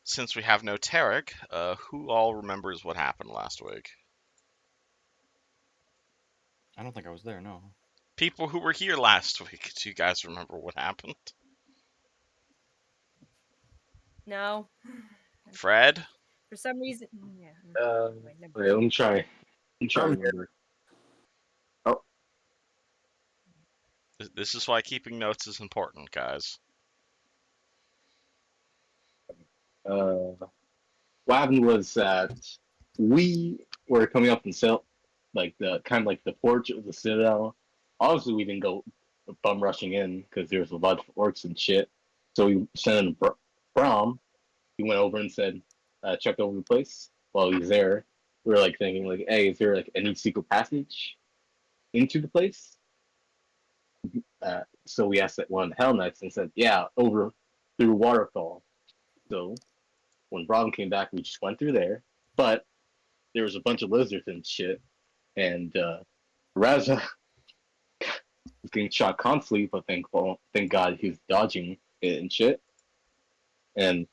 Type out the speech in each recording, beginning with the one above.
since we have no Tarek, who all remembers what happened last week? I don't think I was there. No. People who were here last week, do you guys remember what happened? No. Fred? For some reason, yeah. Wait, never Wait, let me try. Let me try to I'm remember. Oh, This is why keeping notes is important, guys. what happened was that we were coming up and sell like the kind of like the porch of the citadel. Obviously, we didn't go bum rushing in because there was a lot of orcs and shit. So we sent in Brom. He went over and said, checked over the place. While he was there, we were like thinking like, hey, is there like any secret passage into the place? So we asked that one of the Hell Knights and said, yeah, over through waterfall. So when Brom came back, we just went through there, but there was a bunch of lizards and shit, and Raza was getting shot constantly, but thank God he was dodging it and shit. And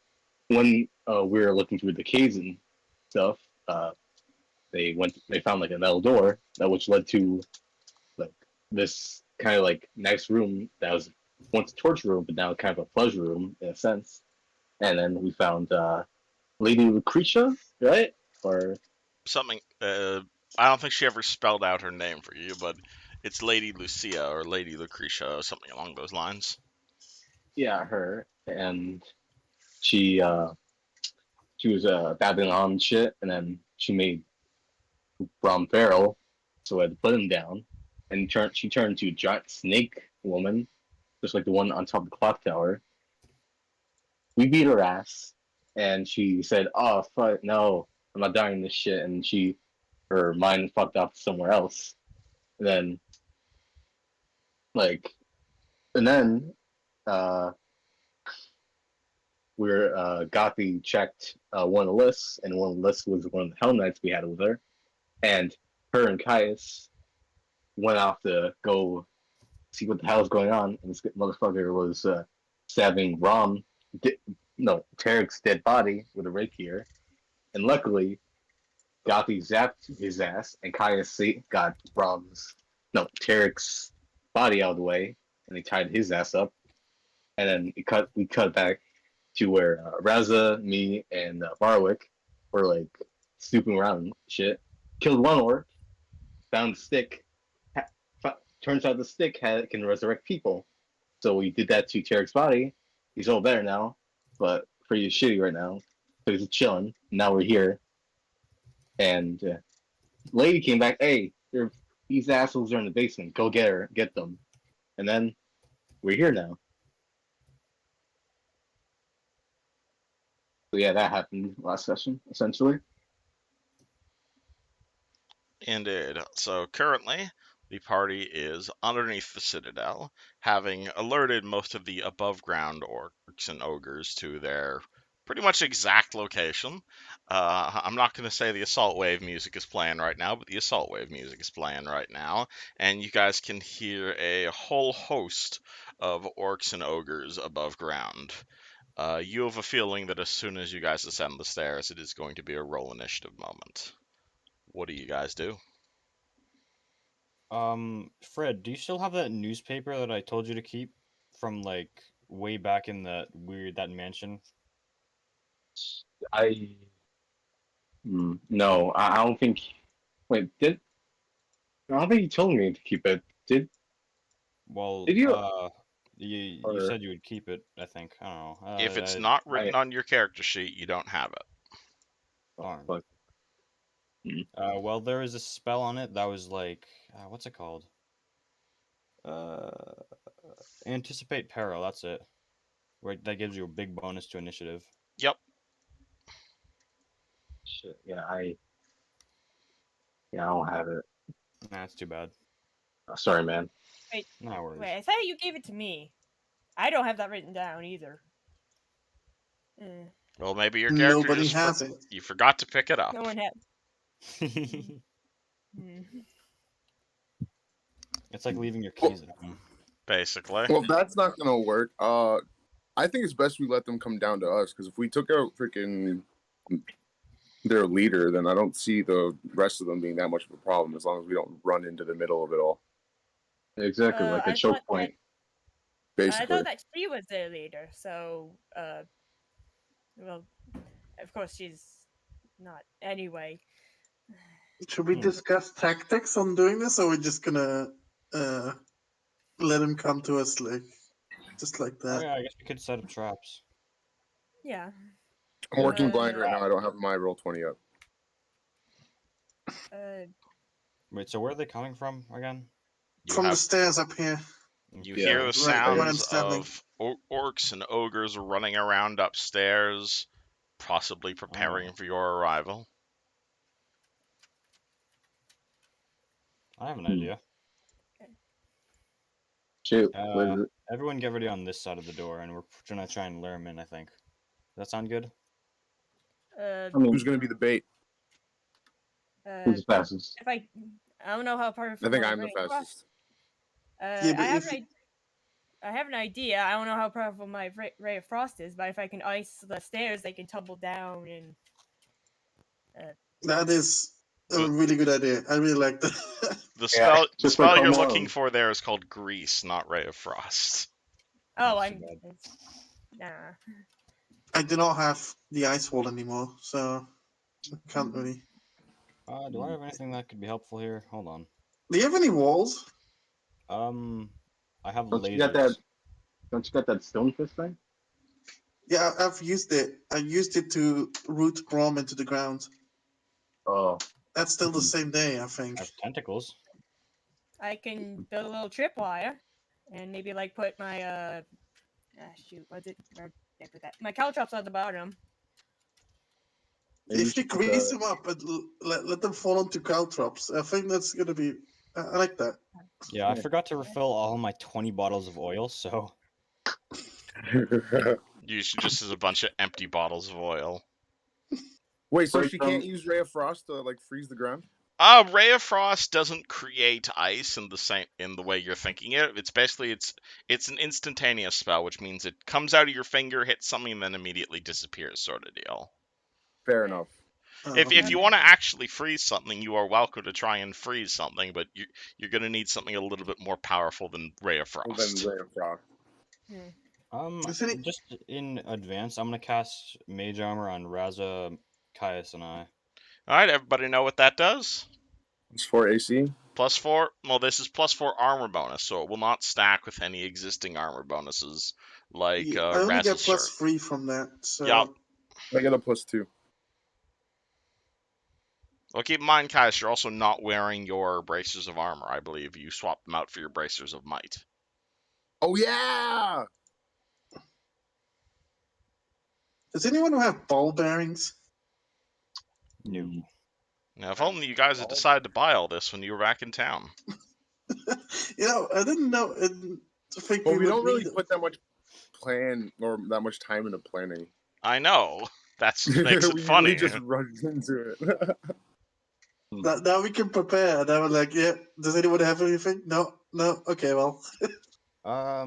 when we were looking through the caves and stuff, they found like a metal door that which led to like this kind of like nice room that was once a torture room, but now kind of a pleasure room in a sense. And then we found Lady Lucretia, right? Or Something, I don't think she ever spelled out her name for you, but it's Lady Lucia or Lady Lucretia or something along those lines. yeah, her. And she she was babbling on shit, and then she made Brom feral, so I had to put him down. And she turned into a giant snake woman, just like the one on top of the clock tower. We beat her ass, and she said, "Oh fuck, no, I'm not dying in this shit." And her mind fucked off somewhere else. And then like, and then uh, we're Gothi checked one of the lists, and one of the lists was one of the Hell Knights we had with her, and her and Caius went off to go see what the hell is going on, and this motherfucker was stabbing no, Tarek's dead body with a rapier, and luckily, Gothi zapped his ass, and Caius got Tarek's body out of the way, and they tied his ass up, and then we cut back to where Raza, me, and Barwick were like snooping around and shit. Killed one orc, found a stick. Turns out the stick can resurrect people. So we did that to Tarek's body. He's all better now, but pretty shitty right now. So he's chilling. Now we're here, and lady came back. Hey, these assholes are in the basement. Go get them. And then we're here now. So yeah, that happened last session essentially. Indeed. So currently, the party is underneath the citadel, having alerted most of the above ground orcs and ogres to their pretty much exact location. I'm not going to say the assault wave music is playing right now, but the assault wave music is playing right now, and you guys can hear a whole host of orcs and ogres above ground. You have a feeling that as soon as you guys ascend the stairs, it is going to be a roll initiative moment. What do you guys do? Fred, do you still have that newspaper that I told you to keep from like way back in that mansion? I no, I don't think. Wait, I don't think you told me to keep it. Well, Did you? you Or said you would keep it. I think I don't know. If it's not I written on your character sheet, you don't have it. oh, Darn. fuck. Well, there was a spell on it that was like, what's it called? Uh, Anticipate peril. That's it. Right, that gives you a big bonus to initiative. Yep. Shit. Yeah, I don't have it. Nah, that's too bad. Sorry, man. Wait, No worries. wait. I thought you gave it to me. I don't have that written down either. Well, maybe your character Nobody just has it. you forgot to pick it up. No one had. It's like leaving your keys at home. Basically. Well, that's not gonna work. I think it's best we let them come down to us, because if we took out freaking their leader, then I don't see the rest of them being that much of a problem, as long as we don't run into the middle of it all. Exactly, like a I choke thought point. I Basically, thought that she was their leader, so well, of course she's not. Anyway, Should we discuss tactics on doing this, or are we just gonna let him come to us like just like Oh that? yeah, I guess we could set up traps. yeah. I'm working blind Uh, right now. I don't have my roll 20 up. Wait, so where are they coming from again? You From the have stairs up here. you Yeah. hear the Right sounds I'm standing. of orcs and ogres running around upstairs, possibly preparing for your arrival. I have an Hmm. idea. Shoot, what is it? Everyone get ready on this side of the door, and we're gonna try and lure him in, I think. Does that sound good? I mean, Who's going to be the bait? who's the fastest? if I don't know how powerful. I think my I'm the Ray of Frost- fastest. Yeah, but I have an idea. I don't know how powerful my Ray of Frost is, but if I can ice the stairs, they can tumble down and. that is a really good idea. I really like that. The Yeah, spell just like you're Home looking Alone. for there is called Grease, not Ray of Frost. Oh, Not so I'm. bad. Nah. I do not have the ice wall anymore, so I can't really. Do I have anything that could be helpful here? Hold on. Do you have any walls? I have Don't lasers. you got that? Don't you got that stone fist thing? Yeah, I've used it. I used it to root Brom into the ground. Oh, That's still the same day, I think. I have tentacles. I can build a little tripwire, and maybe like put my shoot, what's it? Where did I put that? My caltrops at the bottom. maybe If you should put grease the- them up and let them fall onto caltrops, I think that's gonna be. I like that. Yeah, I Yeah. forgot to refill all my 20 bottles of oil, so You should just use a bunch of empty bottles of oil. Wait, so Break she them. can't use Ray of Frost to like freeze the ground? Ray of Frost doesn't create ice in the way you're thinking it. It's basically it's an instantaneous spell, which means it comes out of your finger, hits something, and then immediately disappears, sort of deal. Fair enough. If you want to actually freeze something, you are welcome to try and freeze something, but you're going to need something a little bit more powerful than Ray of Well, Frost. then Ray of Frost. Isn't it- just in advance, I'm gonna cast Mage Armor on Raza, Caius, and I. All right, everybody know what that does? It's for AC. +4. Well, this is +4 armor bonus, so it will not stack with any existing armor bonuses like Yeah, I only get Raz's plus shirt. 3 from that. So Yup. I get a +2. Well, keep in mind, Kaius, you're also not wearing your bracers of armor. I believe you swapped them out for your bracers of might. Oh yeah! does anyone have ball bearings? No. Now, if only you guys had decided to buy all this when you were back in town. I didn't know. I think But we would don't really need- put that much plan or that much time into planning. I know. That's what makes it we funny. just run into it. Now we can prepare. And I was like, yeah. Does anyone have anything? No. Okay, well. I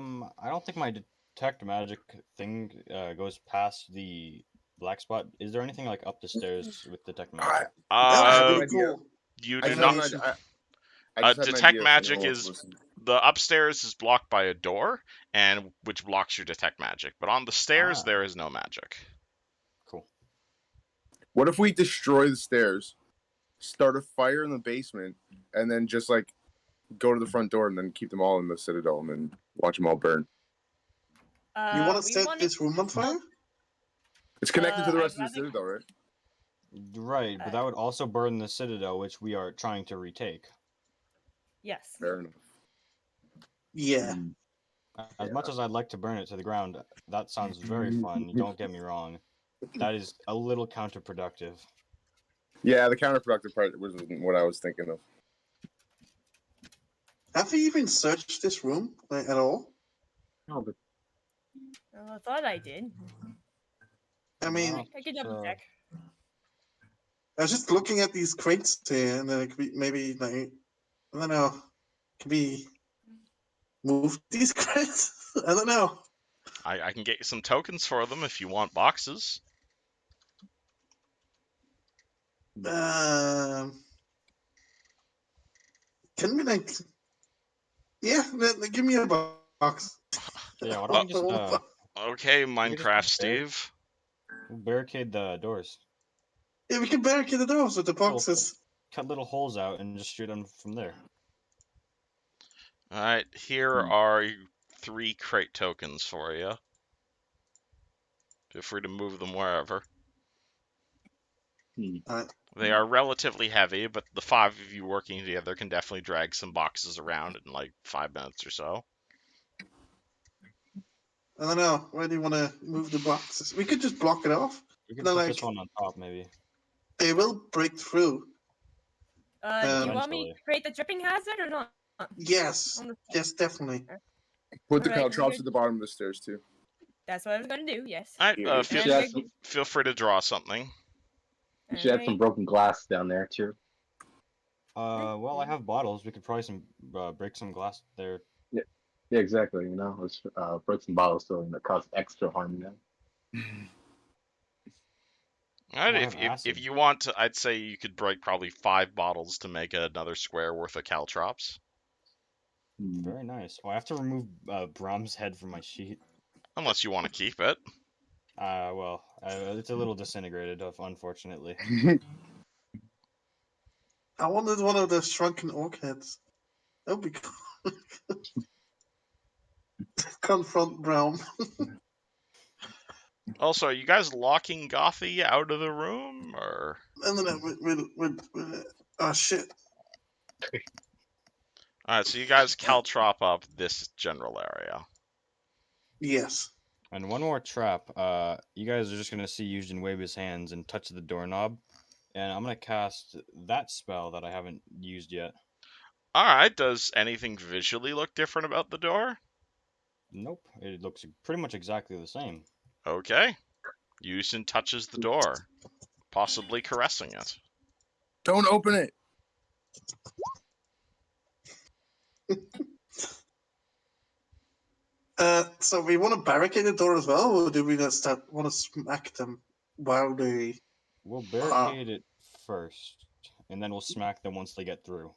don't think my detect magic thing goes past the black spot. Is there anything like up the stairs with detect magic? That no would be idea. cool. You I do just not. had an idea- I just had an Detect idea if magic anyone is wants to listen. the upstairs is blocked by a door, and which blocks your detect magic. But on the stairs, Ah. there is no magic. Cool. What if we destroy the stairs, start a fire in the basement, and then just like go to the front door and then keep them all in the citadel and then watch them all burn? You want to We set wanted- this room on fire? It's connected to the I'd rest of the rather- citadel, right? Right, but that would also burn the citadel, which we are trying to retake. Yes. Fair enough. Yeah. As much as I'd like to burn it to the ground, that sounds very fun. Don't get me wrong. That is a little counterproductive. Yeah, the counterproductive part wasn't what I was thinking of. Have you even searched this room like, at all? No, but Well, I thought I did. I mean, No. I could double check. I was just looking at these crates here, and then it could be maybe like I don't know, could be move these crates. I don't know. I can get you some tokens for them if you want boxes. Can we like? Yeah, give me a box. Yeah, why Well, don't we just Okay, we could just Minecraft Steve. barricade the doors? Yeah, we can barricade the doors with the Little- boxes. Cut little holes out and just shoot them from there. Alright, here are 3 crate tokens for you. Feel free to move them wherever. Alright. They are relatively heavy, but the 5 of you working together can definitely drag some boxes around in like 5 minutes or so. I don't know. Where do you want to move the boxes? We could just block it off. We could No, put like- this one on top, maybe. They will break through. Do you want me Eventually. to create the tripping hazard or not? Yes. On the- Yes, definitely. Put the Alright, caltrops we're at the bottom of the stairs too. That's what I was gonna do. Yes. Alright, You feel, should add some, feel free to draw something. you should add some Alright. broken glass down there too. Well, I have bottles. We could probably break some glass there. Yeah, exactly. You know, let's break some bottles so that cause extra harm now. Alright, I if, have if acid. you want to, I'd say you could break probably 5 bottles to make another square worth of caltrops. Very nice. Well, I have to remove Brahm's head from my sheet. Unless you want to keep it. Well, it's a little disintegrated, unfortunately. I wanted one of the shrunken orc heads. That would be cool. Confront Brown. Also, are you guys locking Gothy out of the room, or? And then with oh shit. Alright, so you guys caltrop up this general area. Yes. And one more trap. You guys are just gonna see Eugen wave his hands and touch the doorknob, and I'm gonna cast that spell that I haven't used yet. Alright, does anything visually look different about the door? Nope, it looks pretty much exactly the same. Okay. Yusin touches the door, possibly caressing it. Don't open it. So we want to barricade the door as well, or do we just want to smack them while they? We'll barricade it first, and then we'll smack them once they get through.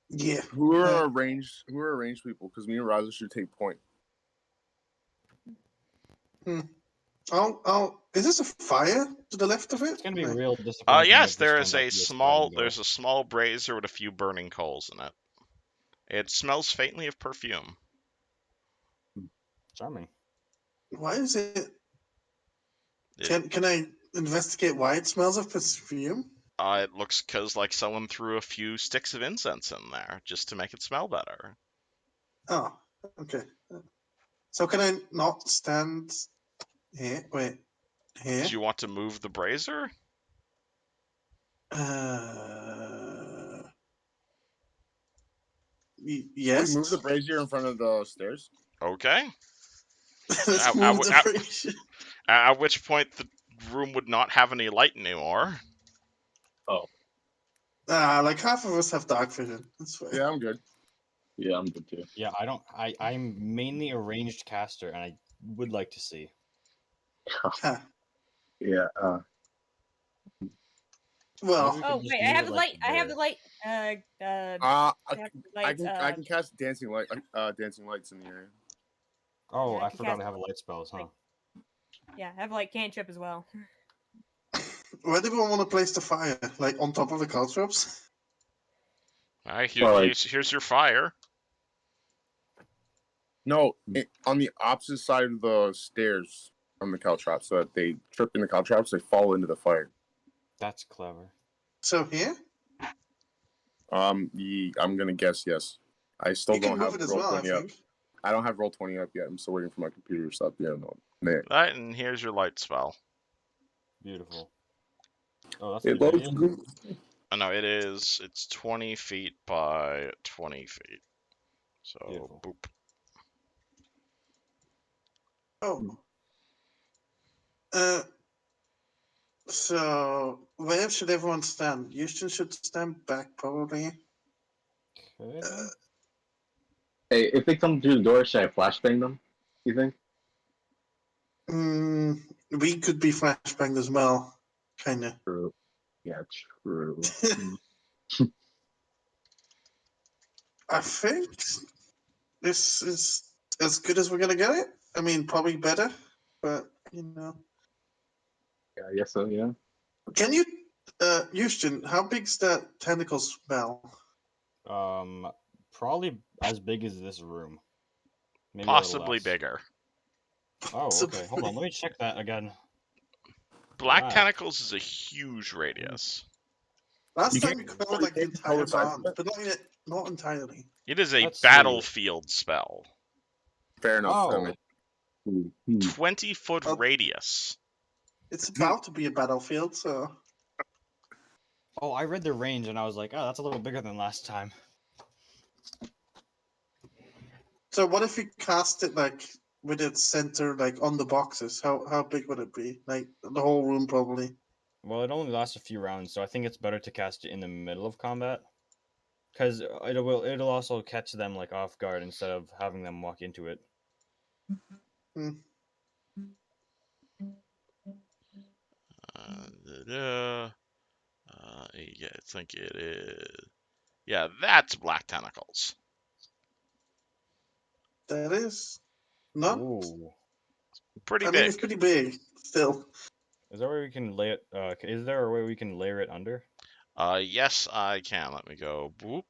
Yeah. Who are our ranged? Who are our ranged people? Because me and Raza should take point. Oh, is this a fire to the left of it? It's gonna be real disappointing. Yes, if this there turned is out a to be small spider there's a small brazier with a few burning coals in it. It smells faintly of perfume. door. Charming. Why is it? It, Can I investigate why it smells of perfume? it looks like someone threw a few sticks of incense in there just to make it smell better. Oh, okay. So can I not stand here? Wait, here? Do you want to move the brazier? Yes. We move the brazier in front of the stairs. Okay. Let's I move would- the brazier. At which point the room would not have any light anymore. Like half of us have dark vision. That's fine. Yeah, I'm good. Yeah, I'm good too. Yeah, I don't. I'm mainly a ranged caster, and I would like to see. Huh. Yeah. Well, Maybe we Oh could just wait, I move have it, the like, light. I have there. the light. I I have the lights, can cast dancing lights in the area. Oh, Yeah, I I can forgot cast I have a light spells, huh? Yeah, I have like cantrip as well. where do we want to place the fire? Like on top of the caltrops? Alright, Alright. here's your fire. No, on the opposite side of the stairs from the caltrops, so that they trip in the caltrops, they fall into the fire. That's clever. So here? I'm gonna guess yes. I still You can don't move have it as roll well, I 20 up. think. I don't have roll 20 up yet. I'm still waiting for my computer to stop. Yeah, no. There. Alright, and here's your light spell. Beautiful. Oh, that's It pretty looks good. good. Oh, no, it's 20 feet by 20 feet. So, Beautiful. boop. Oh. So where should everyone stand? Houston should stand back, probably. Okay. Hey, if they come through the door, should I flashbang them? You think? We could be flashbanged as well, kind of. True. Yeah, true. I think this is as good as we're gonna get it. I mean, probably better, but you know. Yeah, I guess so. Yeah. Can you, Houston? How big's that tentacle smell? Probably as big as this room. Maybe a little Possibly less. bigger. Oh, okay. Hold on. Let me check that again. Black Black. Tentacles is a huge radius. Last You time can't we covered like the control entire the size of band, it? but not entirely. It is a Let's see. battlefield spell. Fair enough. Oh. That makes- 20-foot Oh. radius. It's about to be a battlefield, so Oh, I read the range and I was like, oh, that's a little bigger than last time. what if we cast it like with its center like on the boxes? How big would it be? Like the whole room probably. Well, it only lasts a few rounds, so I think it's better to cast it in the middle of combat. Because it'll also catch them like off guard instead of having them walk into it. Yeah, I think it is. Yeah, that's Black Tentacles. That is not. Ooh. Pretty I mean, big. it's pretty big still. Is there a way we can lay it? Is there a way we can layer it under? Yes, I can. Let me go. Boop.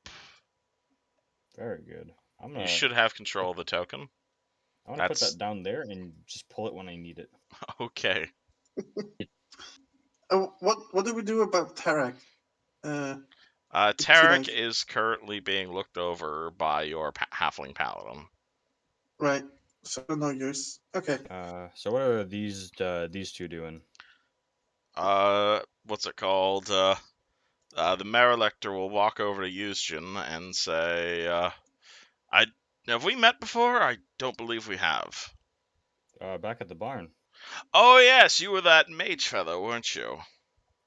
Very good. You should have control of the token. I'm gonna put That's that down there and just pull it when I need it. okay. What do we do about Tarak? Tarek like- is currently being looked over by your halfling paladin. Right. So no use. Okay. So what are these two doing? What's it called? The Marelector will walk over to Eusgen and say, have we met before? I don't believe we have. Back at the barn. Oh yes, you were that mage fellow, weren't you?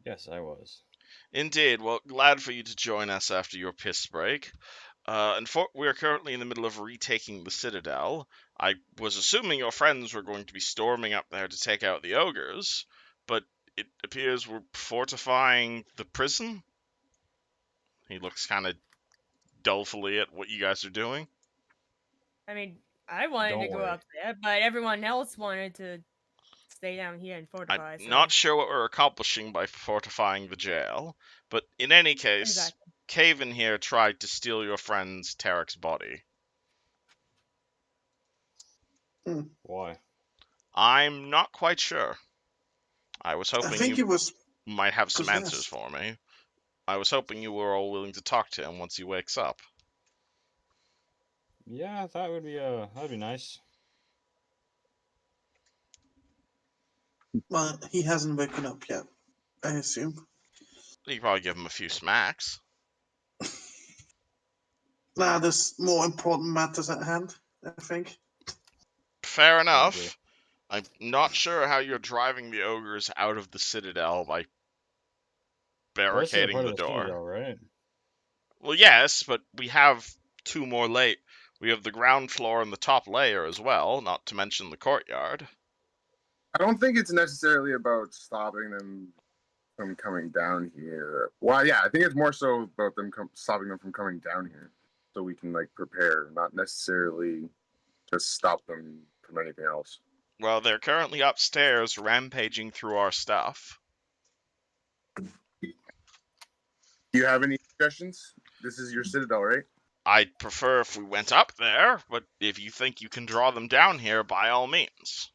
Yes, I was. Indeed. Well, glad for you to join us after your piss break. We are currently in the middle of retaking the Citadel. I was assuming your friends were going to be storming up there to take out the ogres, but it appears we're fortifying the prison. He looks kind of dolefully at what you guys are doing. I mean, I wanted Don't to go worry. up there, but everyone else wanted to stay down here and fortify. I'm so- not sure what we're accomplishing by fortifying the jail, but in any case, Exactly. Caven here tried to steal your friend's Tarek's body. Why? I'm not quite sure. I was I hoping think you it was might have some possessed. answers for me. I was hoping you were all willing to talk to him once he wakes up. Yeah, that'd be nice. Well, he hasn't woken up yet, I assume. You could probably give him a few smacks. Nah, there's more important matters at hand, I think. Fair agree. enough. I'm not sure how you're driving the ogres out of the Citadel by But this is a barricading part the of the door. Citadel, right? Well, yes, but we have two more We have the ground floor and the top layer as well, not to mention the courtyard. I don't think it's necessarily about stopping them from coming down here. Well, yeah, I think it's more so about them stopping them from coming down here, so we can like prepare, not necessarily to stop them from anything else. Well, they're currently upstairs rampaging through our stuff. Do you have any suggestions? This is your Citadel, right? I'd prefer if we went up there, but if you think you can draw them down here, by all means.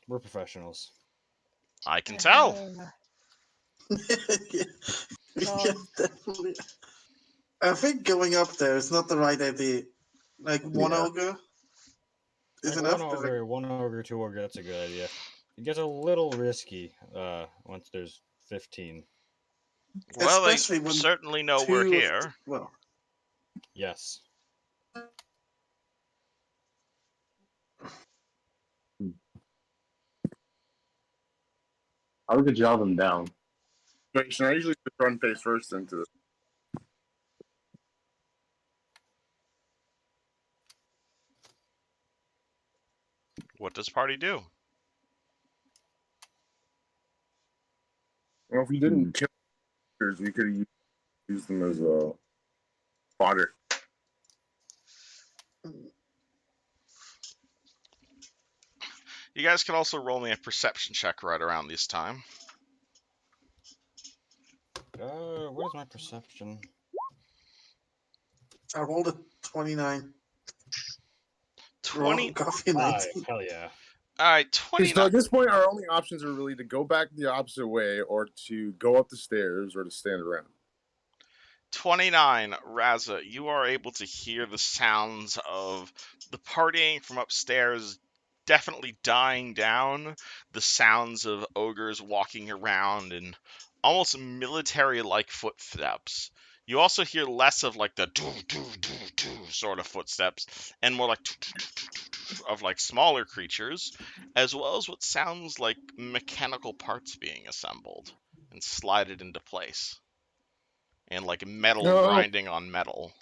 We're professionals. I can tell. yeah, Oh. yeah, definitely. I think going up there is not the right idea. Like one Yeah. ogre is Like enough. one but, like, ogre, two ogre. That's a good idea. It gets a little risky. Once there's 15. Well, they especially when certainly know we're two of here. well, Yes. How we could draw them down? Wait, I usually just run face first into this. what does party do? Well, if we didn't kill monsters, we could have used them as fodder. You guys can also roll me a perception check right around this time. Where's my perception? I rolled a 29. 20. Coffee and 19. Hell yeah. All right, So 29. at this point, our only options are really to go back the opposite way, or to go up the stairs, or to stand around. 29, Raza, you are able to hear the sounds of the partying from upstairs definitely dying down, the sounds of ogres walking around and almost military-like footsteps. You also hear less of like the do sort of footsteps and more like of like smaller creatures, as well as what sounds like mechanical parts being assembled and slided into place. And like metal grinding on metal.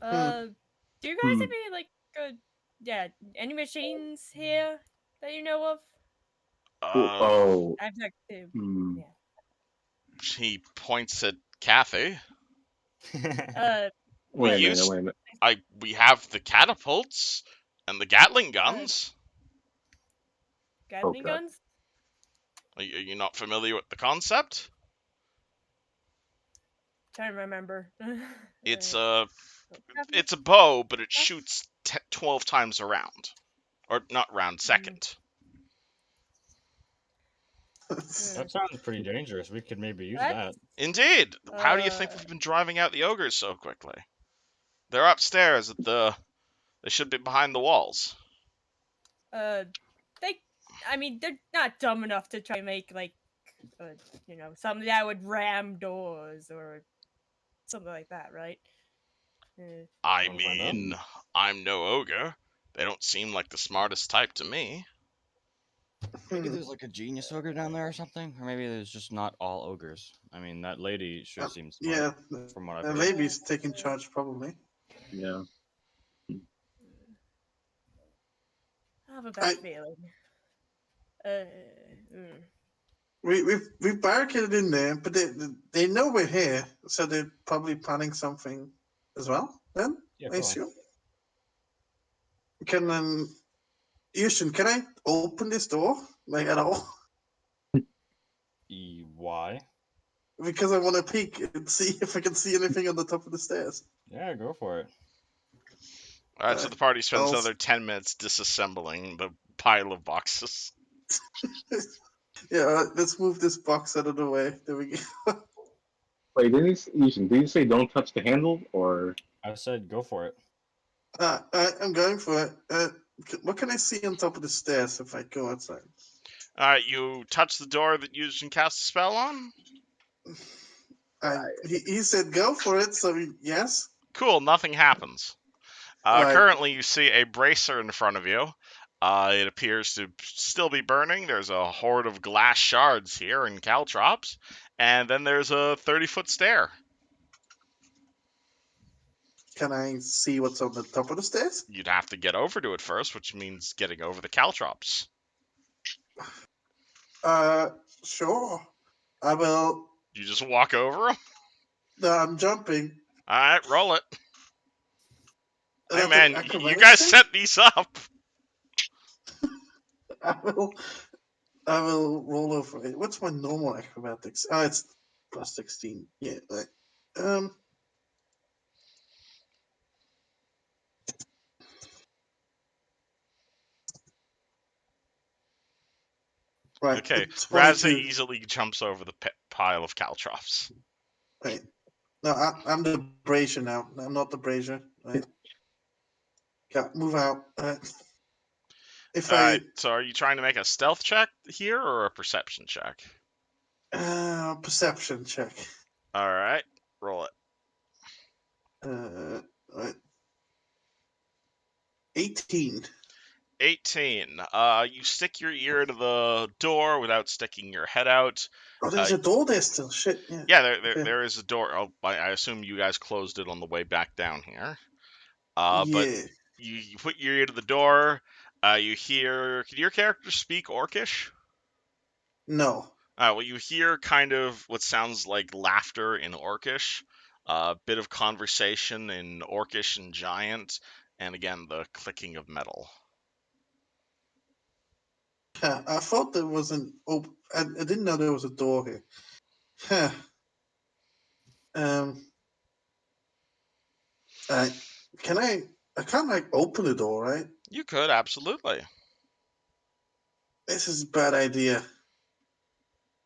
Do you guys have any any machines here that you know of? I've like to. Yeah. He points at Kathy. Wait a minute. We have the catapults and the Gatling guns. Gatling guns? Are you not familiar with the concept? Trying to remember. It's a bow, but it shoots 12 times a round, or not round, second. That sounds pretty dangerous. We could maybe use that. Indeed. How do you think we've been driving out the ogres so quickly? They're upstairs at the. They should be behind the walls. They're not dumb enough to try to make like, something that would ram doors or something like that, right? I mean, I'm no ogre. They don't seem like the smartest type to me. Maybe there's like a genius ogre down there or something, or maybe there's just not all ogres. I mean, that lady sure seems smart. Yeah, from what I've the heard. lady's taking charge probably. Yeah. I have a bad feeling. We barricaded in there, but they know we're here, so they're probably planning something as well. Then Yeah, I assume. Can Yushin, can I open this door like at all? Why? Because I want to peek and see if I can see anything on the top of the stairs. Yeah, go for it. All right, so the party spends another 10 minutes disassembling the pile of boxes. Yeah, let's move this box out of the way. There we go. Wait, did you say don't touch the handle, or? I said go for it. I'm going for it. What can I see on top of the stairs if I go outside? You touch the door that you can cast a spell on? He said go for it, so yes. Cool, nothing happens. Currently, you see a bracer in front of you. It appears to still be burning. There's a horde of glass shards here and caltrops. And then there's a 30-foot stair. Can I see what's on the top of the stairs? You'd have to get over to it first, which means getting over the caltrops. Sure. I will. You just walk over them? No, I'm jumping. Alright, roll it. Hey That's man, an you acrobatics guys check? set these up. I will roll over it. What's my normal acrobatics? It's plus 16. Yeah. Right. Okay, 22. Razza easily jumps over the pile of caltrops. Right. No, I'm the brazier now. I'm not the brazier. Right. Yeah, move out. Alright, so are you trying to make a stealth check here or a perception check? Perception check. Alright, roll it. Right. 18. 18. You stick your ear to the door without sticking your head out. Oh, there's a door there still. Shit. Yeah. Yeah, there is a door. Oh, I assume you guys closed it on the way back down here. Yeah. But you put your ear to the door. You hear. Can your character speak Orcish? No. Well, you hear kind of what sounds like laughter in Orcish, a bit of conversation in Orcish and Giant, and again the clicking of metal. I thought there was an open. I didn't know there was a door here. Huh. I can I can't like open the door, right? You could absolutely. This is a bad idea.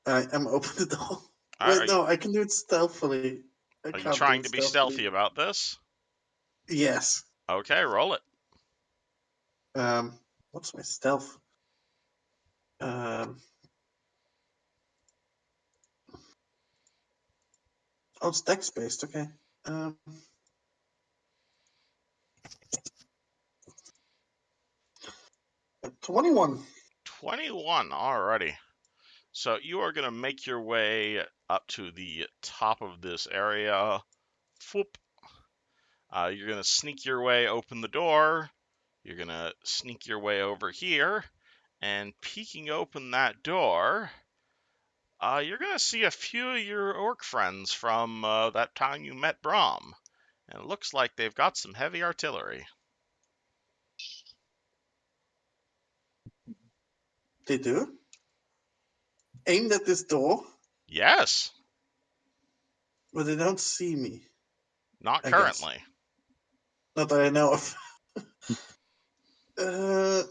I'm open the door. Wait, Are no, I can do it stealthily. I you can't do trying it to be stealthily. stealthy about this? Yes. Okay, roll it. What's my stealth? Oh, it's dex based. Okay. 21. 21, alrighty. So you are going to make your way up to the top of this area. Whoop. You're going to sneak your way, open the door. You're going to sneak your way over here. And peeking open that door, you're going to see a few of your orc friends from that time you met Brahm. And it looks like they've got some heavy artillery. They do? Aimed at this door, Yes, but they don't see me. not I guess. currently. Not that I know of. uh,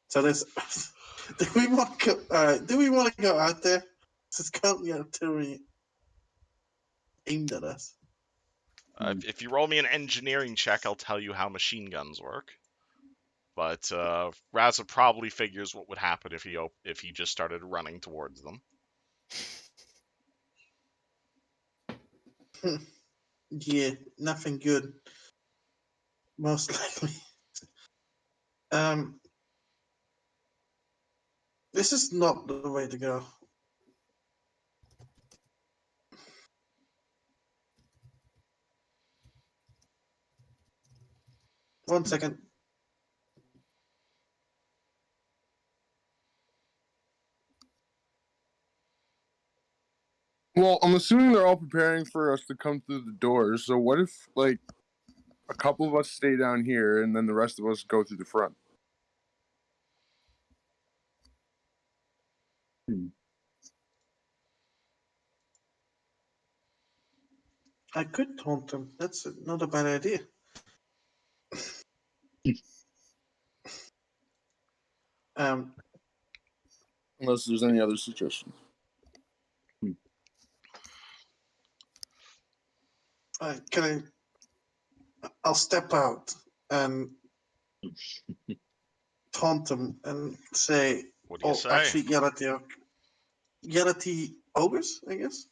so this. Do we want to go? Do we want to go out there? There's currently artillery aimed at us. If you roll me an engineering check, I'll tell you how machine guns work. But Raza probably figures what would happen if he just started running towards them. Yeah, nothing good. Most likely. This is not the way to go. One second. Well, I'm assuming they're all preparing for us to come through the doors. So what if, like, a couple of us stay down here and then the rest of us go through the front? I could taunt them. That's not a bad idea. Unless there's any other suggestions. I'll step out and taunt them and say, What do you say? actually yell at the ogres, I guess.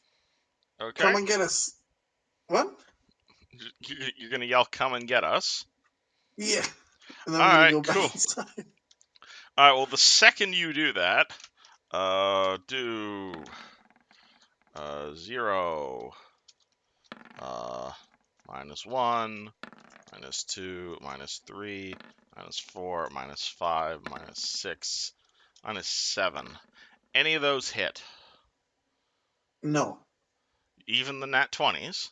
Okay. Come and get us. What? You're gonna yell, "Come and get us!" Yeah. And then All I'm gonna right, go cool. back inside. All right. Well, the second you do that, do 0, -1, -2, -3, -4, -5, -6, -7. Any of those hit? No. Even the nat 20s?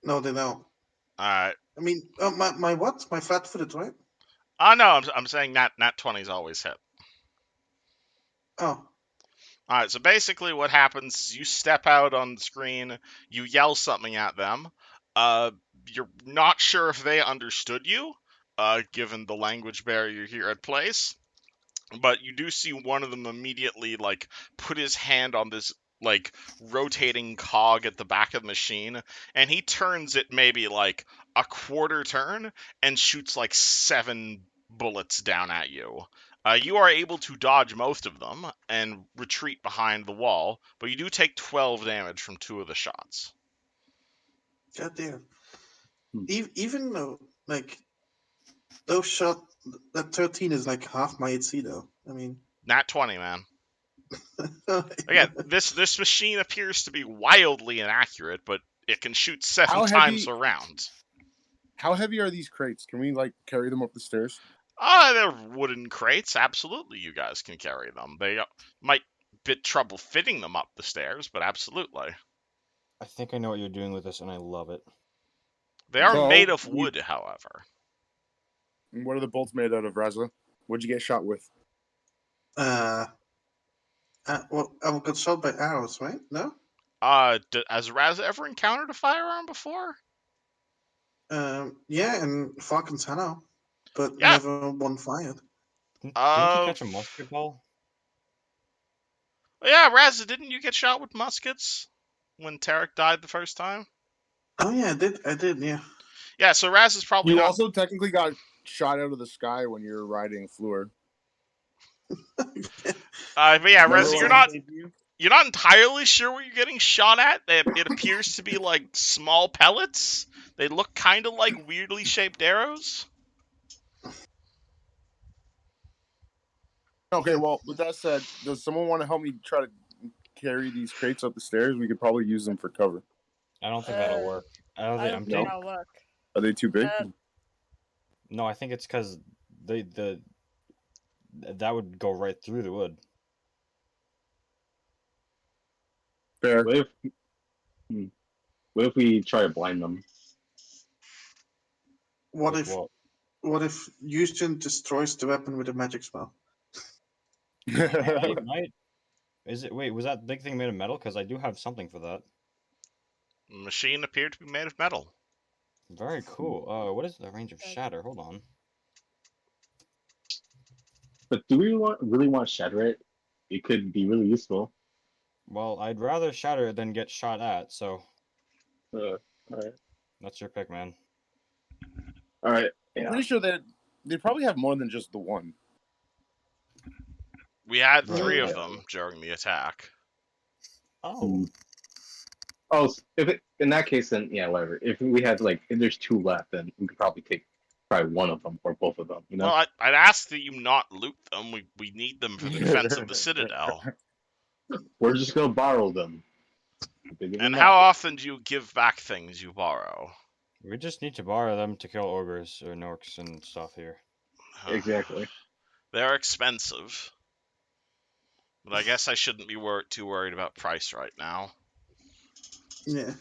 No, they don't. All right. I mean, my what? My flat-footed, right? No, I'm saying nat 20s always hit. Oh. All right, so basically what happens is you step out on the screen, you yell something at them. You're not sure if they understood you, given the language barrier here at place, but you do see one of them immediately, like, put his hand on this, like, rotating cog at the back of the machine, and he turns it maybe, like, a quarter turn and shoots, like, 7 bullets down at you. You are able to dodge most of them and retreat behind the wall, but you do take 12 damage from 2 of the shots. God damn. Even though, like, those shot, that 13 is like half my AC, though. I mean, Nat 20, man. Again, this machine appears to be wildly inaccurate, but it can shoot 7 How times heavy- around. How heavy are these crates? Can we like carry them up the stairs? They're wooden crates. Absolutely, you guys can carry them. They might bit trouble fitting them up the stairs, but absolutely. I think I know what you're doing with this, and I love it. They are Well, made of wood, however. And what are the bolts made out of, Raza? What'd you get shot with? Well, I got shot by arrows, right? No. Has Raz ever encountered a firearm before? Yeah, in Falcon's Hollow, but Yeah. never one fired. Didn't you catch a musket ball? Yeah, Raz, didn't you get shot with muskets when Tarek died the first time? Oh yeah, I did, yeah. Yeah, so Raz is probably You not. also technically got shot out of the sky when you were riding Fleur. But yeah, Raz, Remember you're when I not. saved you? You're not entirely sure what you're getting shot at. It appears to be like small pellets. They look kind of like weirdly shaped arrows. Okay, well, with that said, does someone want to help me try to carry these crates up the stairs? We could probably use them for cover. I don't think that'll work. I don't I think don't I'm think taking. that'll work. Are they too big? No, I think it's because that would go right through the wood. Fair. What if we try to blind them? What With if what? Houston destroys the weapon with a magic spell? It might. Is it? Wait, was that big thing made of metal? Because I do have something for that. The machine appeared to be made of metal. Very cool. What is the range of shatter? Hold on. But do we really want to shatter it? It could be really useful. Well, I'd rather shatter it than get shot at. So All right. that's your pick, man. All right. I'm Yeah. pretty sure that they probably have more than just the one. We had Right, 3 of yeah. them during the attack. Oh. Oh, in that case, then yeah, whatever. If we had if there's 2 left, then we could probably take one of them or both of them. You know. Well, I'd ask that you not loot them. We need them for the defense of the Citadel. We're just gonna borrow them. And how often do you give back things you borrow? We just need to borrow them to kill ogres or orcs and stuff here. Exactly. They're expensive. But I guess I shouldn't be too worried about price right now. Yeah,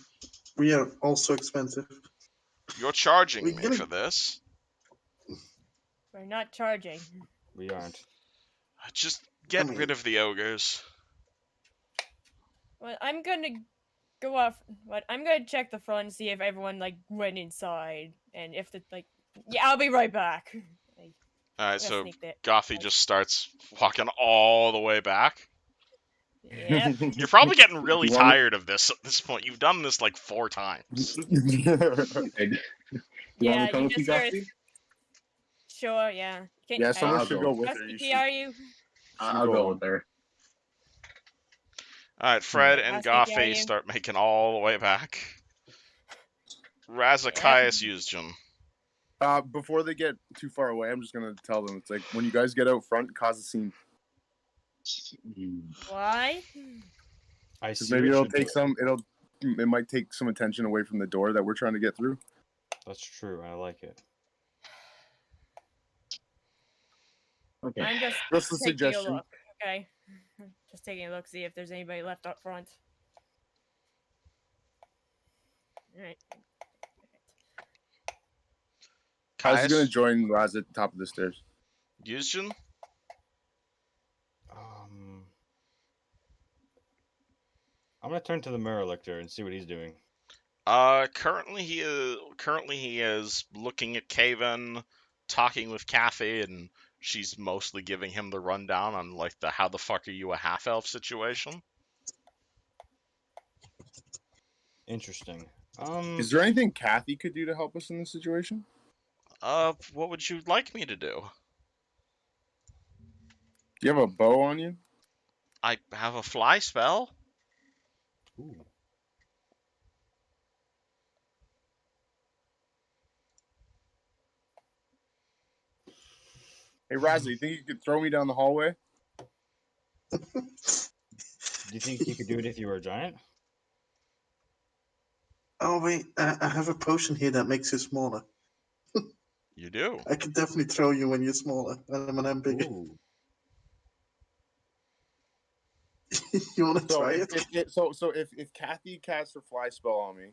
we are also expensive. You're charging We me gonna- for this. We're not charging. We aren't. Just get rid of the ogres. Well, I'm gonna go off. I'm gonna check the front and see if everyone went inside, and if yeah, I'll be right back. Alright, so sneak that. Gothy just starts walking all the way back. Yeah. You're probably getting really You wanna- tired of this at this point. You've done this 4 times. You Yeah, want to come you with you, just heard- Gusty? Sure. Yeah. Yeah, someone I'll should go. go with her. Rusty, You should- are you? I'll go with her. Alright, Fred and How's the Gothy game? start making all the way back. Razakias used him. Before they get too far away, I'm just gonna tell them it's when you guys get out front, cause a scene. Why? I Because see. maybe what it'll you're take doing. it might take some attention away from the door that we're trying to get through. That's true. I like it. Okay. I'm just Just a taking suggestion. a look. Okay. Just taking a look, see if there's anybody left up front. Alright. Kyle's gonna Caius, join Raz at the top of the stairs. Yuzjin? I'm gonna turn to the mirror lictor and see what he's doing. Currently he is looking at Kaven, talking with Kathy, and she's mostly giving him the rundown on the how the fuck are you a half elf situation. Interesting. Is there anything Kathy could do to help us in this situation? What would you like me to do? Do you have a bow on you? I have a fly spell. Ooh. Hey Raz, you think you could throw me down the hallway? you think you could do it if you were a giant? Oh wait, I have a potion here that makes you smaller. You do. I could definitely throw you when you're smaller, and when I'm bigger. Ooh. You want to So try if, it? if Kathy casts her fly spell on me,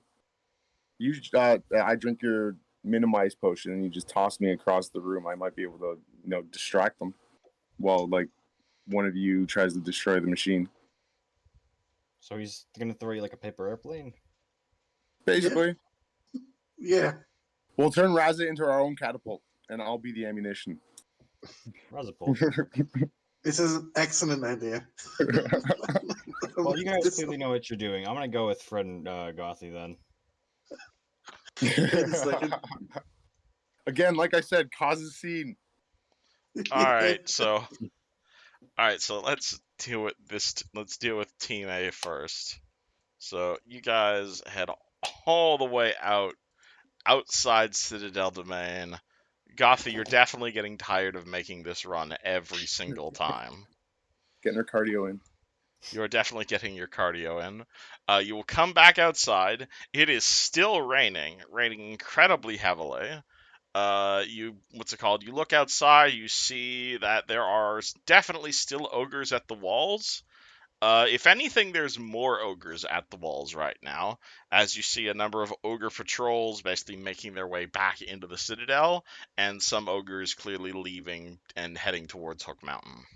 you I drink your minimize potion and you just toss me across the room, I might be able to distract them while like one of you tries to destroy the machine. So he's gonna throw you like a paper airplane? Basically, Yeah. we'll turn Raza into our own catapult, and I'll be the ammunition. Razapult. This is an excellent idea. Well, you guys This- clearly know what you're doing. I'm gonna go with Fred and Gothy then. Wait a second. Again, like I said, cause a scene. All right, so let's deal with this. Let's deal with Team A first. So you guys head all the way outside Citadel Domain. Gothy, you're definitely getting tired of making this run every single time. Getting her cardio in. You are definitely getting your cardio in. You will come back outside. It is still raining incredibly heavily. You look outside. You see that there are definitely still ogres at the walls. If anything, there's more ogres at the walls right now, as you see a number of ogre patrols basically making their way back into the Citadel, and some ogres clearly leaving and heading towards Hook Mountain.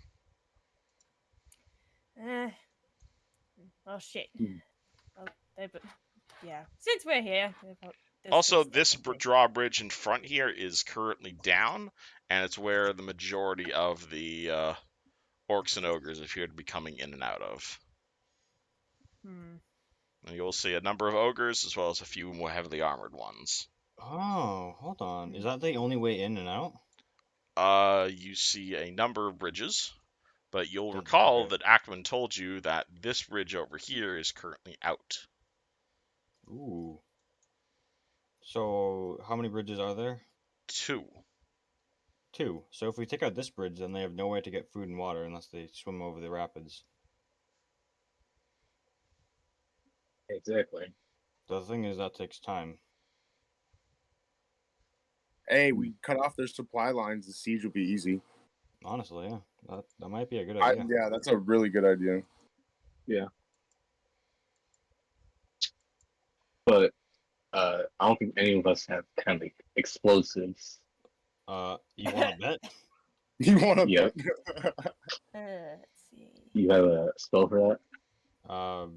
Well, shit. Well, yeah. Since we're here. Also, this drawbridge in front here is currently down, and it's where the majority of the orcs and ogres appear to be coming in and out of. And you'll see a number of ogres as well as a few more heavily armored ones. Oh, hold on. Is that the only way in and out? You see a number of bridges, but you'll recall that Ackman told you that this bridge over here is currently out. Ooh. So, how many bridges are there? 2. 2. So if we take out this bridge, then they have no way to get food and water unless they swim over the rapids. Exactly. The thing is, that takes time. Hey, we cut off their supply lines. The siege will be easy. Honestly, yeah. That might be a good idea. Yeah, that's a really good idea. Yeah. But I don't think any of us have kind of explosives. You want to bet? You want to? Yep. Let's see. You have a spell for that?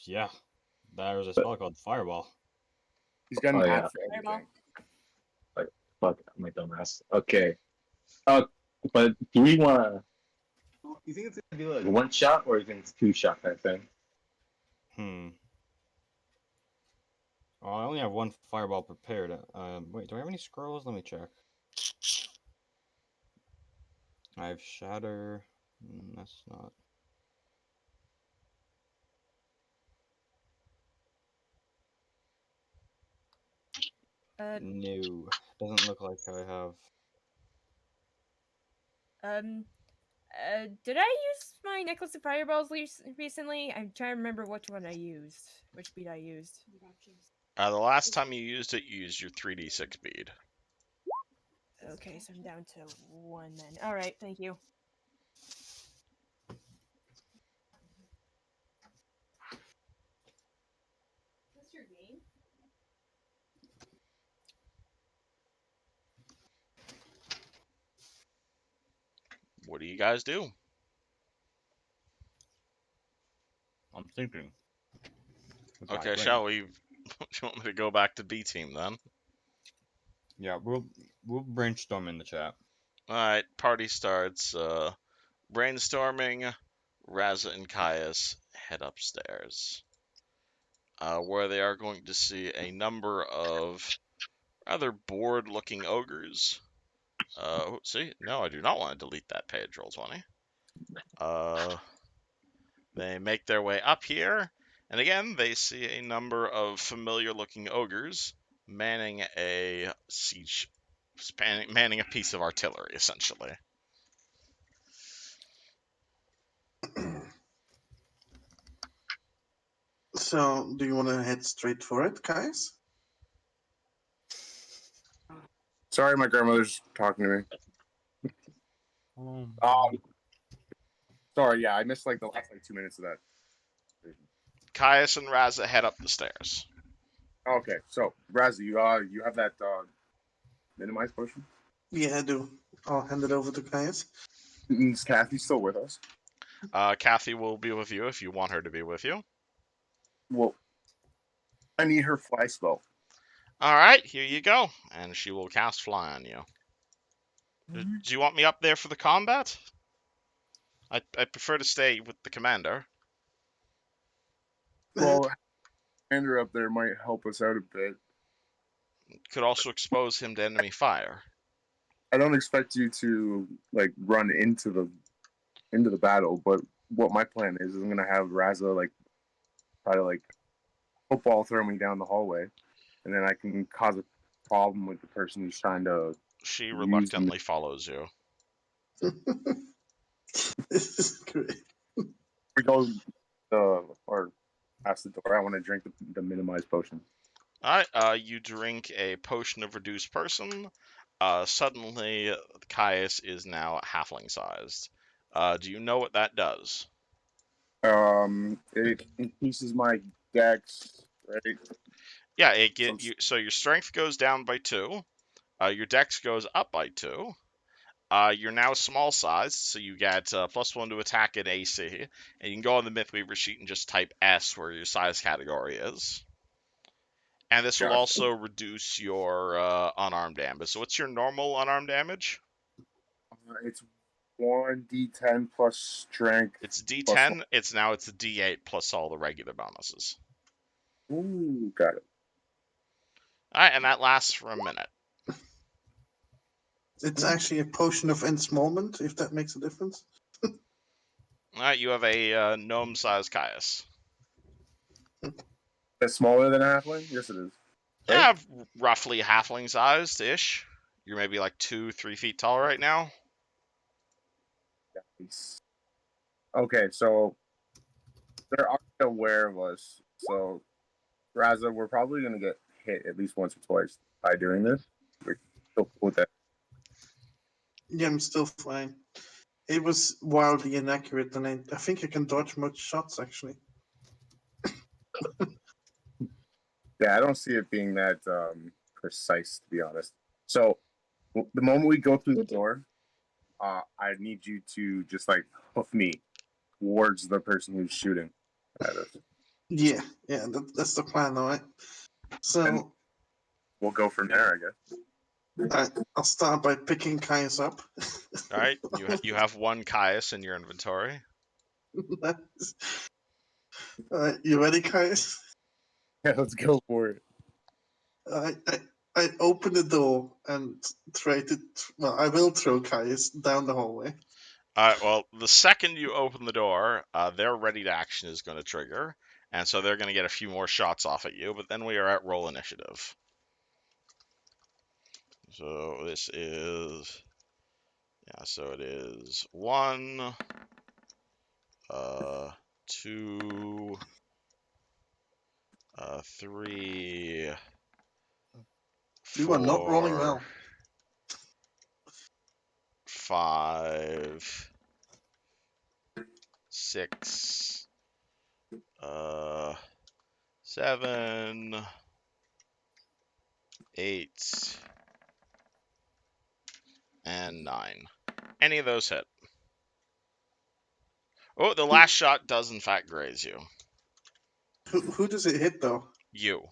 Yeah. There's a spell called Fireball. He's got an Oh, ad yeah. for everything. Fuck, I'm my dumbass. Okay. But do we want to? You think it's gonna be like one shot, or you think it's 2 shot kind of thing? Oh, I only have 1 fireball prepared. Wait, do I have any scrolls? Let me check. I have Shatter. That's not. No, doesn't look like I have. Did I use my necklace of fireballs recently? I'm trying to remember which one I used. Which bead I used. The last time you used it, you used your 3d6 bead. Okay, so I'm down to 1 then. Alright, thank you. What's your game? What do you guys do? I'm thinking. Okay, shall we? Do you want me to go back to B team then? Yeah, we'll brainstorm in the chat. Alright, party starts. Brainstorming. Raza and Caius head upstairs, where they are going to see a number of rather bored-looking ogres. See, no, I do not want to delete that page, Roll20. They make their way up here, and again, they see a number of familiar-looking ogres manning a siege, manning a piece of artillery, essentially. So, do you want to head straight for it, guys? Sorry, my grandmother's talking to me. Sorry, yeah, I missed like the last 2 minutes of that. Caius and Raza head up the stairs. Okay, so Raza, you have that minimize potion? Yeah, I do. I'll hand it over to Caius. Is Kathy still with us? Kathy will be with you if you want her to be with you. Well, I need her fly spell. All right, here you go, and she will cast fly on you. Do you want me up there for the combat? I prefer to stay with the commander. Well, Andrew up there might help us out a bit. Could also expose him to enemy fire. I don't expect you to like run into the battle, but what my plan is I'm gonna have Raza like try to like football throw me down the hallway, and then I can cause a problem with the person who's trying to. She reluctantly follows you. This is great. We go or past the door. I want to drink the minimized potion. All right, you drink a potion of reduced person. Suddenly, Caius is now halfling sized. Do you know what that does? It increases my dex, right? Yeah, it get you. So your strength goes down by 2. Your dex goes up by 2. You're now small sized, so you get +1 to attack and AC. And you can go on the Mythweaver sheet and just type S where your size category is. And this will Gotcha. also reduce your unarmed damage. So what's your normal unarmed damage? It's 1d10 plus strength. It's D10. It's a D8 plus all the regular bonuses. Ooh, got it. All right, and that lasts for a minute. It's actually a potion of ensmallment, if that makes a difference. All right, you have a gnome-sized Caius. That's smaller than a halfling? Yes, it is. Right? Yeah, roughly halfling-sized-ish. You're maybe like 2-3 feet tall right now. Nice. Okay, so they're already aware of us. So, Raza, we're probably going to get hit at least once or twice by doing this. We're still cool with that. Yeah, I'm still fine. It was wildly inaccurate, and I think I can dodge most shots, actually. Yeah, I don't see it being that precise, to be honest. So, the moment we go through the door, I need you to just like hoof me towards the person who's shooting at us. Yeah, that's the plan, all right? So, And we'll go from there, I guess. I'll start by picking Caius up. All right, you have 1 Caius in your inventory. Nice. All right, you ready, Caius? Yeah, let's go for it. I open the door and try to. Well, I will throw Caius down the hallway. All right, well, the second you open the door, their ready to action is going to trigger, and so they're going to get a few more shots off at you, but then we are at roll initiative. So this is... Yeah, so it is 1, 2, 3, You are not rolling well. 5, 6, 7, 8, and 9. Any of those hit. Oh, the last shot does in fact graze you. Who does it hit, though? You.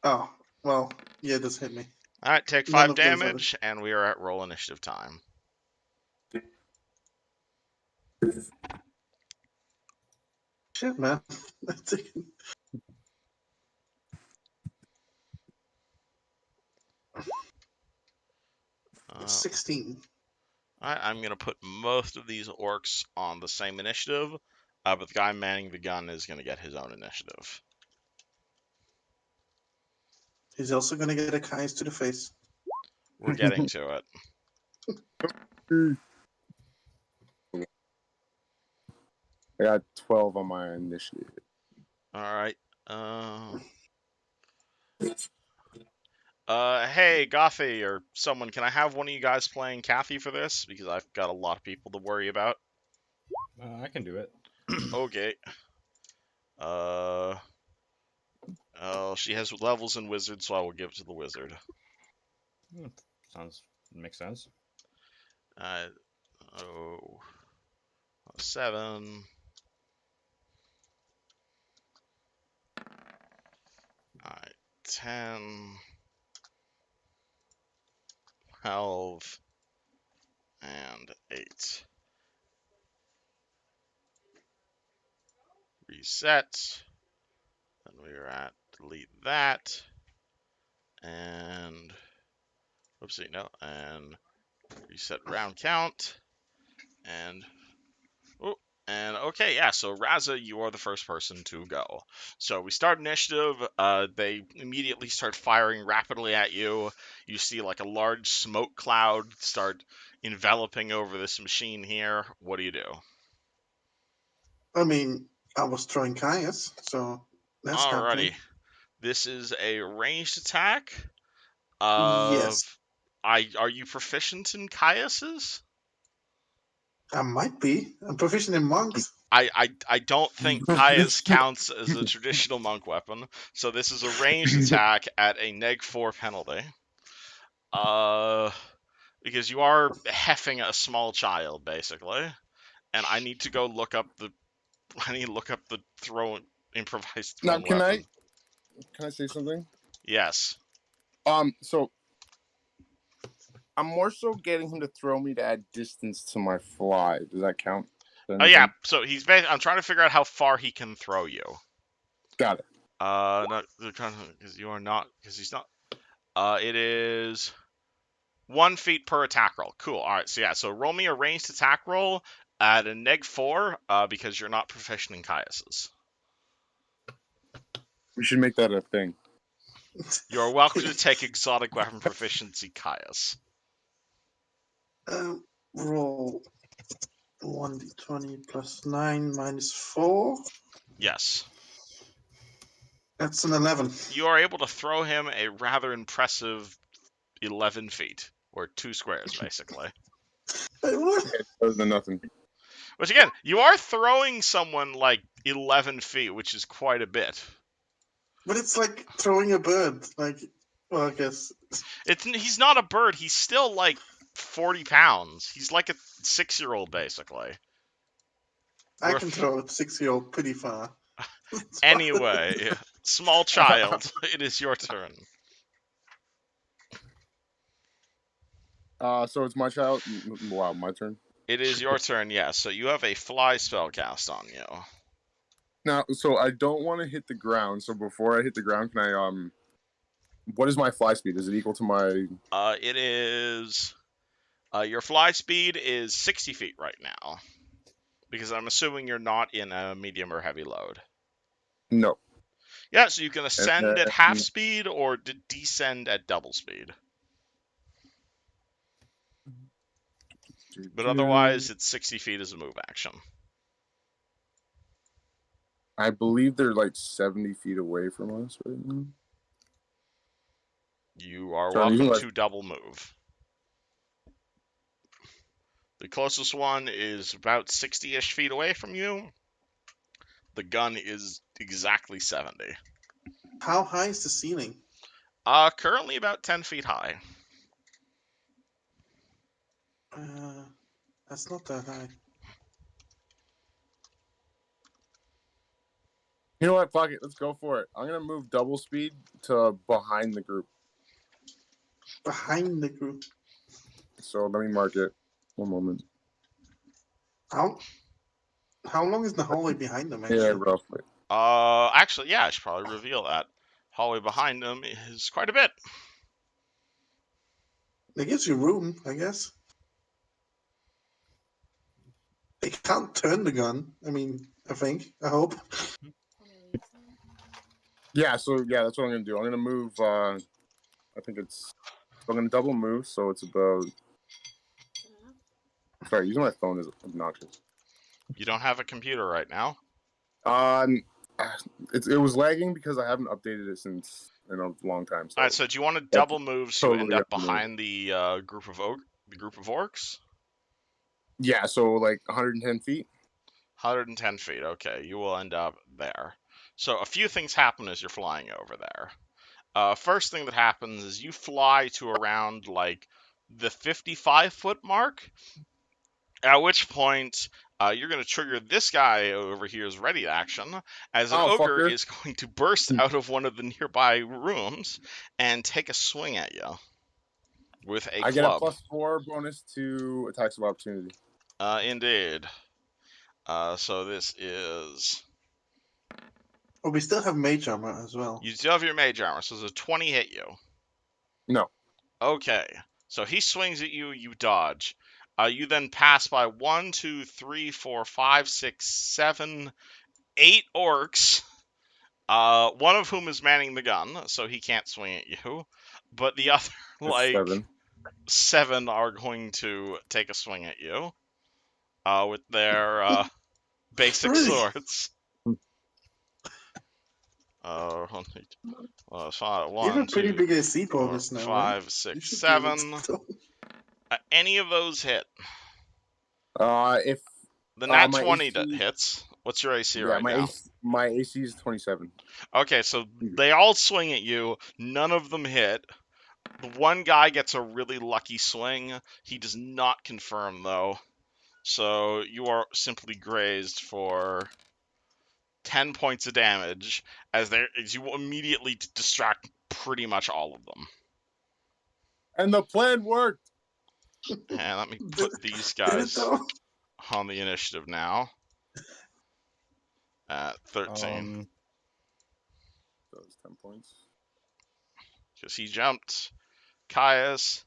Oh, well, yeah, it does hit me. All right, take 5 damage, and we are at roll initiative time. Shit, man. 16. All right, I'm going to put most of these orcs on the same initiative, but the guy manning the gun is going to get his own initiative. He's also going to get a Caius to the face. We're getting to it. I got 12 on my initiative. Alright. Hey, Gothy, or someone, can I have one of you guys playing Kathy for this? Because I've got a lot of people to worry about. I can do it. Okay. Oh, she has levels in Wizard, so I will give it to the Wizard. Makes sense. 7. 10. 12. And 8. Reset. Then we're at delete that. And oopsie, no, and reset round count. And okay, yeah, so Raza, you are the first person to go. So we start initiative. They immediately start firing rapidly at you. You see like a large smoke cloud start enveloping over this machine here. What do you do? I mean, I was throwing Caius, so that's happening. Alrighty. This is a ranged attack. Yes. Are you proficient in Caiuses? I might be. I'm proficient in monks. I don't think Caius counts as a traditional monk weapon, so this is a ranged attack at a -4 penalty. Because you are heffing a small child, basically, and I need to go look up the improvised thrown Now, weapon. Can I say something? Yes. So I'm more so getting him to throw me to add distance to my fly. Does that count? Oh yeah. So I'm trying to figure out how far he can throw you. Got it. No, because you are not, because he's not. It is 1 feet per attack roll. Cool. All right. So yeah. So roll me a ranged attack roll at a -4, because you're not proficient in Caiuses. We should make that a thing. You are welcome to take exotic weapon proficiency Caius. Roll 1d20 plus 9 minus 4. Yes. That's an 11. You are able to throw him a rather impressive 11 feet, or 2 squares, basically. Wait, what? Okay, better than nothing. Which again, you are throwing someone like 11 feet, which is quite a bit. But it's like throwing a bird. Like, well, I guess. He's not a bird. He's still like 40 pounds. He's like a 6-year-old, basically. I can throw a 6-year-old pretty far. Anyway, small child, it is your turn. So it's my child. Wow, my turn. It is your turn, yes. So you have a fly spell cast on you. Now, so I don't want to hit the ground. So before I hit the ground, can I what is my fly speed? Is it equal to my? It is. Your fly speed is 60 feet right now, because I'm assuming you're not in a medium or heavy load. No. Yeah, so you can ascend at half speed or descend at double speed. But otherwise, it's 60 feet as a move action. I believe they're like 70 feet away from us right now. You are welcome to double move. The closest one is about 60-ish feet away from you. The gun is exactly 70. How high is the ceiling? Currently about 10 feet high. That's not that high. You know what? Fuck it. Let's go for it. I'm gonna move double speed to behind the group. Behind the group. So let me mark it. One moment. How long is the hallway behind them? Actually? Yeah, roughly. Actually, yeah, I should probably reveal that. Hallway behind them is quite a bit. It gives you room, I guess. They can't turn the gun. I mean, I hope. Yeah, so yeah, that's what I'm gonna do. I'm gonna move. I think it's. I'm gonna double move, so it's about. Sorry, using my phone is obnoxious. You don't have a computer right now? I it was lagging because I haven't updated it since in a long time. So. All right. So do you want to double move to totally end up up to me. behind the group of orcs? Yeah, so like 110 feet. 110 feet. Okay, you will end up there. So a few things happen as you're flying over there. First thing that happens is you fly to around like the 55-foot mark, at which point you're going to trigger this guy over here's ready action, as an ogre fucker. is going to burst out of one of the nearby rooms and take a swing at you with a I club. get a +4 bonus to attacks of opportunity. Indeed. So this is... Oh, we still have mage armor as well. You still have your mage armor, so does a 20 hit you? No. Okay. So he swings at you, you dodge. You then pass by 1, 2, 3, 4, 5, 6, 7, 8 orcs. One of whom is manning the gun, so he can't swing at you. But the other, like, 7 are going to take a swing at you. With their basic Really? swords. You One, have a pretty two, big AC 4, bonus now, 5, right? 6, You should be able 7. to- Any of those hit? If The nat my 20 AC hits. What's your AC yeah, right now? my AC is 27. Okay, so they all swing at you. None of them hit. The one guy gets a really lucky swing. He does not confirm, though. So you are simply grazed for 10 points of damage as you immediately distract pretty much all of them. And the plan worked. And let me put these Did it guys though? on the initiative now. At 13. Those 10 points. Because he jumped. Caius.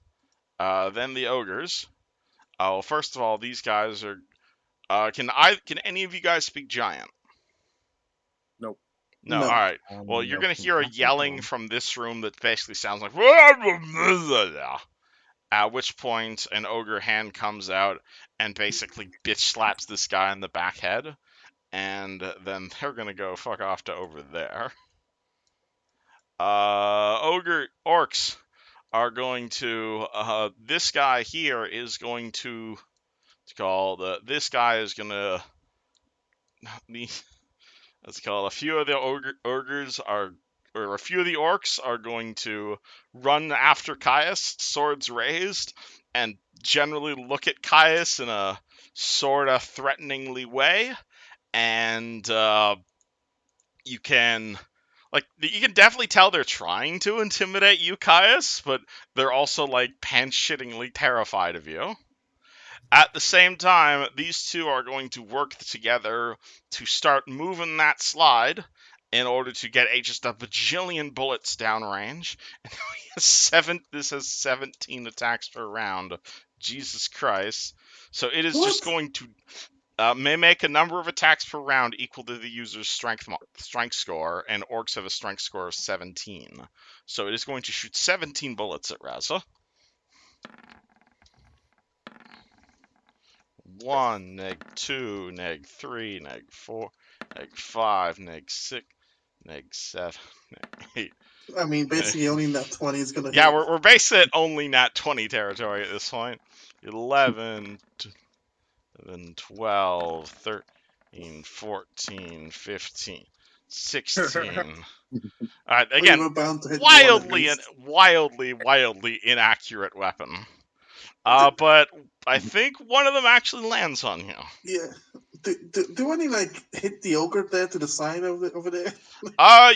Then the ogres. Oh, first of all, these guys are... Can any of you guys speak giant? Nope. No, No. alright. Well, you're Nope, going to hear a not yelling one. from this room that basically sounds like... At which point, an ogre hand comes out and basically bitch slaps this guy in the back head. And then they're going to go fuck off to over there. Ogre orcs are going to... this guy here is going to... It's called... this guy is going to... It's called... A few of the ogres are... Or a few of the orcs are going to run after Caius, swords raised, and generally look at Caius in a sort of threateningly way. And you can definitely tell they're trying to intimidate you, Caius, but they're also like pants-shittingly terrified of you. At the same time, these two are going to work together to start moving that slide in order to get just a bajillion bullets downrange. This has 17 attacks per round. Jesus Christ. So it is just going to may make a number of attacks per round equal to the user's strength score, and orcs have a strength score of 17. So it is going to shoot 17 bullets at Raza. 1, neg 2, neg 3, neg 4, neg 5, neg 6, neg 7, neg 8. I mean, basically only nat 20 is gonna Yeah, hit. we're basically at only nat 20 territory at this point. 11, 12, 13, 14, 15, 16. Alright, again, We were bound to hit one at least. wildly inaccurate weapon. But I think one of them actually lands on you. Yeah. Do any hit the ogre there to the side over there?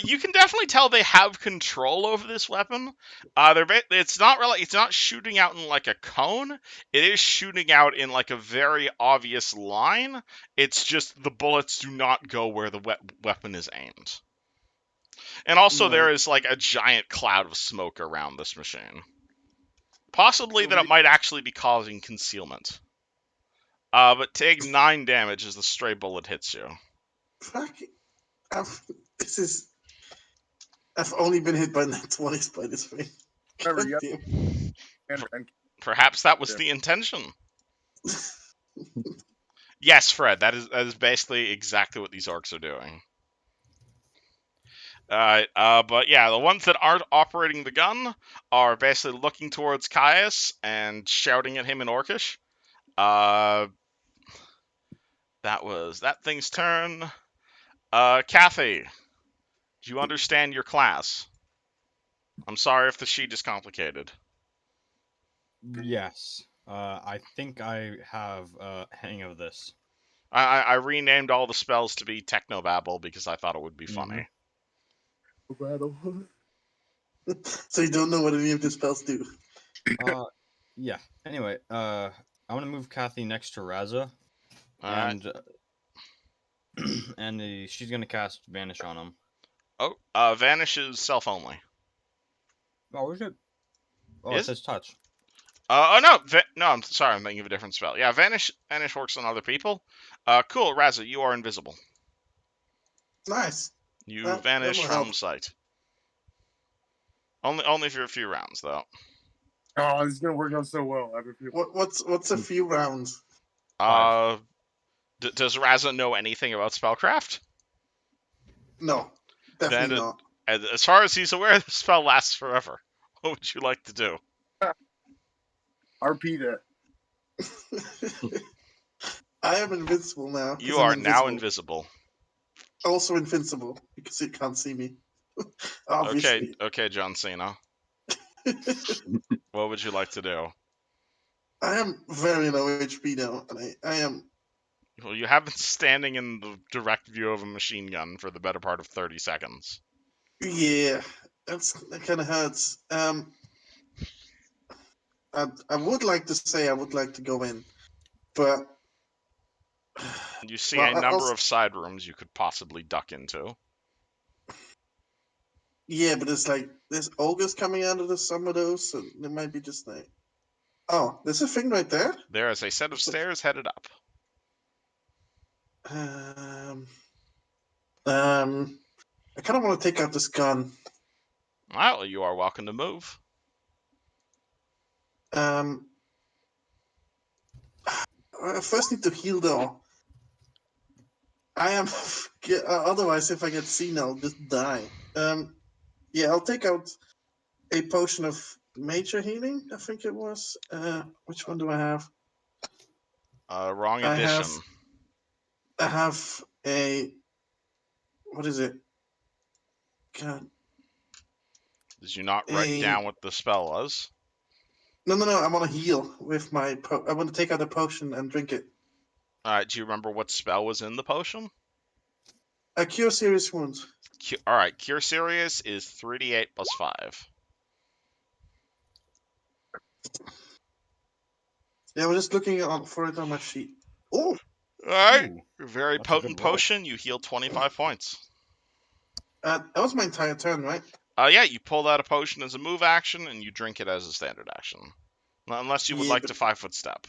You can definitely tell they have control over this weapon. It's not shooting out in like a cone. It is shooting out in like a very obvious line. It's just the bullets do not go where the weapon is aimed. And also there is like a giant cloud of smoke around this machine. Possibly that it might actually be causing concealment. But take 9 damage as the stray bullet hits you. Fuck. I've only been hit by nat 20s by this thing. Perhaps that was the intention. Yes, Fred, that is basically exactly what these orcs are doing. Alright, but yeah, the ones that aren't operating the gun are basically looking towards Caius and shouting at him in Orcish. That was that thing's turn. Kathy, do you understand your class? I'm sorry if the sheet is complicated. Yes. I think I have hang of this. I renamed all the spells to be Technobabble because I thought it would be Mhm. funny. So you don't know what any of the spells do. Yeah. Anyway, I'm gonna move Kathy next to Raza, Alright. and she's gonna cast Vanish on him. Oh, Vanish is self-only. Oh, is it? Oh, Is it says touch. Oh no, no. I'm sorry. I'm thinking of a different spell. Yeah, Vanish works on other people. Cool, Raza, you are invisible. Nice. You That vanish will from help. sight. Only for a few rounds, though. Oh, this is gonna work out so well. What's a few rounds? 5. Does Raza know anything about spellcraft? No, definitely Then, not. as far as he's aware, the spell lasts forever. What would you like to do? RP that. I am invincible now. You I'm are now invisible. invisible. Also invincible because it can't see me. Obviously. Okay, John Cena. What would you like to do? I am very low HP now, and I am. Well, you have been standing in the direct view of a machine gun for the better part of 30 seconds. Yeah, that kind of hurts. I would like to say I would like to go in, but You see well, a number of side rooms you could possibly duck into. yeah, but it's like there's ogres coming out of some of those, so there might be just like, oh, there's a thing right there. There is a set of stairs headed up. I kind of want to take out this gun. Well, you are welcome to move. I first need to heal though. I am otherwise if I get seen I'll just die. Yeah, I'll take out a potion of major healing, I think it was. Which one do I have? Wrong edition. I have a what is it? God. Did you not write down what the spell was? No. I want to heal with my. I want to take out a potion and drink it. Alright, do you remember what spell was in the potion? A cure serious wounds. Alright, Cure Serious is 3d8 plus 5. Yeah, I was just looking for it on my sheet. Oh! Alright, Ooh, very that's a potent good roll. potion. You heal 25 points. That was my entire turn, right? Yeah, you pull out a potion as a move action, and you drink it as a standard action. Unless you would Yeah, like to 5-foot step.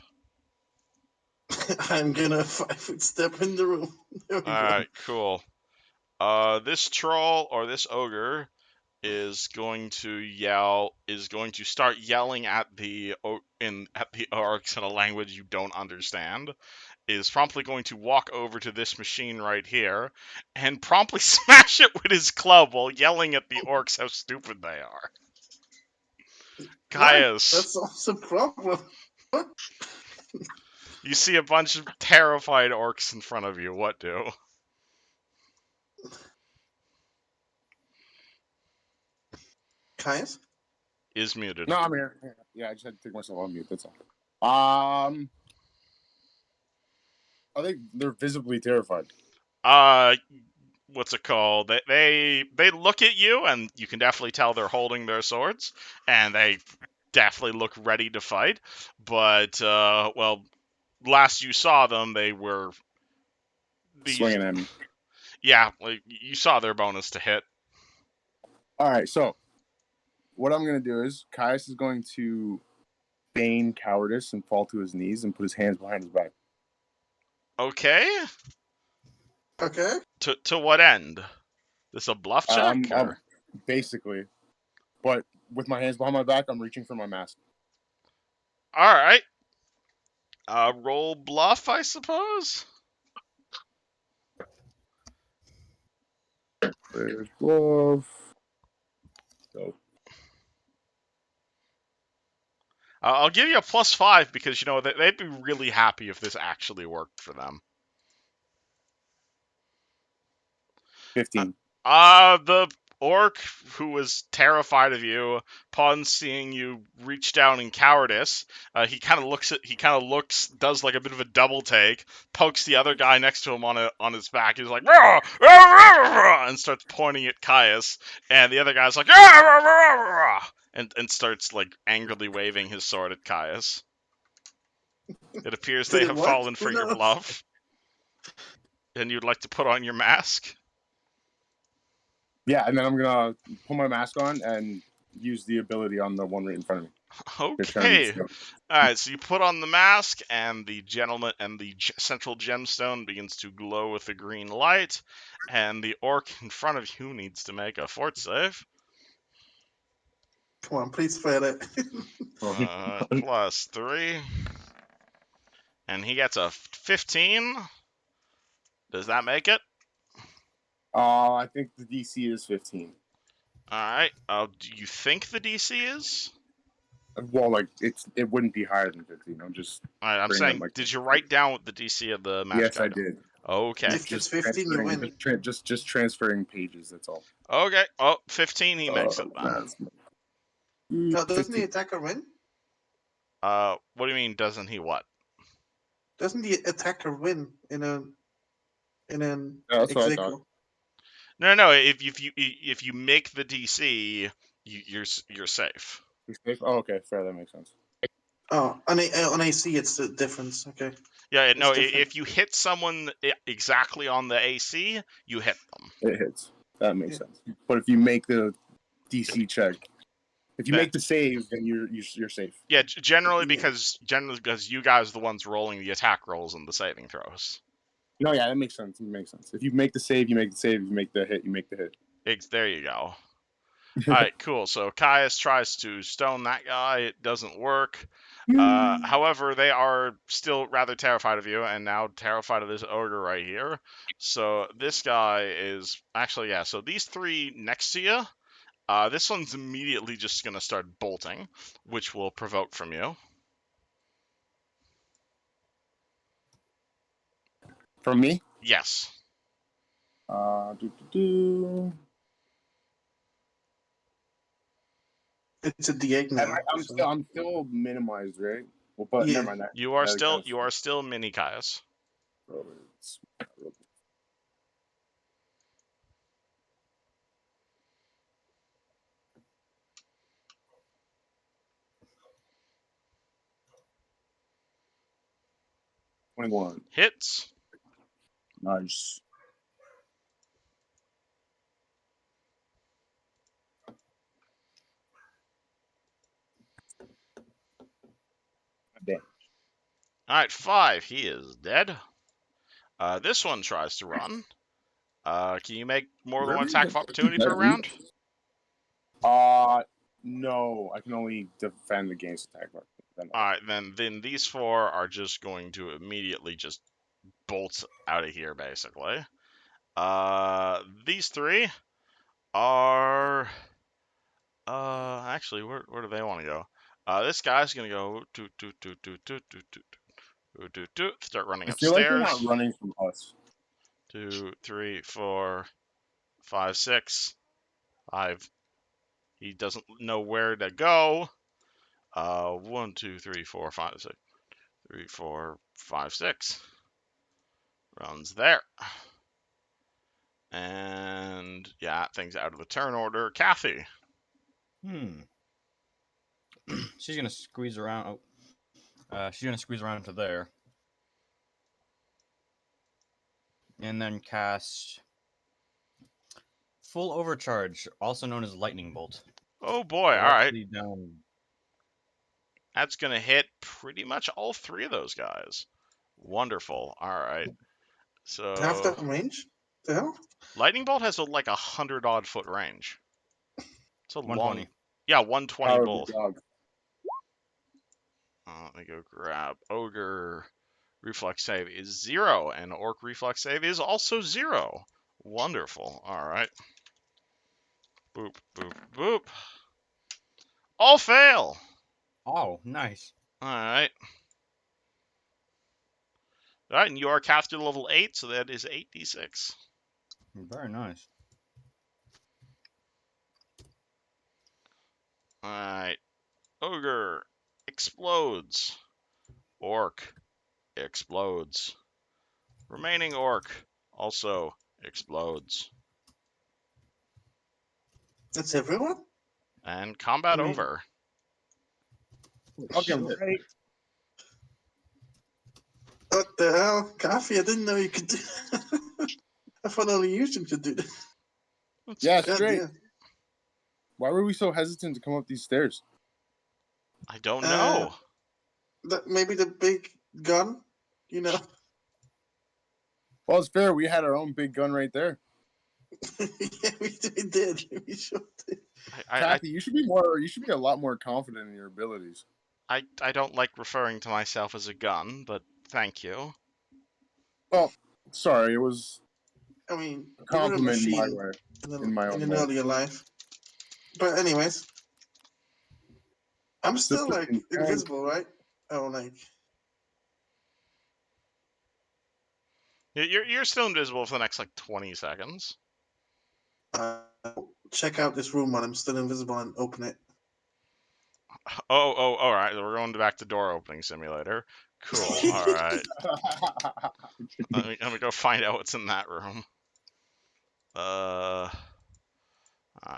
I'm gonna 5-foot step in the room. There we go. Alright, cool. This troll, or this ogre, is going to start yelling at the orcs in a language you don't understand, is promptly going to walk over to this machine right here and promptly smash it with his club while yelling at the orcs how stupid they are. Caius, That's also a problem. you see a bunch of terrified orcs in front of you. What do? Caius? Is muted. No, I'm here. Yeah, I just had to take myself on mute. That's all. I think they're visibly terrified. What's it called? They look at you, and you can definitely tell they're holding their swords, and they definitely look ready to fight. But well, last you saw them, they were Swinging at me. Yeah, like you saw their bonus to hit. All right, so what I'm gonna do is Caius is going to feign cowardice and fall to his knees and put his hands behind his back. Okay. Okay. To what end? This a bluff check? Basically, but with my hands behind my back, I'm reaching for my mask. All right. Roll bluff, I suppose. There's glove. So I'll give you a +5 because, you know, they'd be really happy if this actually worked for them. 15. The orc, who was terrified of you, upon seeing you reach down in cowardice, he kind of looks, does like a bit of a double take, pokes the other guy next to him on his back. He's like, "Rah! Rah, rah, rah," and starts pointing at Caius, and the other guy's like, "Rah, rah, rah, rah, rah," and starts like angrily waving his sword at Caius. It appears Did they it have work? fallen Who for your knows? bluff, and you'd like to put on your mask. Yeah, and then I'm gonna put my mask on and use the ability on the one right in front of me. Okay. Alright, so you put on the mask, and the gentleman and the central gemstone begins to glow with a green light, and the orc in front of you needs to make a fort save. Come on, please fail it. +3. And he gets a 15. Does that make it? I think the DC is 15. Alright. Do you think the DC is? Well, like it wouldn't be higher than 15. I'm just. Alright, I'm bringing up saying, my- did you write down what the DC of the magic Yes, I item? did. Okay. If it's 15, you win. Just transferring pages. That's all. Okay. Oh, 15, he makes it then. No, doesn't 15. the attacker win? What do you mean, doesn't he what? Doesn't the attacker win in an That's what I thought. executive? No. If you make the DC, you're safe. Oh, okay, fair. That makes sense. Oh, on AC, it's the difference. Okay. Yeah, no. different. If you hit someone exactly on the AC, you hit them. It hits. That makes Yeah. sense. But if you make the DC check, if you That- make the save, then you're safe. Yeah, generally Yeah. because you guys are the ones rolling the attack rolls and the saving throws. No, yeah, that makes sense. It makes sense. If you make the save, you make the save. If you make the hit, you make the hit. There you go. All right, cool. So Caius tries to stone that guy. It doesn't work. However, they are still rather terrified of you, and now terrified of this ogre right here. So this guy is actually, yeah. So these three next to you, this one's immediately just gonna start bolting, which will provoke from you. From me? Yes. Do. It's a D8 now. I'm still minimized, right? Well, but Yeah. never mind that. You are still mini Caius. $21. Hits. Nice. Damn. All right, 5. He is dead. This one tries to run. Can you make more than one attack of opportunity per round? No. I can only defend against attack. Alright, then these 4 are just going to immediately just bolt out of here, basically. These 3 are... actually, where do they want to go? This guy's gonna go... Start running I feel like they're upstairs. not running from us. 2, 3, 4, 5, 6. 5. He doesn't know where to go. 1, 2, 3, 4, 5, 6. 3, 4, 5, 6. Runs there. And yeah, things out of the turn order. Kathy. She's gonna squeeze around. She's gonna squeeze around to there, and then cast full overcharge, also known as lightning bolt. Oh boy! All right, Down. that's gonna hit pretty much all 3 of those guys. Wonderful. All right. So Have that range? The hell? lightning bolt has like 100 odd foot range. It's a 120. long. Yeah, 120 Power of bolt. the dog. Let me go grab ogre. Reflex save is 0, and orc reflex save is also 0. Wonderful. All right. Boop, boop, boop. All fail. Oh, nice. All right. All right, and you are caster level 8, so that is 8d6. Very nice. All right. Ogre explodes. Orc explodes. Remaining orc also explodes. That's everyone? And combat I mean- over. Okay, Shit. right. What the hell? Coffee, I didn't know you could do I thought only you could do that. Yeah, God straight. damn. Why were we so hesitant to come up these stairs? I don't know. Maybe the big gun, you know? Well, it's fair. We had our own big gun right there. Yeah, we did. We sure did. Kathy, you should be more. You should be a lot more confident in your abilities. I don't like referring to myself as a gun, but thank you. Well, sorry, it was I mean, a you were a compliment in my machine way. in In my own an way. earlier life. But anyways, I'm still Just like invisible, right? Oh, like You're still invisible for the next like 20 seconds. check out this room while I'm still invisible and open it. Oh, all right. We're going back to door opening simulator. Cool. All right. Let me go find out what's in that room.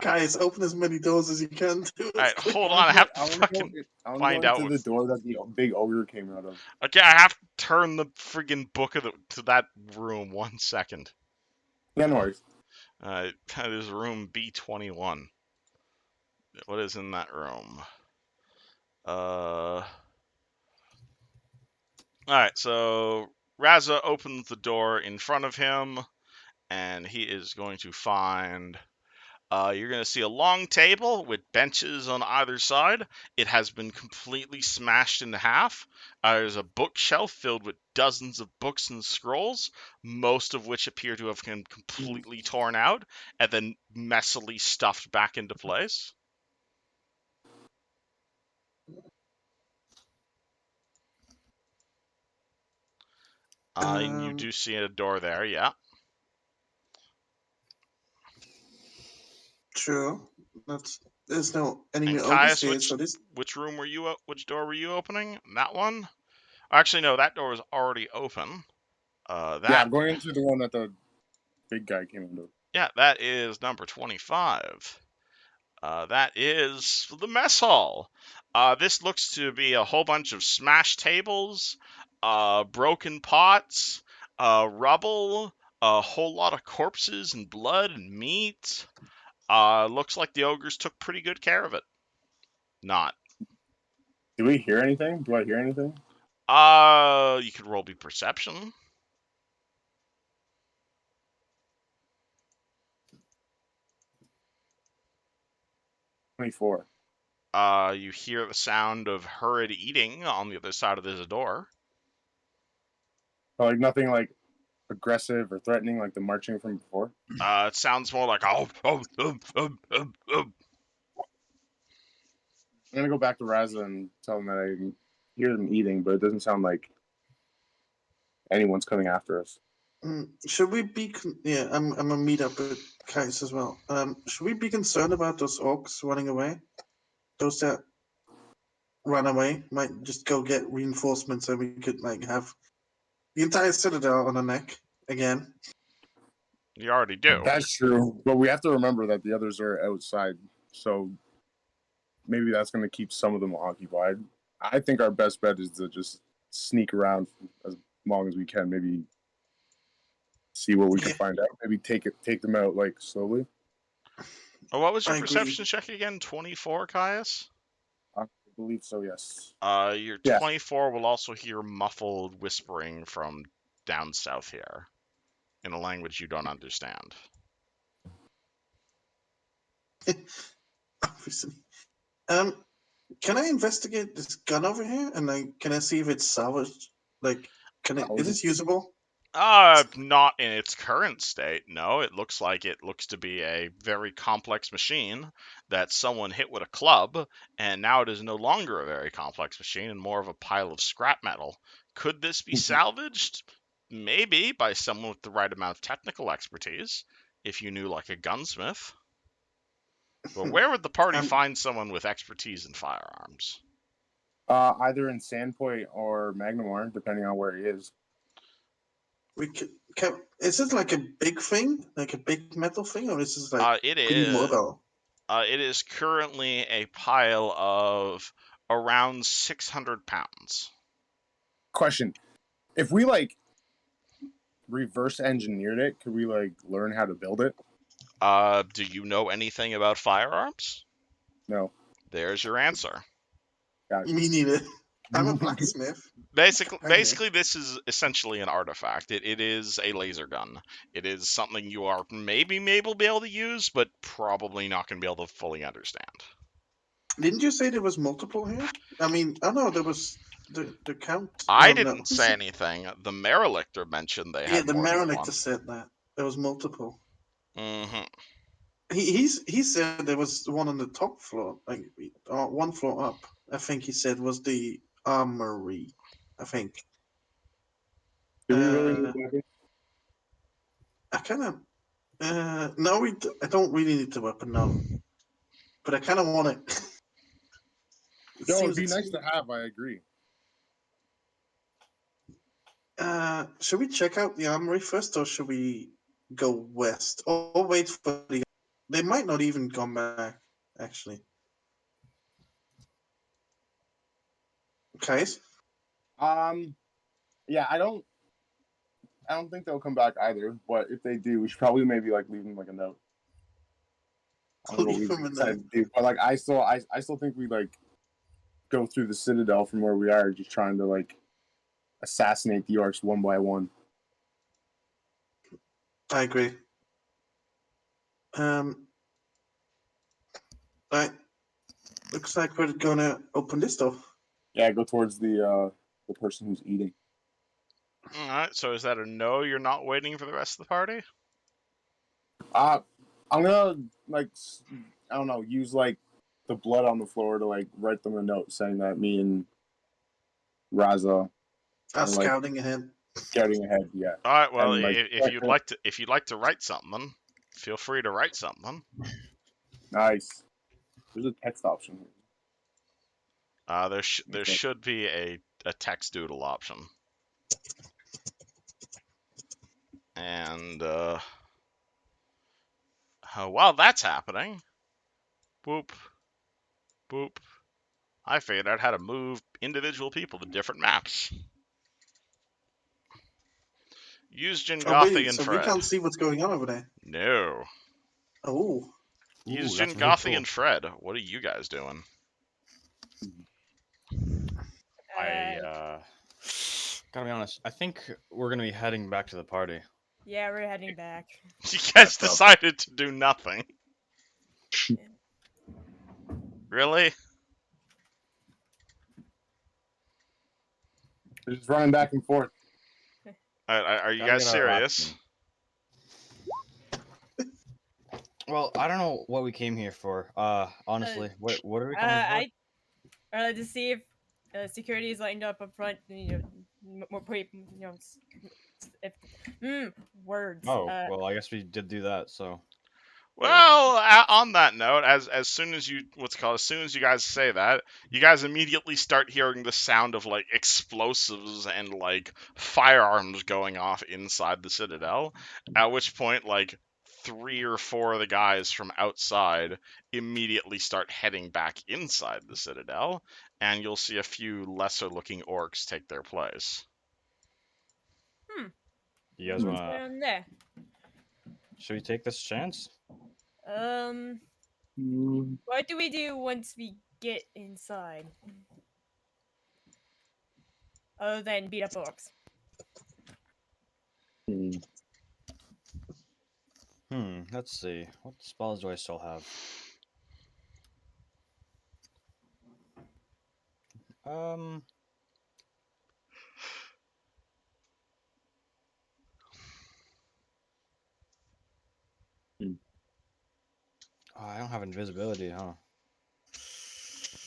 Guys, open as many doors as you can. All right, hold on. I have to fucking find out. To the door that the big ogre came out of. Okay, I have to turn the friggin' book to that room. 1 second. Yeah, no worries. That is room B21. What is in that room? All right, so Raza opens the door in front of him, and he is going to find. You're going to see a long table with benches on either side. It has been completely smashed in half. There's a bookshelf filled with dozens of books and scrolls, most of which appear to have been completely torn out and then messily stuffed back into place. And you do see a door there, yeah. True. There's no enemy And ogres Caius, here, so which door were you opening? That one? Actually, no, that door was already open. Yeah, I'm going into the one that the big guy came into. Yeah, that is number 25. That is the mess hall. This looks to be a whole bunch of smashed tables, broken pots, rubble, a whole lot of corpses and blood and meat. Looks like the ogres took pretty good care of it. Not. Do we hear anything? Do I hear anything? You could roll be perception. $24. You hear the sound of hurried eating on the other side of the door. Oh, like nothing like aggressive or threatening like the marching from before? It sounds more like oh. I'm gonna go back to Raza and tell them that I can hear them eating, but it doesn't sound like anyone's coming after us. should we be? Yeah, I'm gonna meet up with Kais as well. Should we be concerned about those orcs running away? Those that run away might just go get reinforcements, and we could like have the entire citadel on our neck again. You already do. That's true, but we have to remember that the others are outside, so maybe that's going to keep some of them occupied. I think our best bet is to just sneak around as long as we can. Maybe see what we can find out. Maybe take them out like slowly. Oh, what was your I agree. perception check again? 24, Caius? I believe so. Yes. Your 24 will also hear muffled whispering from down south here in a language you don't understand. Obviously. Can I investigate this gun over here? And like, can I see if it's salvaged? Like, is this usable? Not in its current state, no. It looks to be a very complex machine that someone hit with a club, and now it is no longer a very complex machine and more of a pile of scrap metal. Could this be salvaged? Maybe by someone with the right amount of technical expertise, if you knew like a gunsmith. But where would the party find someone with expertise in firearms? Either in Sandpoint or Magnamore, depending on where he is. We can, is it like a big thing, like a big metal thing, or is this like It pretty is. metal? It is currently a pile of around 600 pounds. Question: if we like reverse engineered it, could we like learn how to build it? Do you know anything about firearms? No. There's your answer. Gotcha. Me neither. I'm a blacksmith. Basically, this is essentially an artifact. It is a laser gun. It is something you are maybe be able to use, but probably not going to be able to fully understand. Didn't you say there was multiple here? I mean, I know there was the count. I Oh, no. didn't say anything. The Merelictor mentioned they Yeah, had the more than one. Merelictor said that there was multiple. Mm-hmm. He said there was one on the top floor, like one floor up. I think he said was the armory. I think. Do we really need weapons? I kind of. No, I don't really need the weapon now, but I kind of want it. No, it'd be nice to have. I agree. Should we check out the armory first, or should we go west, or wait for the? They might not even come back. Actually, guys. Yeah, I don't think they'll come back either. But if they do, we should probably maybe like leave them like a note. I don't know what we decided to do, but like I still think we like go through the Citadel from where we are, just trying to like assassinate the orcs one by one. I agree. Right. Looks like we're gonna open this door. Yeah, go towards the person who's eating. All right. So is that a no? You're not waiting for the rest of the party? I'm gonna like I don't know, use like the blood on the floor to like write them a note saying that me and Raza are scouting ahead. Scouting ahead, yeah. All right. Well, and, like, if you'd like to write something, feel free to write something. Nice. There's a text option here. There should be a text doodle option. And while that's happening, boop, boop, I figured out how to move individual people to different maps. Use Jingothy and so Fred. we can't see what's going on over there. No. Oh. Use Jingothy and Fred. What are you guys doing? Gotta be honest, I think we're gonna be heading back to the party. Yeah, we're heading back. You guys decided to do nothing. Really? They're just running back and forth. Are you guys serious? Well, I don't know what we came here for. Honestly, what are we coming for? To see if security is lined up front. Words. Oh, well, I guess we did do that. So. Well, on that note, as soon as you as soon as you guys say that, you guys immediately start hearing the sound of like explosives and like firearms going off inside the Citadel. At which point, like 3 or 4 of the guys from outside immediately start heading back inside the Citadel, and you'll see a few lesser-looking orcs take their place. You guys wanna? Should we take this chance? What do we do once we get inside? Other than beat up orcs. Let's see. What spells do I still have? invisibility, huh?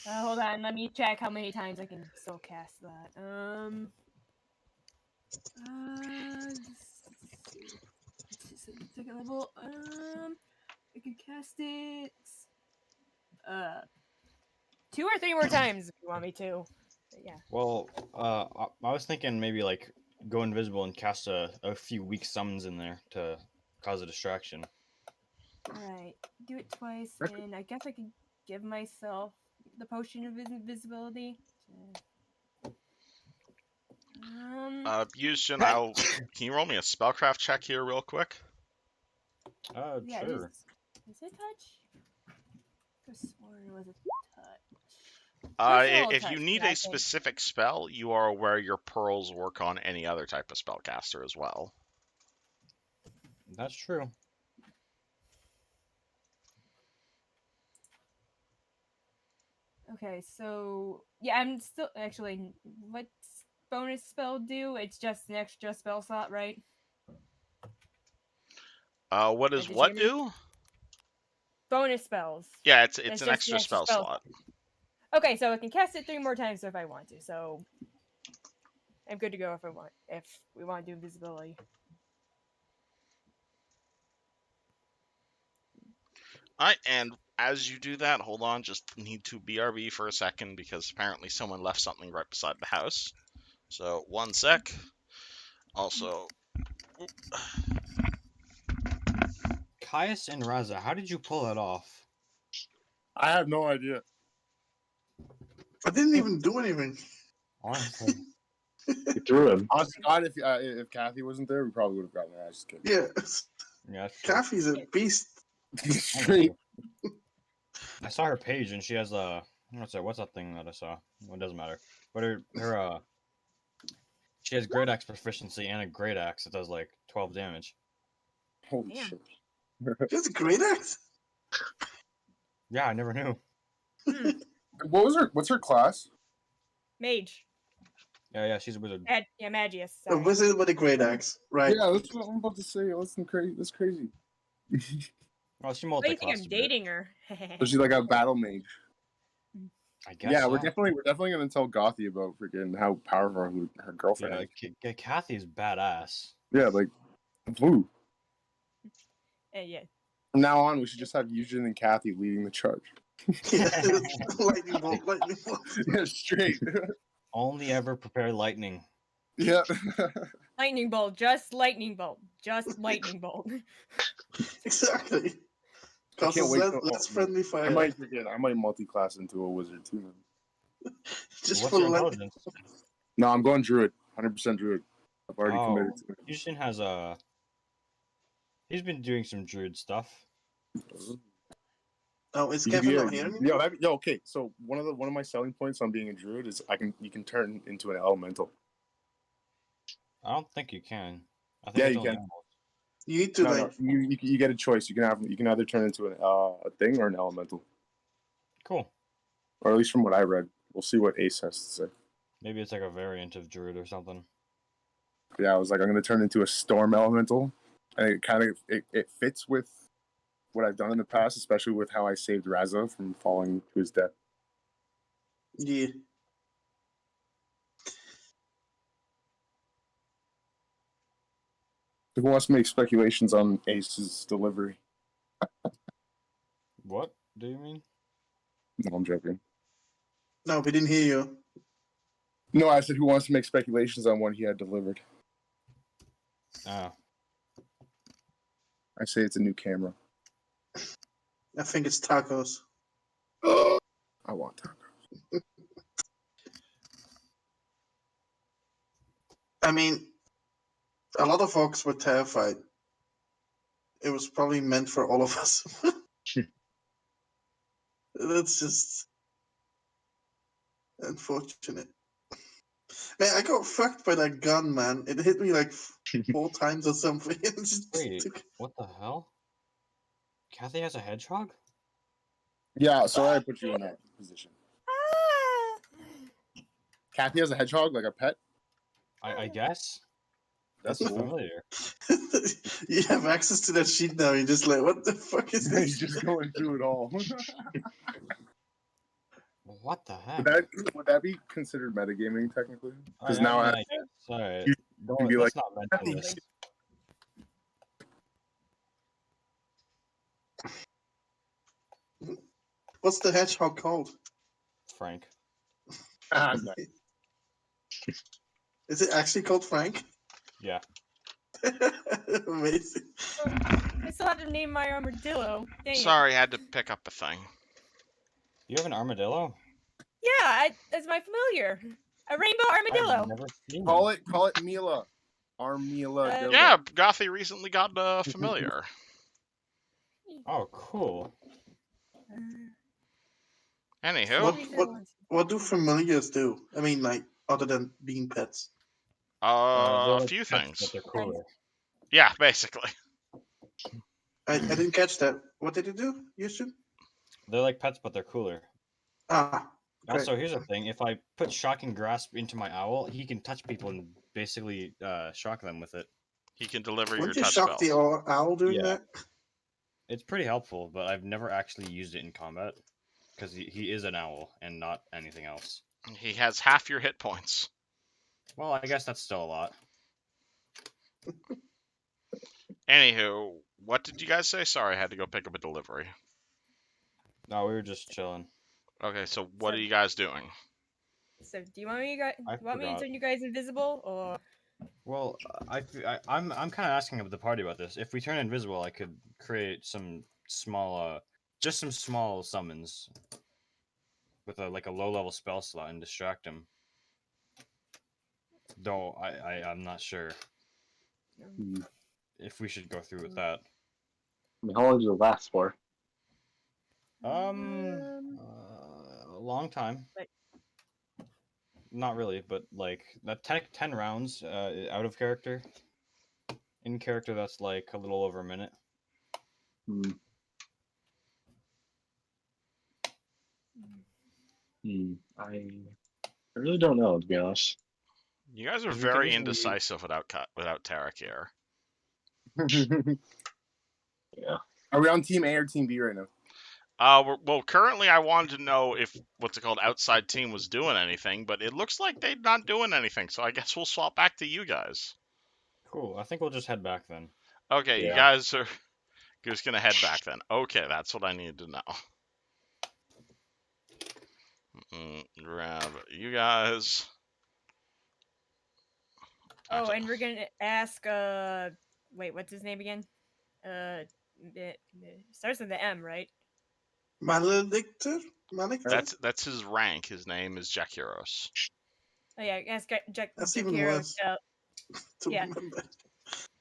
Hold on, let me check how many times I can still cast that. It's second level. I can cast it. 2 or 3 more times if you want me to. But yeah. Well, I was thinking maybe like go invisible and cast a few weak summons in there to cause a distraction. Alright. Do it twice, Okay. and I guess I can give myself the potion of invisibility. Yushin, Hey. can you roll me a spellcraft check here real quick? Yeah, Sure. is it touch? I could have sworn it was a touch. Personal If you touch, need yeah, I a think. specific spell, you are aware your pearls work on any other type of spellcaster as well. That's true. Okay, so yeah, I'm still actually. What's bonus spell do? It's just an extra spell slot, right? What does Did you hear what me? do? Bonus spells. Yeah, it's That's an just the extra extra spell spell slot. Okay, so I can cast it 3 more times if I want to. So I'm good to go if I want. If we want to do invisibility. Alright, and as you do that, hold on, just need to BRB for a second because apparently someone left something right beside the house. So, 1 sec. Also, Caius and Raza, how did you pull that off? I have no idea. I didn't even do anything. Honestly. You threw him. Honestly, God, if Kathy wasn't there, we probably would have gotten her. I just kidding. Yeah, Yeah, that's true. Kathy's a beast. Straight. I saw her page and she has what's that thing that I saw? Well, it doesn't matter. But her she has great axe proficiency and a great axe that does like 12 damage. Holy Damn. shit. She's a great axe. Yeah, I never knew. What's her class? Mage. Yeah, she's a wizard. Magius. A Sorry. wizard with a great axe, right? Yeah, that's what I'm about to say. That's crazy. Well, she What do you think multi-classed I'm a bit. dating her? So she's like a battle mage. I guess Yeah, so. we're definitely gonna tell Gothy about freaking how powerful her girlfriend Yeah, is. like, Kathy's badass. Yeah, like woo. Yeah. From now on, we should just have Eugene and Kathy leading the charge. Yeah. Lightning bolt, lightning bolt. Yeah, straight. Only ever prepare lightning. Yeah. Lightning bolt. Just lightning bolt. Just lightning bolt. Exactly. I Because can't it's wait. less friendly I fire. might multi-class into a wizard too. Just What's for your lightning. intelligence? No, I'm going druid. 100% druid. I've already committed to it. Yushin has he's been doing some druid stuff. Oh, is You could Kevin be not here yo, anymore? okay. So one of my selling points on being a druid is you can turn into an elemental. I don't think you can. I think Yeah, it's you only can. animals. You need to No, you get a choice. You can either turn into a thing or an elemental, Cool. or at least from what I read. We'll see what Ace has to say. Maybe it's like a variant of druid or something. Yeah, I was like, I'm gonna turn into a storm elemental, and it fits with what I've done in the past, especially with how I saved Raza from falling to his death. Yeah. Who wants to make speculations on Ace's delivery? What do you mean? No, I'm joking. No, we didn't hear you. No, I said who wants to make speculations on what he had delivered. Ah, I say it's a new camera. I think it's tacos. I want tacos. I mean, a lot of folks were terrified. It was probably meant for all of us. That's just unfortunate. Man, I got fucked by that gun, man. It hit me like 4 times or something. It just wait, took... what the hell? Kathy has a hedgehog? Yeah, sorry I put you in that position. Kathy has a hedgehog, like a pet. I guess. That's so cool. familiar. You have access to that sheet now. You're just like, what the fuck is He's this? just going through it all. What the heck? would that be considered metagaming technically? Because I now mean, I guess. Alright. you can be Let's like, not mention this. What's the hedgehog called? Frank. ah, no. Is it actually called Frank? Yeah. Amazing. I still have to name my armadillo. Dang it. Sorry, I had to pick up a thing. You have an armadillo? Yeah, that's my familiar. A rainbow armadillo. I've never seen Call one. it Mila. Armila. Uh, Yeah, Gothy recently got familiar. Oh, cool. Anywho, What do familiars do? I mean, like, other than being pets. They're a like few pets, but things. they're cooler. Yeah, basically. I didn't catch that. What did it do, Yusuf? They're like pets, but they're cooler. Ah, great. Also, here's the thing: if I put shocking grasp into my owl, he can touch people and basically shock them with it. He can deliver your Wouldn't you touch shock spells. the owl doing Yeah. that? It's pretty helpful, but I've never actually used it in combat because he is an owl and not anything else. He has half your hit points. Well, I guess that's still a lot. Anywho, what did you guys say? Sorry, I had to go pick up a delivery. No, we were just chilling. Okay, so what are you guys doing? So, do you want me to forgot. turn you guys invisible, or? Well, I'm kind of asking of the party about this. If we turn invisible, I could create some small, just some small summons with a low level spell slot and distract him. Though I'm not sure if we should go through with that. I mean, how long does it last for? A long time. Like- Not really, but like that 10 rounds out of character. In character, that's like a little over a minute. I really don't know, to be honest. You guys are Because we could very easily- indecisive without Tarek here. Yeah. Are we on team A or team B right now? Well, currently I wanted to know if outside team was doing anything, but it looks like they're not doing anything. So I guess we'll swap back to you guys. Cool. I think we'll just head back then. Okay, Yeah. you guys are just gonna head back then. Okay, that's what I needed to know. Grab you guys. Oh, and we're gonna ask. Wait, what's his name again? Starts with the M, right? Maledictor? That's his rank. His name is Jackiros. Oh yeah, ask That's even Jakiro worse. To yeah. remember.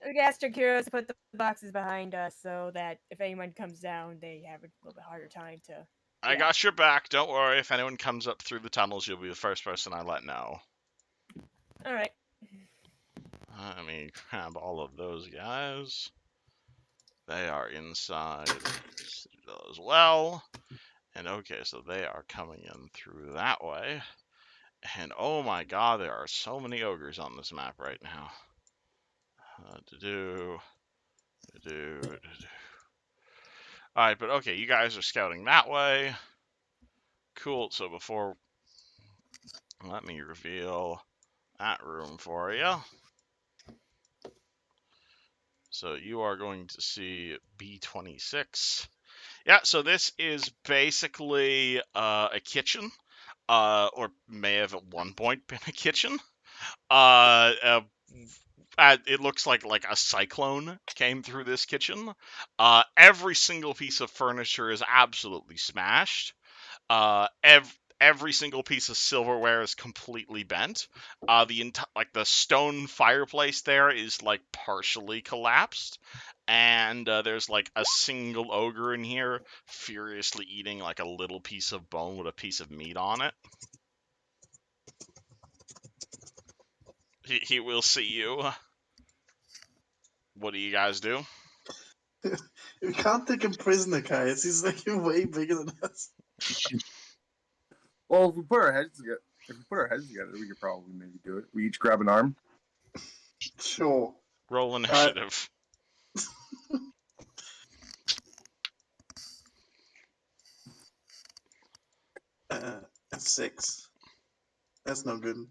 We asked Jakiro to put the boxes behind us so that if anyone comes down, they have a little bit harder time to. I got your back. Don't worry. If anyone comes up through the tunnels, you'll be the first person I let know. All right. Let me grab all of those guys. They are inside as well. And okay, so they are coming in through that way. And oh my god, there are so many ogres on this map right now. Alright, but okay, you guys are scouting that way. Cool, so before... Let me reveal that room for you. So you are going to see B26. Yeah, so this is basically a kitchen, or may have at one point been a kitchen. It looks like a cyclone came through this kitchen. Every single piece of furniture is absolutely smashed. Every single piece of silverware is completely bent. The stone fireplace there is partially collapsed, and there's a single ogre in here furiously eating a little piece of bone with a piece of meat on it. He will see you. What do you guys do? We can't take him prisoner, guys. He's like way bigger than us. Well, if we put our heads together, we could probably maybe do it. We each grab an arm. Sure. Roll initiative. A 6. That's no good.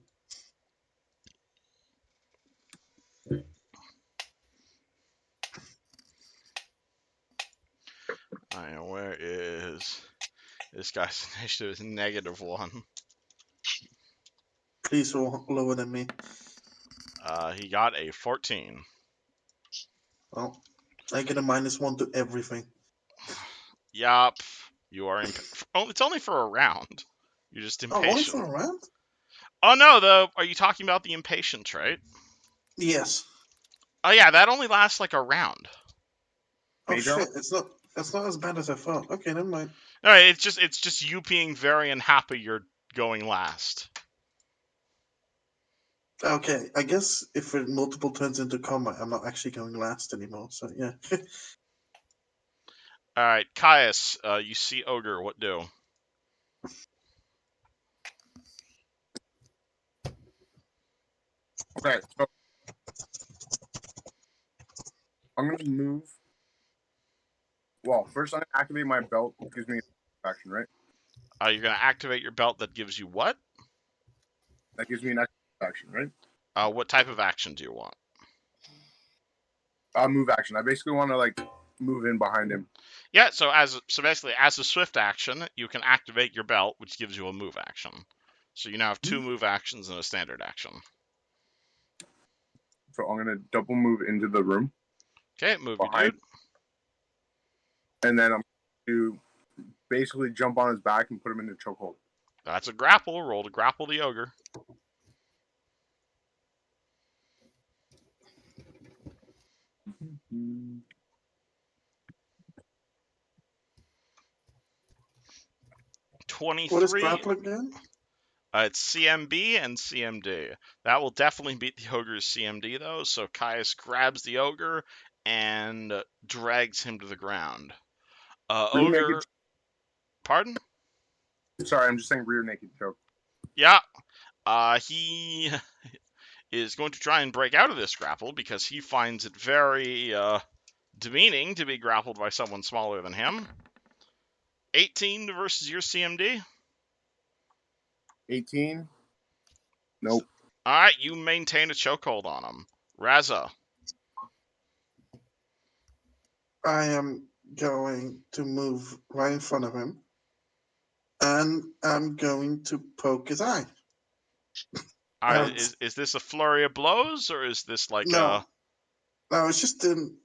Alright, where is this guy's initiative? Is -1. Please roll lower than me. He got a 14. Well, I get a -1 to everything. Yup. You are oh, it's only for a round. You're just Oh, only impatient. for a round? Oh no, are you talking about the impatient trait? Yes. Oh yeah, that only lasts like a round. Oh Major? shit! It's not as bad as I thought. Okay, never mind. No, it's just you being very unhappy you're going last. Okay, I guess if it multiple turns into combat, I'm not actually going last anymore. So yeah. Alright, Caius, you see Ogre, what do? Okay, so I'm gonna move. Well, first I'm gonna activate my belt. It gives me action, right? You're gonna activate your belt that gives you what? That gives me an extra action, right? What type of action do you want? Move action. I basically want to like move in behind him. Yeah, so basically as a swift action, you can activate your belt, which gives you a move action. So you now have 2 move actions and a standard action. So I'm gonna double move into the room. Okay, move your Behind. dude. And then I'm going to basically jump on his back and put him into chokehold. That's a grapple. Roll to grapple the ogre. Mm-hmm. 23. What is grapple again? It's CMB and CMD. That will definitely beat the ogre's CMD, though. So Caius grabs the ogre and drags him to the ground. Rear Ogre... naked. Pardon? Sorry, I'm just saying rear naked choke. Yeah. He is going to try and break out of this grapple because he finds it very demeaning to be grappled by someone smaller than him. 18 versus your CMD. 18. Nope. All right, you maintain a chokehold on him. Raza. I am going to move right in front of him, and I'm going to poke his eye. All right, is this a flurry of blows or is this like no, it's just an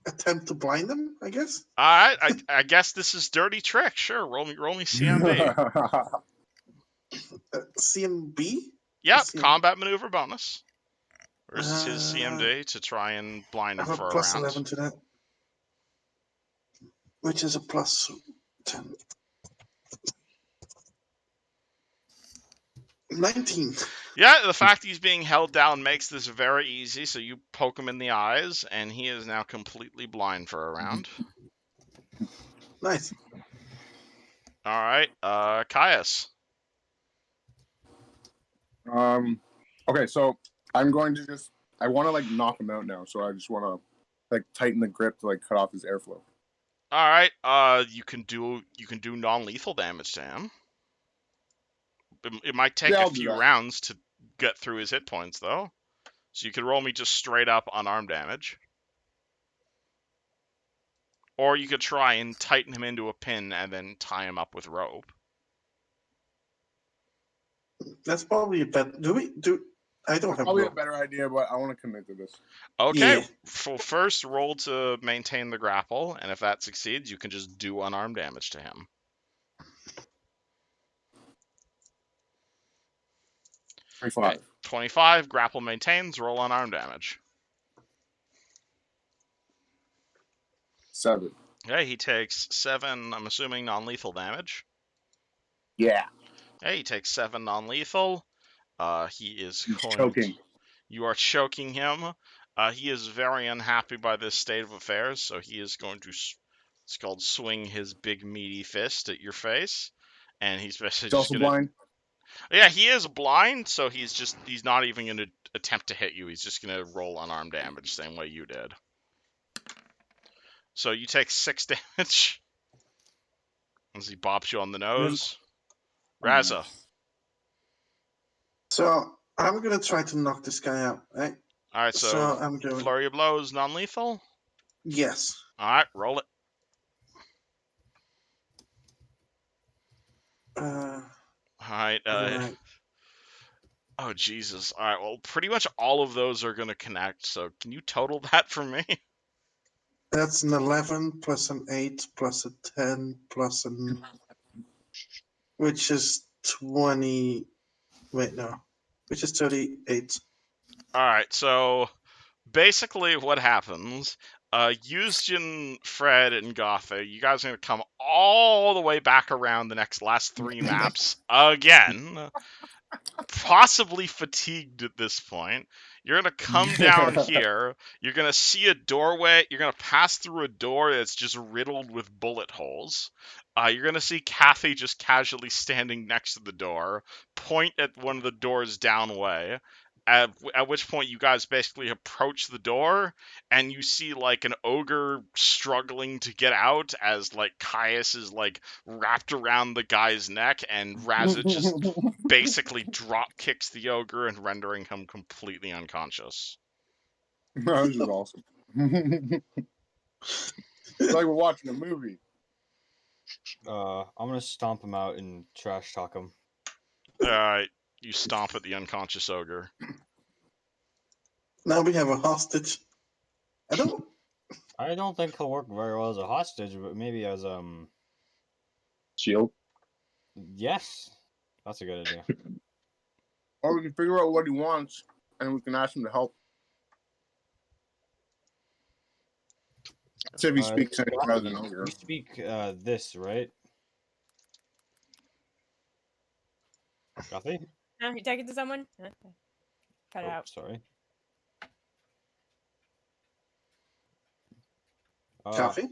attempt to blind him, I guess. All right, I guess this is dirty trick. Sure, roll me CMB. CMB? Yep, CMB. combat maneuver bonus versus his CMD to try and blind him I have for a a plus round. 11 to that, which is a plus 10. 19. Yeah, the fact he's being held down makes this very easy. So you poke him in the eyes, and he is now completely blind for a round. Nice. All right, Caius. Okay, so I'm going to I want to like knock him out now, so I just want to like tighten the grip to like cut off his airflow. All right, you can do non-lethal damage to him. It might take a few rounds to get through his hit points, though. So you could roll me just straight up unarmed damage. Or you could try and tighten him into a pin and then tie him up with rope. That's probably a better. I don't have Probably rope. a better idea, but I want to commit to this. Okay, Yeah. First roll to maintain the grapple, and if that succeeds, you can just do unarmed damage to him. 25. Okay, 25, grapple maintains, roll unarmed damage. 7. Okay, he takes 7, I'm assuming, non-lethal damage. Yeah. Okay, he takes 7 non-lethal. He is choking. You are choking him. He is very unhappy by this state of affairs, so he is going to, it's called swing his big meaty fist at your face. And he's basically He's also blind. Yeah, he is blind, so he's not even going to attempt to hit you. He's just going to roll unarmed damage, same way you did. So you take 6 damage as he bops you on the nose. Raza. So I'm gonna try to knock this guy out, right? All right, So so I'm doing flurry of blows, non-lethal. yes. All right, roll it. Uh, All right. right. Oh Jesus. All right. Well, pretty much all of those are gonna connect. So can you total that for me? That's an 11 plus an 8 plus a 10 plus an, which is 20. Wait, no, which is 38. All right. So basically, what happens? Yusjin, Fred, and Gotha, you guys are gonna come all the way back around the last 3 maps again. Possibly fatigued at this point. You're gonna come down here. You're gonna see a doorway. You're gonna pass through a door that's just riddled with bullet holes. You're gonna see Kathy just casually standing next to the door, point at one of the doors downway. At which point you guys basically approach the door, and you see like an ogre struggling to get out as like Caius is like wrapped around the guy's neck, and Raza just basically drop kicks the ogre and rendering him completely unconscious. This is awesome. It's like we're watching a movie. I'm gonna stomp him out and trash talk him. You stomp at the unconscious ogre. Now we have a hostage. I don't think he'll work very well as a hostage, but maybe as Shield. yes, that's a good idea. Or we can figure out what he wants, and we can ask him to help. See if he speaks any better than ogre. You speak this, right? Coffee? No, you take it to someone? Okay. Cut it out. Sorry. coffee.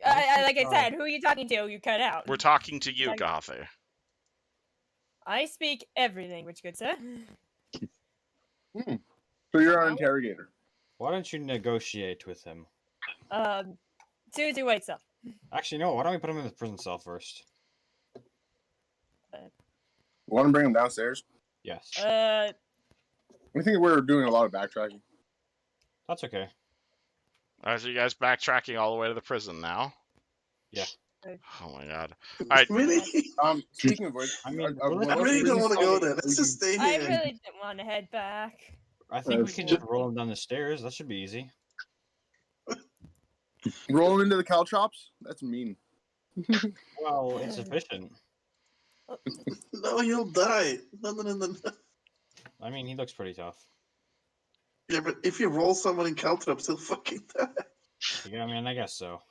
Like I said, who are you talking to? You cut out. We're talking to you, Gothy. I speak every language, good sir. So you're our interrogator. Why don't you negotiate with him? Susie, wait, so. Actually, no. Why don't we put him in the prison cell first? Want to bring him downstairs? Yes. I think we're doing a lot of backtracking. That's okay. Alright, so you guys backtracking all the way to the prison now? Yeah. Oh my god. Alright. Really? Speaking of which, I mean, I really don't want to go there. Let's just stay I here. really didn't want to head back. I think we can just roll him down the stairs. That should be easy. roll him into the caltrops? That's mean. Well, it's efficient. No, you'll die. No. I mean, he looks pretty tough. Yeah, but if you roll someone in caltrops, he'll fucking die. Yeah, I mean, I guess so.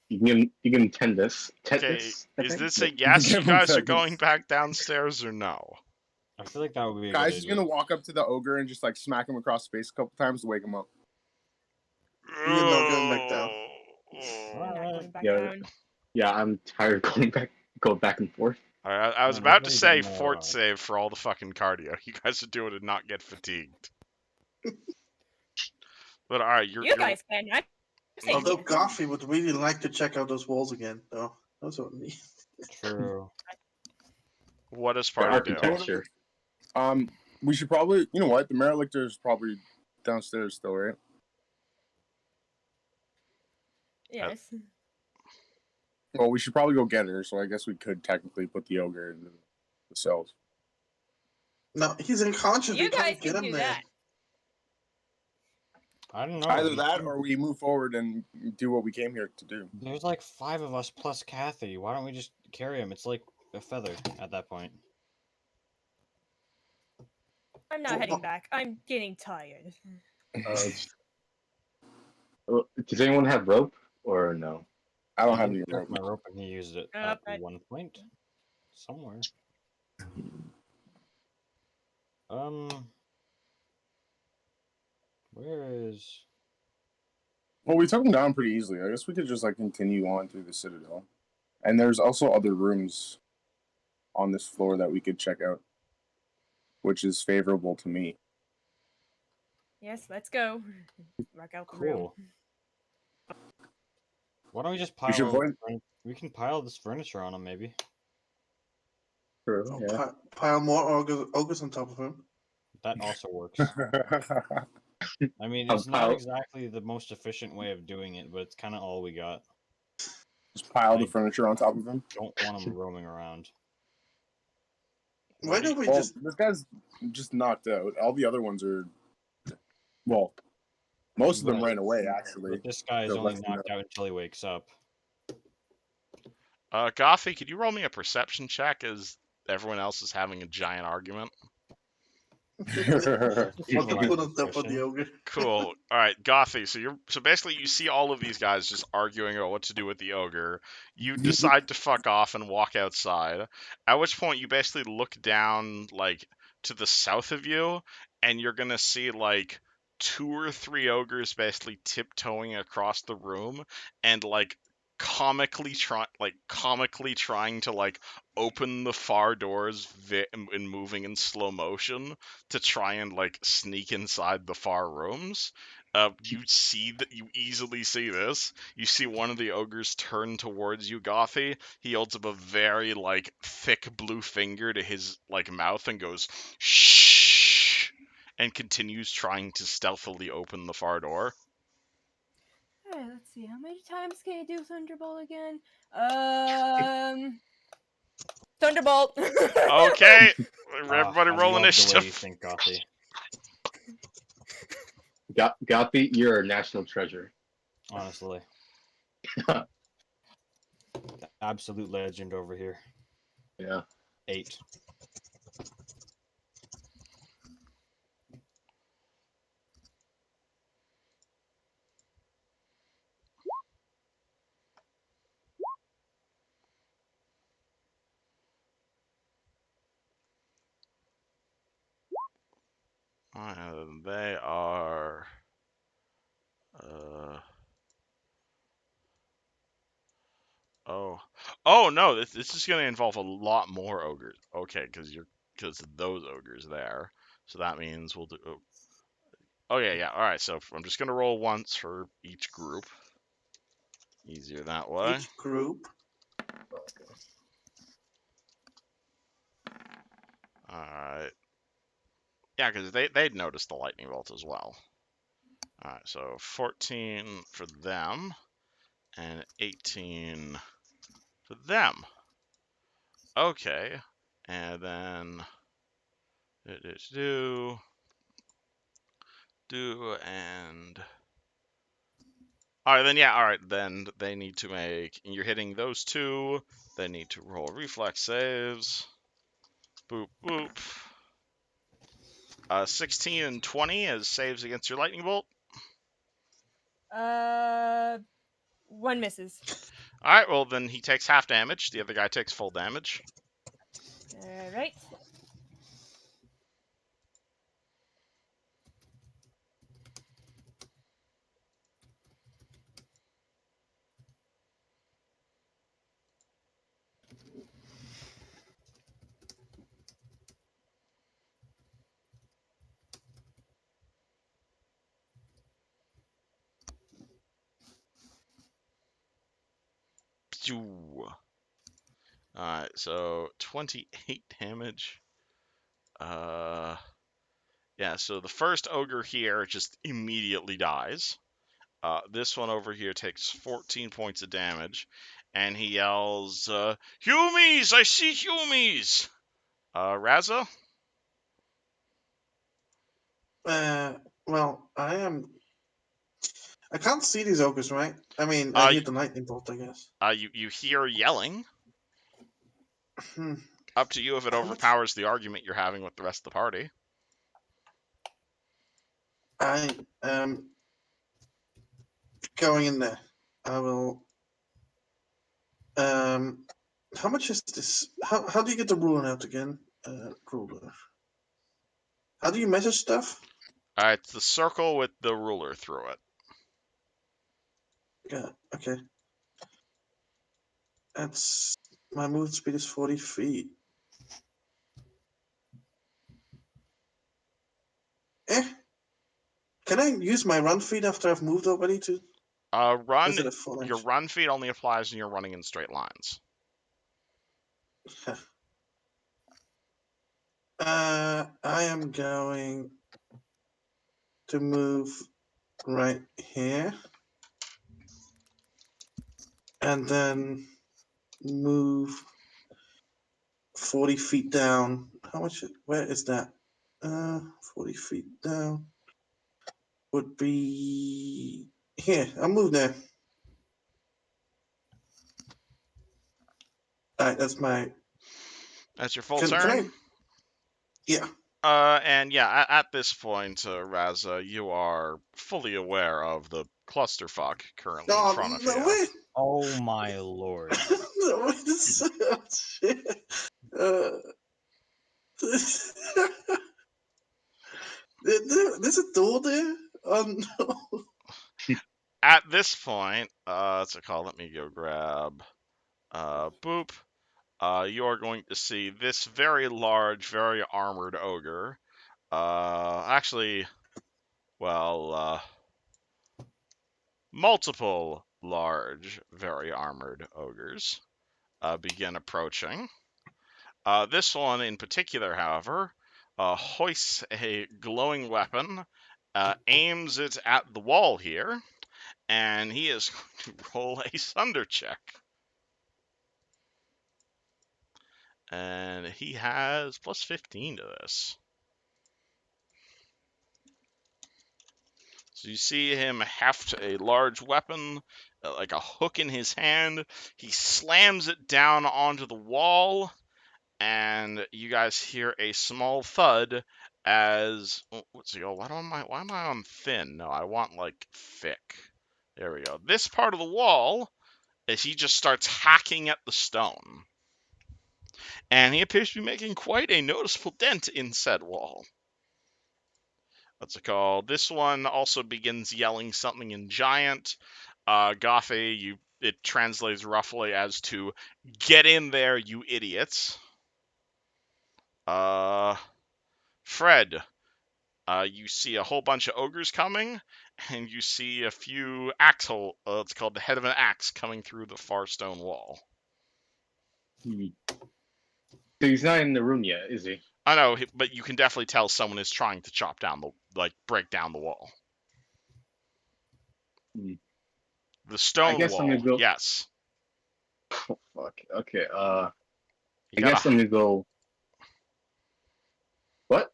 You can tend this. Okay, is this a yes? You guys are going back downstairs or no? I feel like that would be a Guy's good just idea. gonna walk up to the ogre and just like smack him across the face a couple times to wake him up. You're not going back down. I'm not going back Yeah. down. Yeah, I'm tired of going back and forth. Alright, I was Yeah, about to nobody say can, fort save for all the fucking cardio you guys are doing to not get fatigued. But alright, You guys can. I'm saying Although you. Coffee would really like to check out those walls again, though. That's what me. True. What does The party do? architecture. We should probably, you know what? The Merelictor is probably downstairs still, right? Yes. Well, we should probably go get her. So I guess we could technically put the ogre in the cells. No, he's unconscious. You We guys can't get can him do there. that. I don't know. Either that, or we move forward and do what we came here to do. There's like 5 of us plus Kathy. Why don't we just carry him? It's like a feather at that point. I'm not heading back. I'm getting tired. Does anyone have rope or no? I don't have He any took rope. my rope and he used it at one point. Somewhere. Where is... Well, we took him down pretty easily. I guess we could just like continue on through the citadel. And there's also other rooms on this floor that we could check out, which is favorable to me. Yes, let's go. Rock out the room. Cool. Why don't we just We should pile? avoid. We can pile this furniture on them, maybe. True, Oh, yeah. pile more ogres on top of him. That also works. I mean, it's not exactly the most efficient way of doing it, but it's kind of all we got. Just pile the furniture on top of him. Don't want them roaming around. Why don't we Well, just? this guy's just knocked out. All the other ones are. Well, most of them ran away, actually. But this guy is So only let's knocked out until he wakes up. Gothy, could you roll me a perception check as everyone else is having a giant argument? What to put on top of the ogre? Cool. All right, Gothy. So basically you see all of these guys just arguing about what to do with the ogre. You decide to fuck off and walk outside. At which point you basically look down like to the south of you, and you're gonna see like 2 or 3 ogres basically tiptoeing across the room and like comically trying to like open the far doors and moving in slow motion to try and like sneak inside the far rooms. You easily see this. You see one of the ogres turn towards you, Gothy. He holds up a very like thick blue finger to his like mouth and goes shh, and continues trying to stealthily open the far door. Alright, let's see. How many times can you do Thunderbolt again? Thunderbolt. Okay, everybody roll I love initiative. the way you think, Gothy. Gothy, you're a national treasure. Honestly. Absolute legend over here. Yeah. 8. They are. Oh no! This is going to involve a lot more ogres. Okay, because those ogres there. So that means we'll do. Oh yeah. All right. So I'm just going to roll once for each group. Easier that way. Each group. All right. Yeah, because they'd noticed the lightning bolt as well. All right. So 14 for them, and 18 for them. Okay, and then do and all right then they need to make, and you're hitting those 2. They need to roll reflex saves. Boop boop. 16 and 20 as saves against your lightning bolt. 1 misses. All right, well then he takes half damage. The other guy takes full damage. All right. Alright, so 28 damage. Yeah, so the first ogre here just immediately dies. This one over here takes 14 points of damage, and he yells, Humies! I see humies! Raza? Well, I can't see these ogres, right? I mean, I hear the lightning bolt, I guess. You hear yelling. Hmm. Up to you if it overpowers the argument you're having with the rest of the party. I am going in there. I will. How much is this? How do you get the ruler out again? Ruler. How do you measure stuff? It's the circle with the ruler through it. Yeah. Okay. That's my movement speed is 40 feet. Can I use my run feed after I've moved already to? Run. Is it a full Your action? run feed only applies when you're running in straight lines. I am going to move right here, and then move 40 feet down. How much? Where is that? 40 feet down would be here. I'll move there. All right, that's my. That's your full Can turn. I? Yeah. And yeah, at this point, Raza, you are fully aware of the clusterfuck currently in front of No, you. wait. Oh my lord. No, wait. This is, oh, shit. There's a door there. Oh no. At this point, what's it called? Let me go grab. Boop. You are going to see this very large, very armored ogre. Actually, well, multiple large, very armored ogres begin approaching. This one in particular, however, hoists a glowing weapon, aims it at the wall here, and he is going to roll a Sunder check. And he has plus 15 to this. So you see him heft a large weapon, like a hook in his hand. He slams it down onto the wall, and you guys hear a small thud as what's he go? Why am I on thin? No, I want like thick. There we go. This part of the wall, as he just starts hacking at the stone, and he appears to be making quite a noticeable dent in said wall. What's it called? This one also begins yelling something in Giant. Gothy, it translates roughly as to "Get in there, you idiots." Fred, you see a whole bunch of ogres coming, and you see a few it's called the head of an axe coming through the far stone wall. So he's not in the room yet, is he? I know, but you can definitely tell someone is trying to chop down break down the wall. The stone I guess wall, I'm gonna go. yes. Oh, fuck. Okay. I You guess I'm gonna go. What?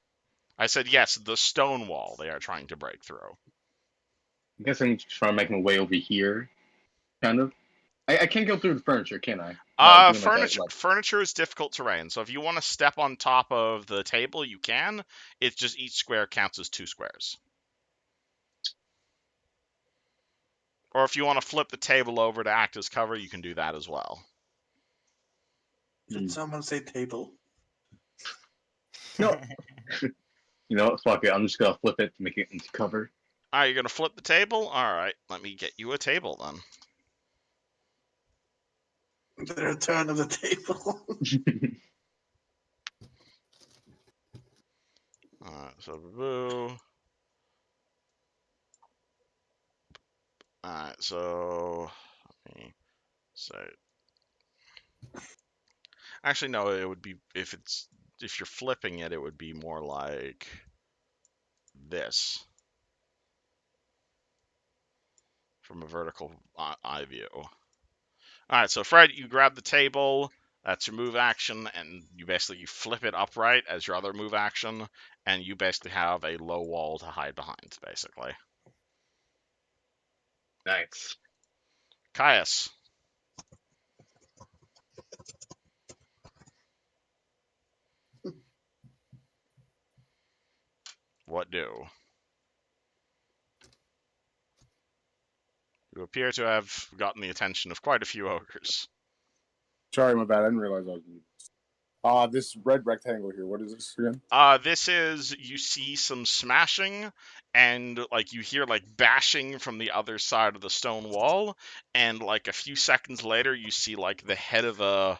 I said yes, the stone wall they are trying to break through. I guess I'm trying to make my way over here, kind of. I can't go through the furniture, can I? Furniture is difficult terrain, so if you want to step on top of the table, you can. It's just each square counts as 2 squares. Or if you want to flip the table over to act as cover, you can do that as well. Did someone say table? No. You know what? Fuck it. I'm just gonna flip it to make it into cover. Alright, you're gonna flip the table? Alright, let me get you a table then. The return of the table. Alright, so boo. Alright, so let me say. Actually, no, it would be if you're flipping it, it would be more like this from a vertical eye view. Alright, so Fred, you grab the table, that's your move action, and you flip it upright as your other move action, and you basically have a low wall to hide behind, basically. Nice. Caius. What do? You appear to have gotten the attention of quite a few ogres. Sorry, my bad. I didn't realize I was muted. This red rectangle here. What is this again? This is, you see some smashing, and you hear bashing from the other side of the stone wall, and a few seconds later, you see the head of a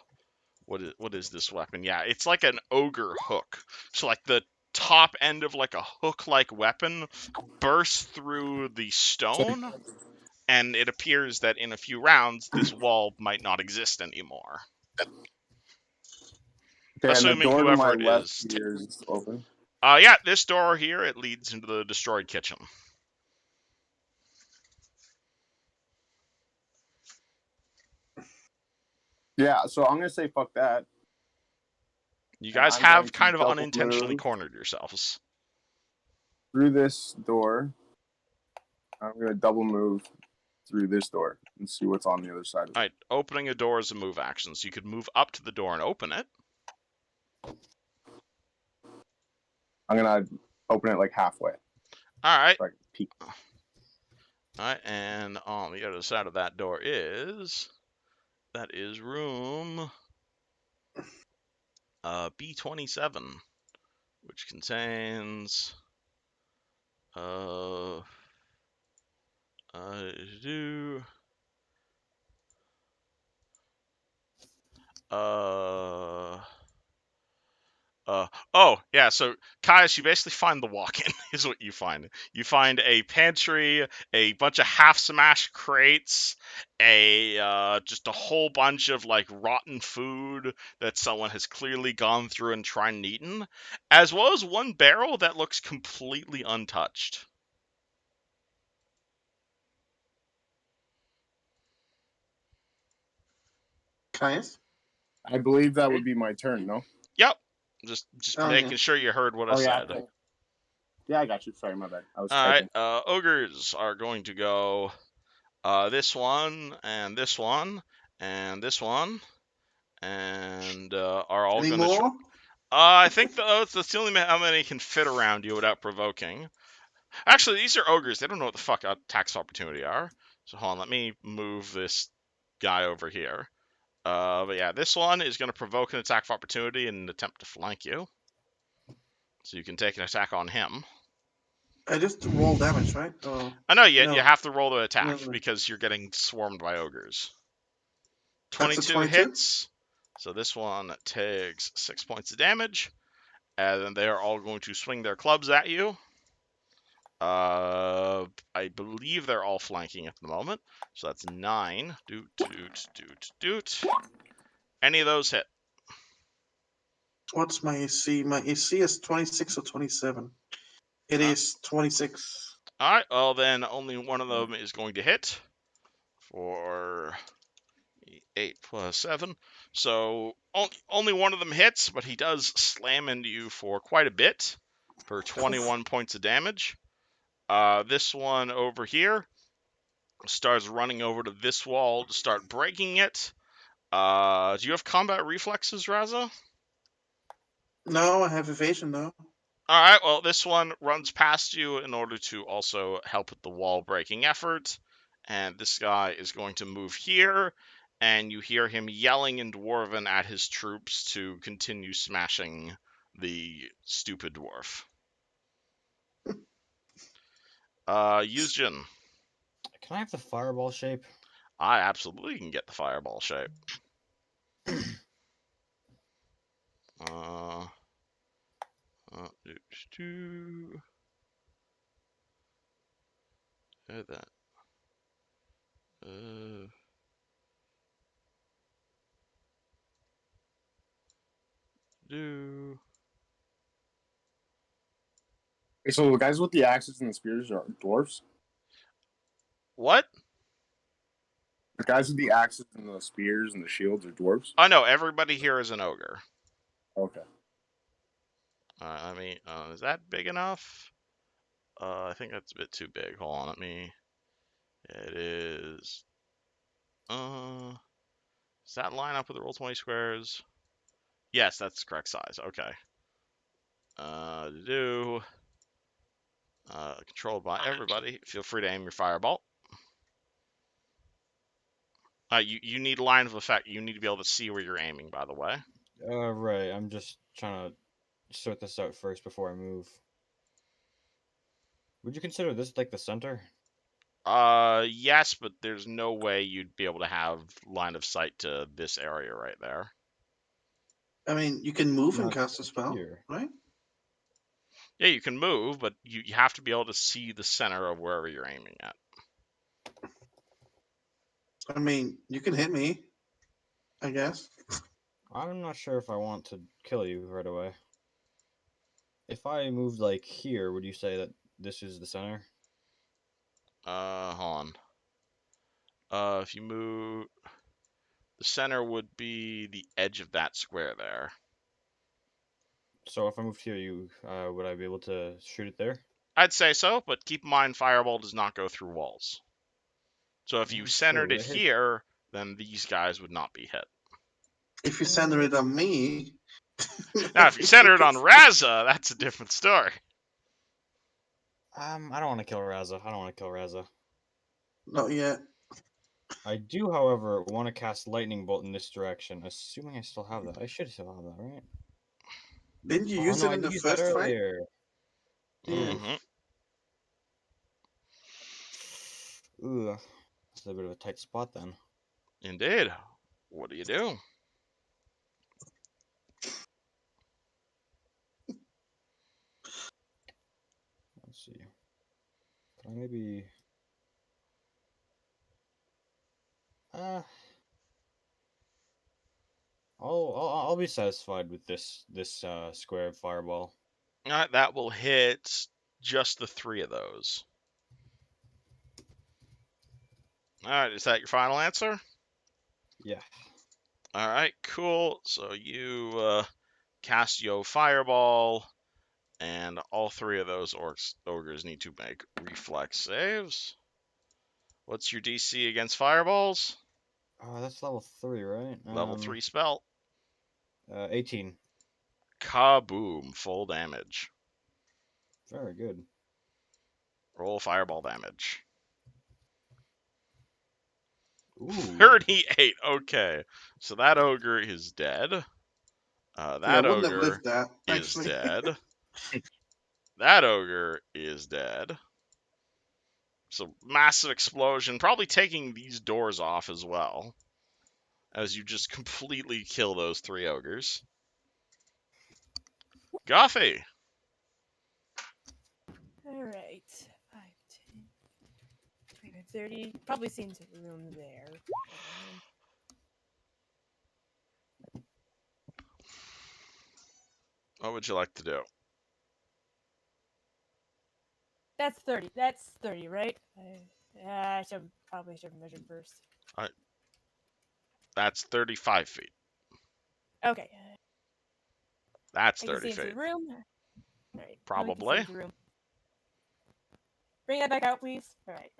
what is this weapon? Yeah, it's like an ogre hook. So the top end of like a hook-like weapon bursts through the stone, and it appears that in a few rounds this wall might not exist anymore. Okay, and the Assuming door to my whoever it left is. here is open. Yeah, this door here, it leads into the destroyed kitchen. Yeah, so I'm gonna say fuck that. You And guys I'm have going to kind of double unintentionally move cornered yourselves. through this door. I'm gonna double move through this door and see what's on the other side of it. Alright, opening a door is a move action, so you could move up to the door and open it. I'm gonna open it like halfway. Alright. So I can peek. Alright, and on the other side of that door is... That is room... B27, which contains... oh, yeah, so, Caius, you basically find the walk-in, is what you find. You find a pantry, a bunch of half-smashed crates, just a whole bunch of, like, rotten food that someone has clearly gone through and tried and eaten, as well as one barrel that looks completely untouched. Caius? I believe that would be my turn, no? Yep. Just Oh, making yeah. sure you heard what I said. Yeah. Yeah, I got you. Sorry, my bad. I was Alright, typing. ogres are going to go this one, and this one, and this one, and are all Any going to... more? I think that's the only how many can fit around you without provoking. Actually, these are ogres. They don't know what the fuck attacks of opportunity are. So hold on, let me move this guy over here. But yeah, this one is going to provoke an attack of opportunity and attempt to flank you. So you can take an attack on him. I just roll damage, right? I know, you No. have to roll the attack No. because you're getting swarmed by ogres. That's a 22 22? hits. So this one takes 6 points of damage. And then they are all going to swing their clubs at you. I believe they're all flanking at the moment. So that's 9. Doot. Any of those hit? What's my AC? My AC is 26 or 27. It is 26. Alright, well then only one of them is going to hit. For 8 plus 7. So only one of them hits, but he does slam into you for quite a bit. For 21 points of damage. This one over here starts running over to this wall to start breaking it. Do you have combat reflexes, Raza? No, I have evasion though. Alright, well, this one runs past you in order to also help with the wall breaking effort. And this guy is going to move here, and you hear him yelling in Dwarven at his troops to continue smashing the stupid dwarf. Yuzjin. Can I have the fireball shape? I absolutely can get the fireball shape. That. Okay, so the guys with the axes and the spears are dwarves? What? The guys with the axes and the spears and the shields are dwarves? Oh no, everybody here is an ogre. Okay. I mean, is that big enough? I think that's a bit too big. Hold on, let me... It is... does that line up with the Roll20 squares? Yes, that's the correct size. Okay. Controlled by everybody. Feel free to aim your fireball. You need line of effect. You need to be able to see where you're aiming, by the way. Right. I'm just trying to sort this out first before I move. Would you consider this like the center? Yes, but there's no way you'd be able to have line of sight to this area right there. I mean, you can move and Not cast a spell, here. right? Yeah, you can move, but you have to be able to see the center of wherever you're aiming at. I mean, you can hit me, I guess. I'm not sure if I want to kill you right away. If I moved like here, would you say that this is the center? Hold on. If you move, the center would be the edge of that square there. So if I moved here, you would I be able to shoot it there? I'd say so, but keep in mind, fireball does not go through walls. So if you That's centered true. it here, then these guys would not be hit. If you center it on me. Now, if you center it on Raza, that's a different story. I don't want to kill Raza. I don't want to kill Raza. Not yet. I do, however, want to cast Lightning Bolt in this direction, assuming I still have that. I should still have that, right? Didn't you Oh use no, it I in the used that first fight? earlier. Yeah. Mm-hmm. Ooh, that's a bit of a tight spot then. Indeed. What do you do? Let's see. Can I maybe? I'll be satisfied with this square fireball. That will hit just the 3 of those. All right, is that your final answer? Yeah. All right, cool. So you cast Yo Fireball, and all 3 of those ogres need to make reflex saves. What's your DC against fireballs? That's level 3, right? Level 3 spell. 18. Kaboom! Full damage. Very good. Roll fireball damage. Ooh. 38. Okay, so that ogre is dead. I That wouldn't have ogre lived that, is actually. dead. That ogre is dead. So massive explosion, probably taking these doors off as well, as you just completely kill those 3 ogres. Goffy. All right. 5, 10, 25, 30. Probably seen to the room there. What would you like to do? That's 30. That's 30, right? I probably should have measured first. That's 35 feet. Okay. That's I can 30 see into feet. the room. All right. Probably. Into the room. Bring that back out, please. All right.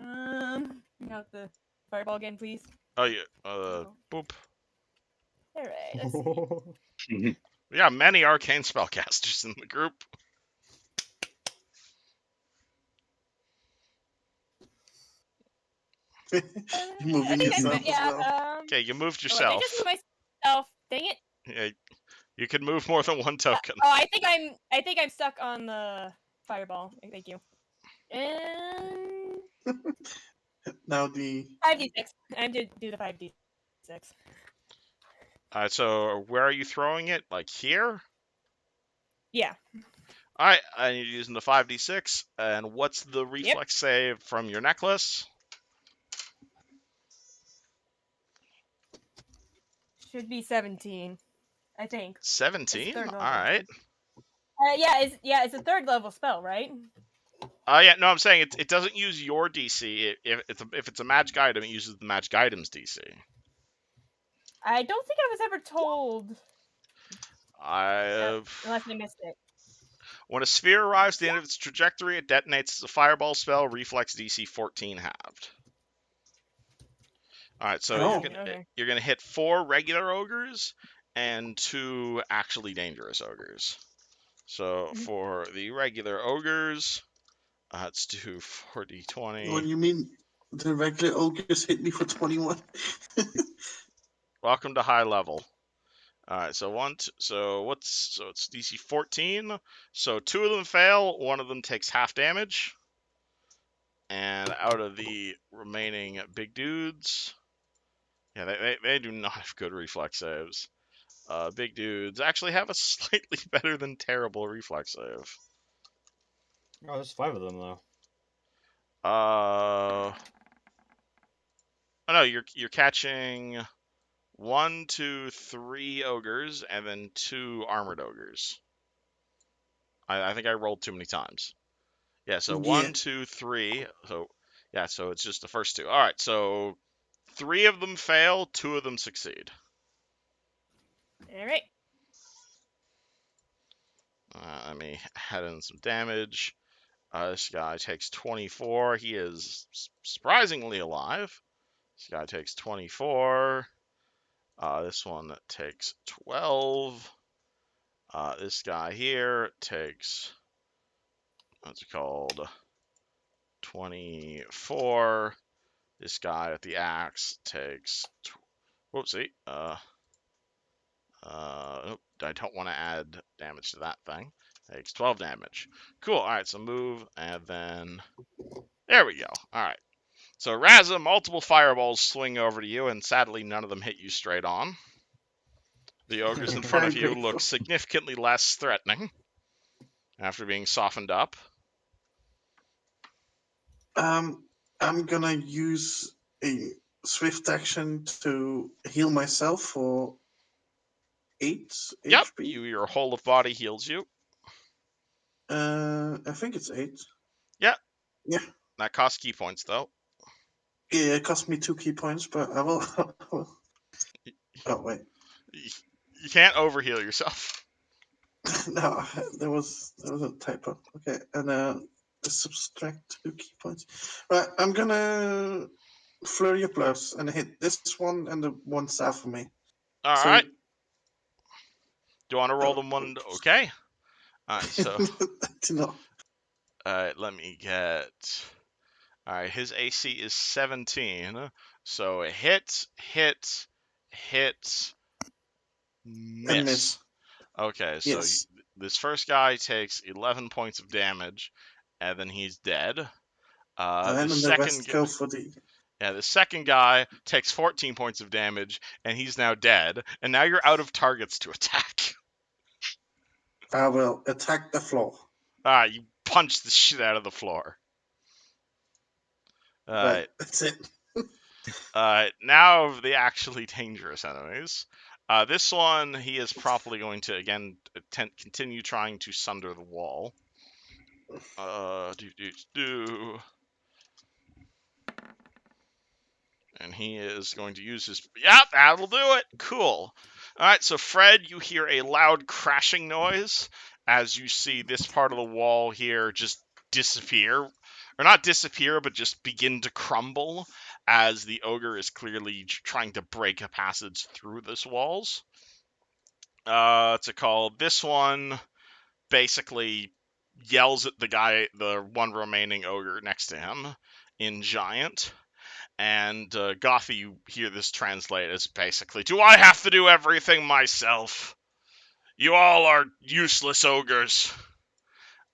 Bring out the fireball again, please. Oh, yeah. Boop. All right. Let's see. We got many arcane spellcasters in the group. Moving yourself as well. Okay, you moved Oh, I yourself. just moved myself. Dang it. Yeah, you can move more than one token. Oh, I think I'm stuck on the fireball. Thank you. And Now the 5d6. I'm to do the 5d6. Alright, so where are you throwing it? Like here? Yeah. Alright, and you're using the 5d6. And what's the reflex save from your necklace? Should be 17, I think. 17? Third level. Alright. It's a 3rd level spell, right? Yeah, no, I'm saying it doesn't use your DC. If it's a magic item, it uses the magic item's DC. I don't think I was ever told. Unless I missed it. When a sphere arrives at the end of its trajectory, it detonates as a fireball spell, reflex DC 14 halved. Alright, so you're gonna hit 4 regular ogres and 2 actually dangerous ogres. So for the regular ogres, let's do 4d20. What do you mean? The regular ogres hit me for 21. Welcome to high level. All right, so it's DC 14. So 2 of them fail, 1 of them takes half damage, and out of the remaining big dudes, yeah, they do not have good reflex saves. Big dudes actually have a slightly better than terrible reflex save. Oh, there's 5 of them though. Oh no, you're catching 1, 2, 3 ogres and then 2 armored ogres. I think I rolled too many times. Yeah, so Yeah. 1, 2, 3. So yeah, so it's just the first 2. All right, so 3 of them fail, 2 of them succeed. All right. Let me add in some damage. This guy takes 24. He is surprisingly alive. This guy takes 24. This one takes 12. This guy here takes, what's it called? 24. This guy at the axe takes, whoopsie. I don't want to add damage to that thing. Takes 12 damage. Cool. All right, so move, and then there we go. All right. So Raza, multiple fireballs swing over to you, and sadly, none of them hit you straight on. The ogres in front Very of you grateful. look significantly less threatening after being softened up. I'm gonna use a swift action to heal myself for 8 Yep, HP. your whole of body heals you. I think it's 8. Yep. Yeah. That costs key points, though. Yeah, it cost me 2 key points, but I will. Oh wait, You can't overheal yourself. no, there was a typo. Okay, and subtract 2 key points. Right, I'm gonna flurry of blows and hit this one and the one south of me. All So, right. Do you want to roll oh, them one? Okay. All right, so no. let me get. All right, his AC is 17, so hit, hit, hit, And miss. miss. Okay, so Yes. this first guy takes 11 points of damage, and then he's dead. And then the rest go for the. The second guy takes 14 points of damage, and he's now dead. And now you're out of targets to attack. I will attack the floor. You punch the shit out of the floor. Right, that's it. Now the actually dangerous enemies. This one, he is probably going to, again, continue trying to sunder the wall. And he is going to use his... Yep, that'll do it. Cool. All right, so Fred, you hear a loud crashing noise as you see this part of the wall here just disappear. Or not disappear, but just begin to crumble as the ogre is clearly trying to break a passage through this walls. What's it called? This one basically yells at the one remaining ogre next to him in Giant. And Gothy, you hear this translate as basically, do I have to do everything myself? You all are useless ogres.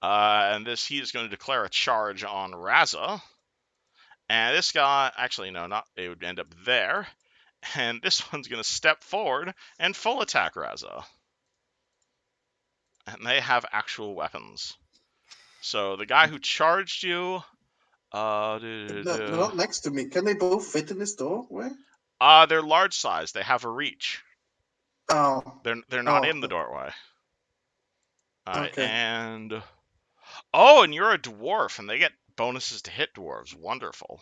And he is going to declare a charge on Raza. And this guy, actually, no, not, it would end up there. And this one's going to step forward and full attack Raza. And they have actual weapons. So the guy who charged you... They're not next to me. Can they both fit in this door? Where? They're large size. They have a reach. Oh. They're not in the doorway. Okay. And you're a dwarf, and they get bonuses to hit dwarves. Wonderful.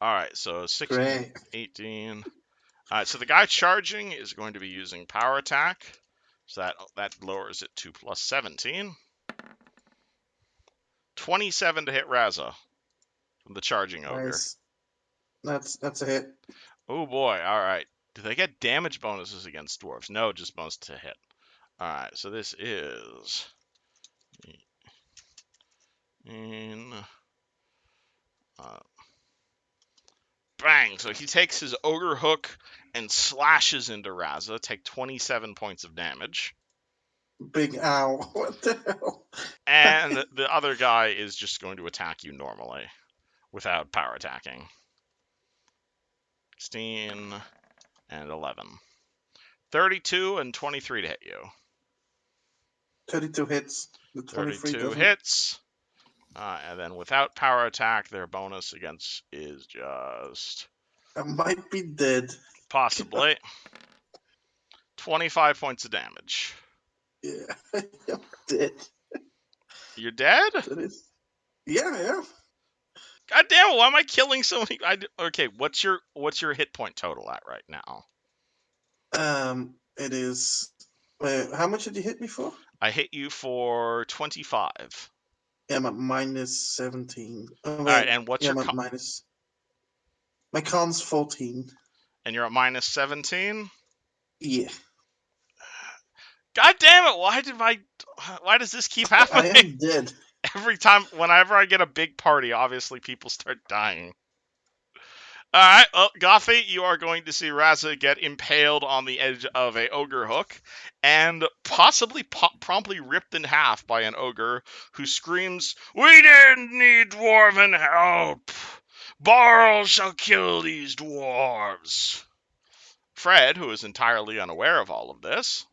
All right, so 16, Great. 18. All right, so the guy charging is going to be using power attack, so that lowers it to plus 17. 27 to hit Raza from the charging ogre. Nice. That's a hit. Oh boy! All right. Do they get damage bonuses against dwarves? No, just bonus to hit. All right, so this is bang! So he takes his ogre hook and slashes into Raza. Take 27 points of damage. Big ow! What the hell? And the other guy is just going to attack you normally, without power attacking. 16 and 11. 32 and 23 to hit you. 32 hits. The 23 32 doesn't. hits. And then without power attack, their bonus against is just I might be dead. possibly 25 points of damage. Yeah, I'm dead. You're dead? That is. Yeah. God damn it! Why am I killing so many? Okay, what's your hit point total at right now? It is. How much did you hit me for? I hit you for 25. Yeah, I'm at minus 17. Oh, All wait. right, and what's Yeah, your I'm at minus. My con's 14. and you're at minus 17? Yeah. God damn it! Why does this keep I happening? am dead. Every time, whenever I get a big party, obviously people start dying. Alright, well, Gothy, you are going to see Raza get impaled on the edge of a ogre hook, and possibly promptly ripped in half by an ogre who screams, "We didn't need dwarven help! Barl shall kill these dwarves!" Fred, who is entirely unaware of all of this,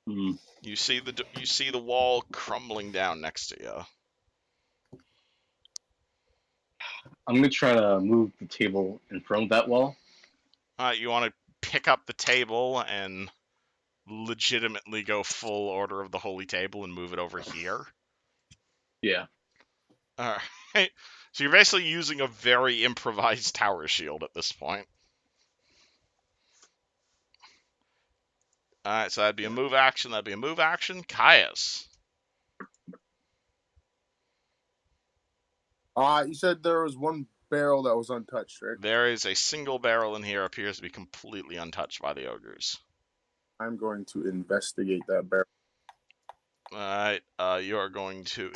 you see the wall crumbling down next to you. I'm gonna try to move the table in front of that wall. You want to pick up the table and legitimately go full Order of the Holy Table and move it over here? Yeah. Alright. So you're basically using a very improvised tower shield at this point. Alright, so that'd be a move action, Caius. You said there was one barrel that was untouched, right? There is a single barrel in here, appears to be completely untouched by the ogres. I'm going to investigate that barrel. Alright, you are going to...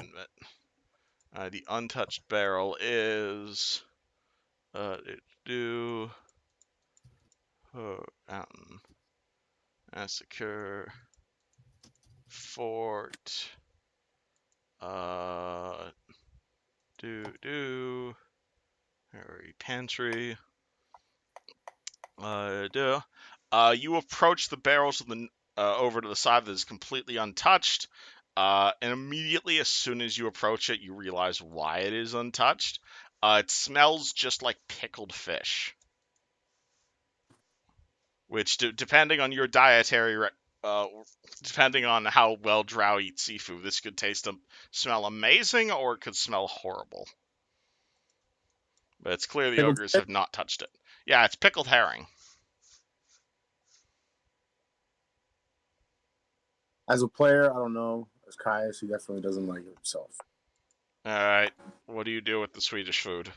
the untouched barrel is... Mountain. Massacre. Fort. Harry Pantry. You approach the barrels of the over to the side that is completely untouched. And immediately, as soon as you approach it, you realize why it is untouched. It smells just like pickled fish. Which, depending on your dietary, depending on how well drow eat seafood, this could smell amazing or it could smell horrible. But it's clear the Pickled ogres fish? have not touched it. Yeah, it's pickled herring. As a player, I don't know. As Caius, he definitely doesn't like it himself. Alright, what do you do with the Swedish food?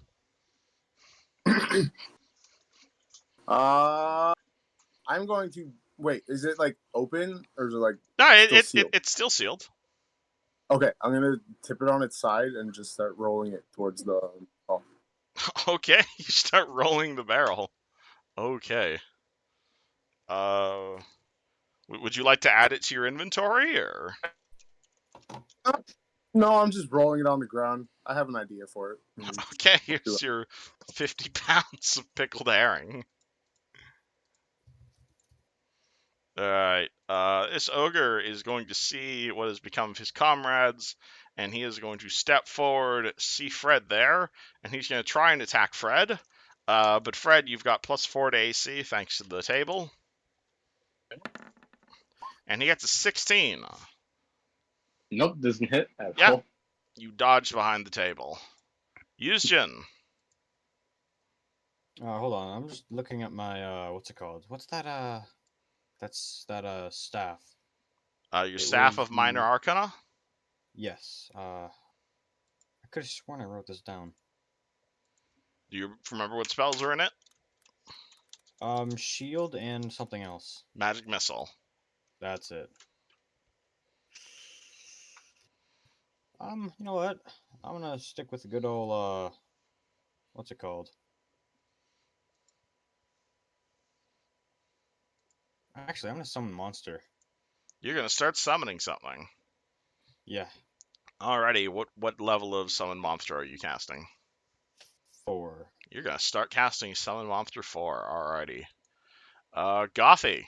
I'm going to wait. Is it like open or is it like No, still sealed? it's still sealed. Okay, I'm gonna tip it on its side and just start rolling it towards the. Oh. Okay, you start rolling the barrel. Okay. Would you like to add it to your inventory, or? No, I'm just rolling it on the ground. I have an idea for it. Okay, here's your 50 pounds of pickled herring. Alright, this ogre is going to see what has become of his comrades, and he is going to step forward, see Fred there, and he's going to try and attack Fred. But Fred, you've got +4 to AC thanks to the table. And he gets a 16. Nope, doesn't hit at Yeah. all. You dodge behind the table. Yusjin. Hold on, I'm just looking at my what's it called? What's that that's that staff. Your Staff of Minor Arcana? Yes. I could have sworn I wrote this down. Do you remember what spells are in it? Shield and something else. Magic Missile. That's it. You know what? I'm gonna stick with the good old what's it called? Actually, I'm gonna summon monster. You're gonna start summoning something. Yeah. Alrighty, what level of summon monster are you casting? 4. You're gonna start casting Summon Monster 4. Alrighty. Gothy.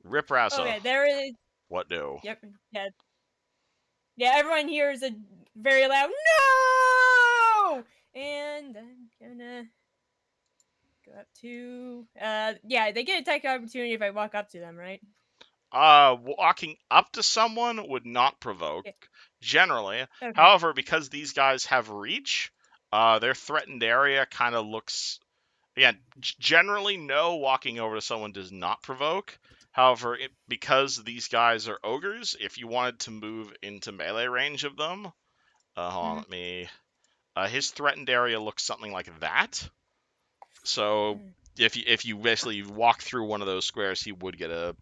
Rip Rasa. Okay, there is. What do? Yep. Yeah. Yeah, everyone hears a very loud no, and I'm gonna go up to. Yeah, they get attack opportunity if I walk up to them, right? Walking up to someone would not provoke, Yeah. generally. Okay. However, because these guys have reach, their threatened area kind of looks. Again, generally, no, walking over to someone does not provoke. However, because these guys are ogres, if you wanted to move into melee range of them, hold on, let me. His threatened area looks something like that. So if you basically walk through one of those squares, he would get a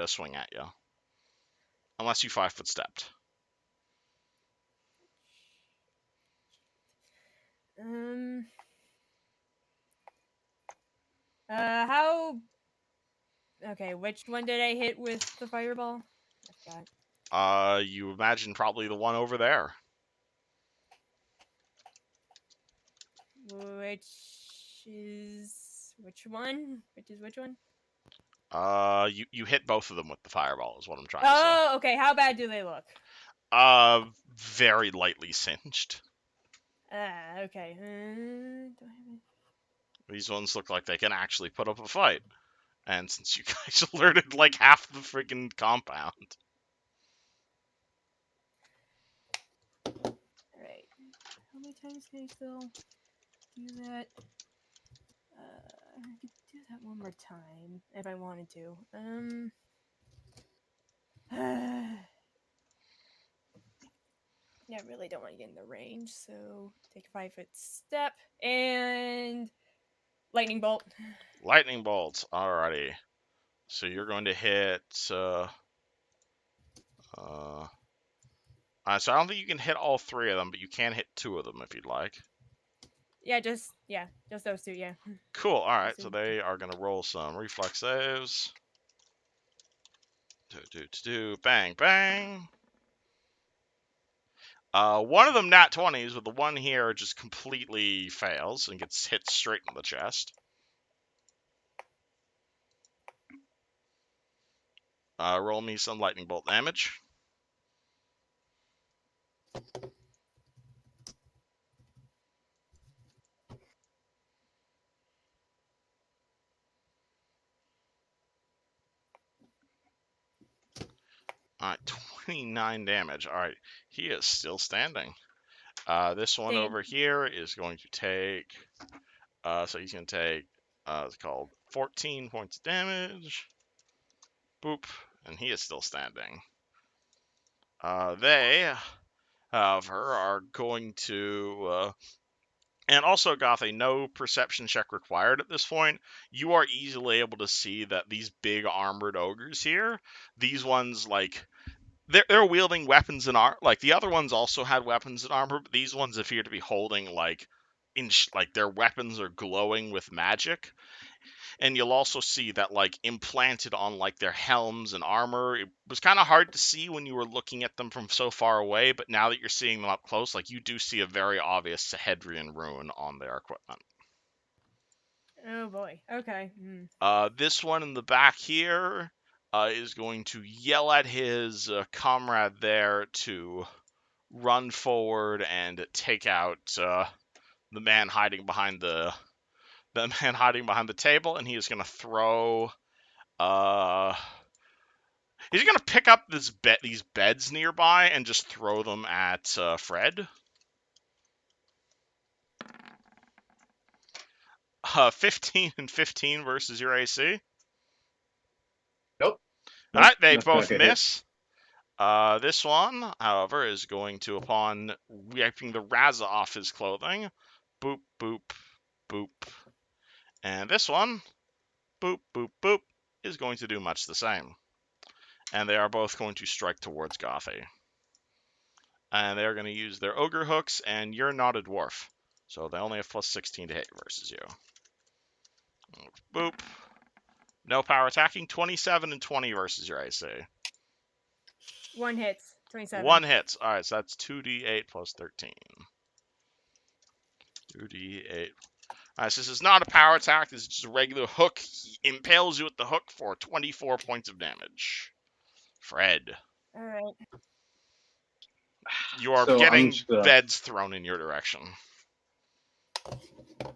swing at you, unless you 5-foot stepped. How? Okay, which one did I hit with the fireball? I forgot. You imagine probably the one over there. Which is which one? Which is which one? You hit both of them with the fireball, is what I'm trying to say. Oh, okay. How bad do they look? Very lightly singed. Okay. These ones look like they can actually put up a fight. And since you guys alerted like half the freaking compound. Alright. How many times can I still do that? I could do that one more time if I wanted to. Yeah, I really don't want to get in the range, so take a 5-foot step and lightning bolt. Lightning bolts, alrighty. So you're going to hit. So I don't think you can hit all 3 of them, but you can hit 2 of them if you'd like. Yeah, just those 2. Yeah. Cool. All right. So they are gonna roll some reflex saves. Bang bang. One of them nat 20s, but the one here just completely fails and gets hit straight in the chest. Roll me some lightning bolt damage. Alright, 29 damage. Alright, he is still standing. This one over here is going to take... so he's going to take, it's called 14 points of damage. Boop. And he is still standing. They, however, are going to... and also, Gothy, no perception check required at this point. You are easily able to see that these big armored ogres here, these ones, like, they're wielding weapons and armor. Like, the other ones also had weapons and armor, but these ones appear to be holding, like, like their weapons are glowing with magic. And you'll also see that, like, implanted on, like, their helms and armor, it was kind of hard to see when you were looking at them from so far away, but now that you're seeing them up close, like, you do see a very obvious Sahedrian rune on their equipment. Oh boy. Okay. This one in the back here is going to yell at his comrade there to run forward and take out the man hiding behind the table, and he is going to throw. He's going to pick up these beds nearby and just throw them at Fred. 15 and 15 versus your AC. Nope. All right, they That's not both gonna hit. miss. This one, however, is going to, upon wiping the Raza off his clothing, boop, boop, boop. And this one, boop, boop, boop, is going to do much the same. And they are both going to strike towards Gothy. And they're going to use their ogre hooks, and you're not a dwarf. So they only have plus 16 to hit versus you. Boop. No power attacking, 27 and 20 versus your AC. One hits. 27. One hits. All right, so that's 2d8 plus 13. 2d8. All right, so this is not a power attack. This is just a regular hook. He impales you with the hook for 24 points of damage. Fred. All right. You are So I'm getting just gonna. beds thrown in your direction.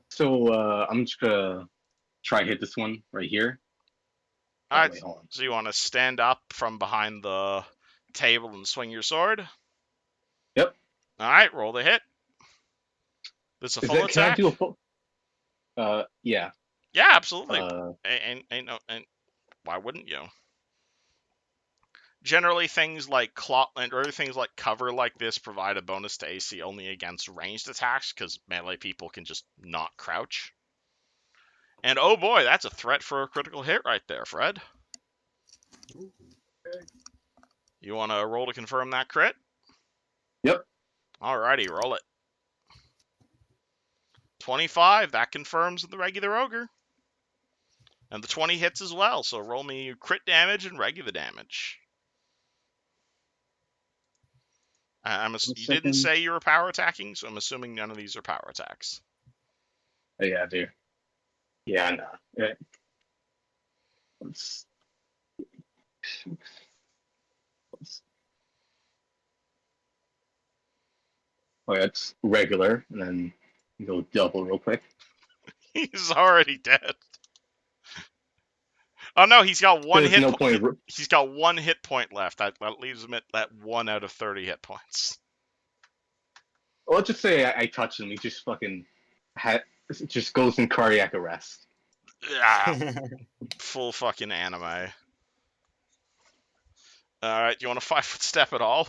So I'm just gonna try hit this one right here. Oh Alright, wait, hold on. so you want to stand up from behind the table and swing your sword? Yep. Alright, roll the hit. This a Is full it? Can I attack? do a full? Yeah. Yeah, absolutely. Uh, Ain't why wouldn't you? Generally, things like Clotland or things like cover like this provide a bonus to AC only against ranged attacks, because melee people can just not crouch. And oh boy, that's a threat for a critical hit right there, Fred. You want to roll to confirm that crit? Yep. Alrighty, roll it. 25, that confirms the regular ogre. And the 20 hits as well, so roll me crit damage and regular damage. You didn't say you were power attacking, so I'm assuming none of these are power attacks. Oh, yeah, dude. Yeah, no. Yeah. Oh, that's regular, and then go double real quick. He's already dead. Oh no, he's got one There's hit. no point. He's got 1 hit point left. That leaves him at 1 out of 30 hit points. Well, let's just say I touch him. He just fucking just goes in cardiac arrest. Yeah, full fucking anime. Alright, do you want a 5-foot step at all?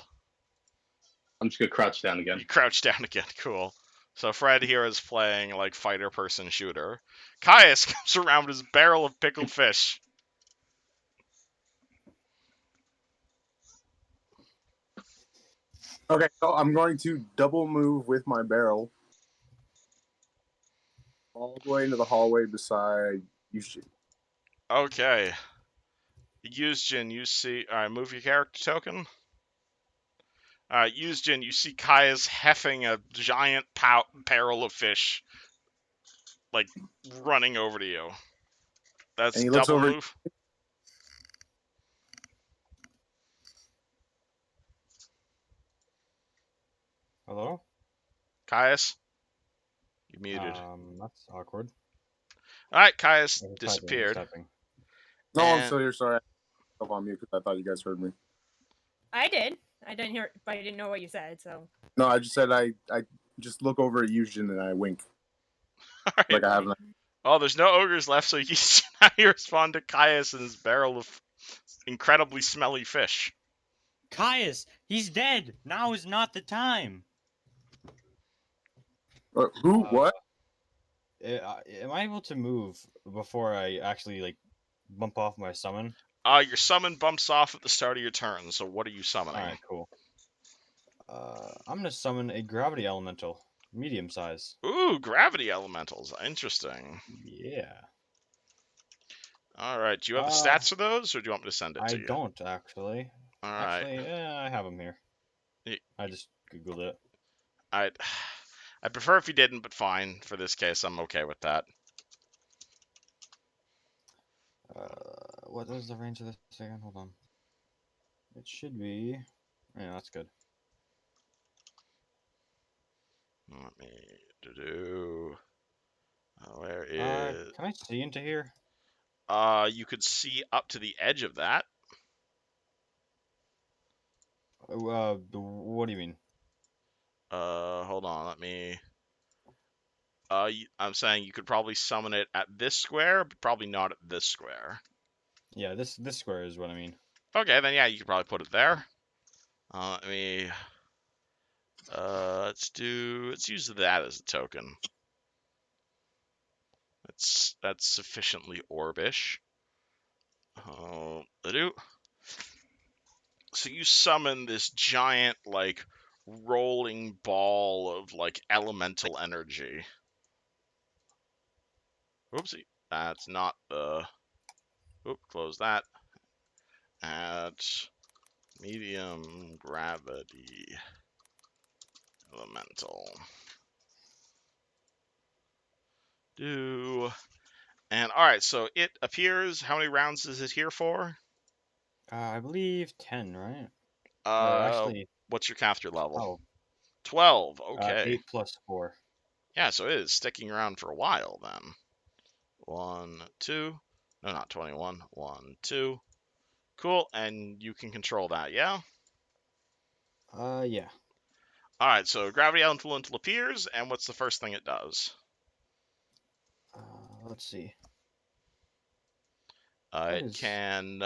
I'm just gonna crouch down again. You crouch down again, cool. So Fred here is playing like fighter person shooter. Caius comes around with his barrel of pickled fish. Okay, so I'm going to double move with my barrel all the way into the hallway beside Yushin. Okay. Yusjin, you see... Alright, move your character token. Alright, Yusjin, you see Caius heffing a giant barrel of fish, like, running over to you. That's And he looks double over. move. Hello? Caius? You muted. That's awkward. Alright, Caius I was disappeared. typing. No, I'm And- still here. Sorry, I was on mute because I thought you guys heard me. I did. I didn't hear, but I didn't know what you said. So No, I just said I just look over at Yushin and I wink Alright. like I haven't. Oh, there's no ogres left, so you respond to Caius and his barrel of incredibly smelly fish. Caius, he's dead. Now is not the time. Who? What? Am I able to move before I actually like bump off my summon? Your summon bumps off at the start of your turn, so what are you summoning? Alright, cool. I'm gonna summon a gravity elemental, medium size. Ooh, gravity elementals. Interesting. Yeah. Alright, do you have the stats for those, or do you want me to send it to I you? don't actually. Alright. Actually, I have them here. Y- I just googled it. I'd prefer if you didn't, but fine. For this case, I'm okay with that. What is the range of this again? Hold on. It should be. Yeah, that's good. Let me do. Where is? Can I see into here? You could see up to the edge of that. What do you mean? Hold on. Let me. I'm saying you could probably summon it at this square, but probably not at this square. Yeah, this square is what I mean. Okay, then yeah, you could probably put it there. Let me. Let's use that as a token. That's sufficiently orbish. So you summon this giant, like, rolling ball of, like, elemental energy. Oopsie. That's not the... Oop, close that. At medium gravity elemental. And alright, so it appears. How many rounds is it here for? I believe 10, right? Or Uh, actually, What's your caster level? Oh, 12. Okay. 8 plus 4. Yeah, so it is sticking around for a while then. 1, 2. No, not 21. 1, 2. Cool, and you can control that, yeah? Yeah. Alright, so gravity elemental appears, and what's the first thing it does? Let's see. Uh, What it is? can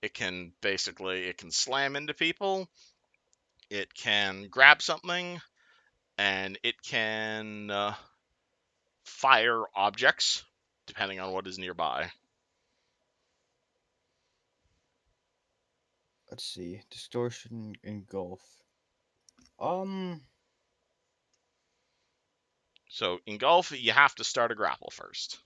it can slam into people, it can grab something, and it can fire objects depending on what is nearby. Let's see. Distortion, engulf. Um. So engulf, you have to start a grapple first.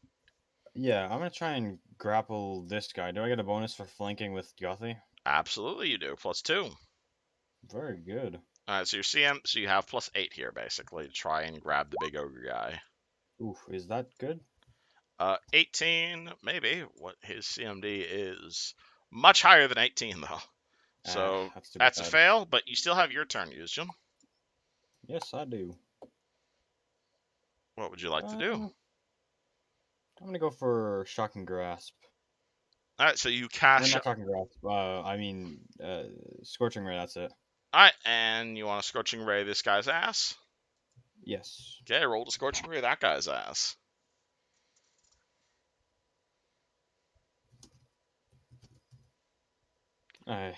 Yeah, I'm gonna try and grapple this guy. Do I get a bonus for flanking with Gothy? Absolutely, you do. +2. Very good. All right, so your CM, so you have +8 here basically to try and grab the big ogre guy. Oof, is that good? 18, maybe. What his CMD is much higher than 18 though. So That's too that's a bad. fail, but you still have your turn, Yuzjin. Yes, I do. What would you like to do? I'm gonna go for shocking grasp. All right, so you Or cast. not shocking grasp. I mean, scorching ray. That's it. All right, and you want to scorching ray this guy's ass? Yes. Okay, roll to scorching ray that guy's ass. I.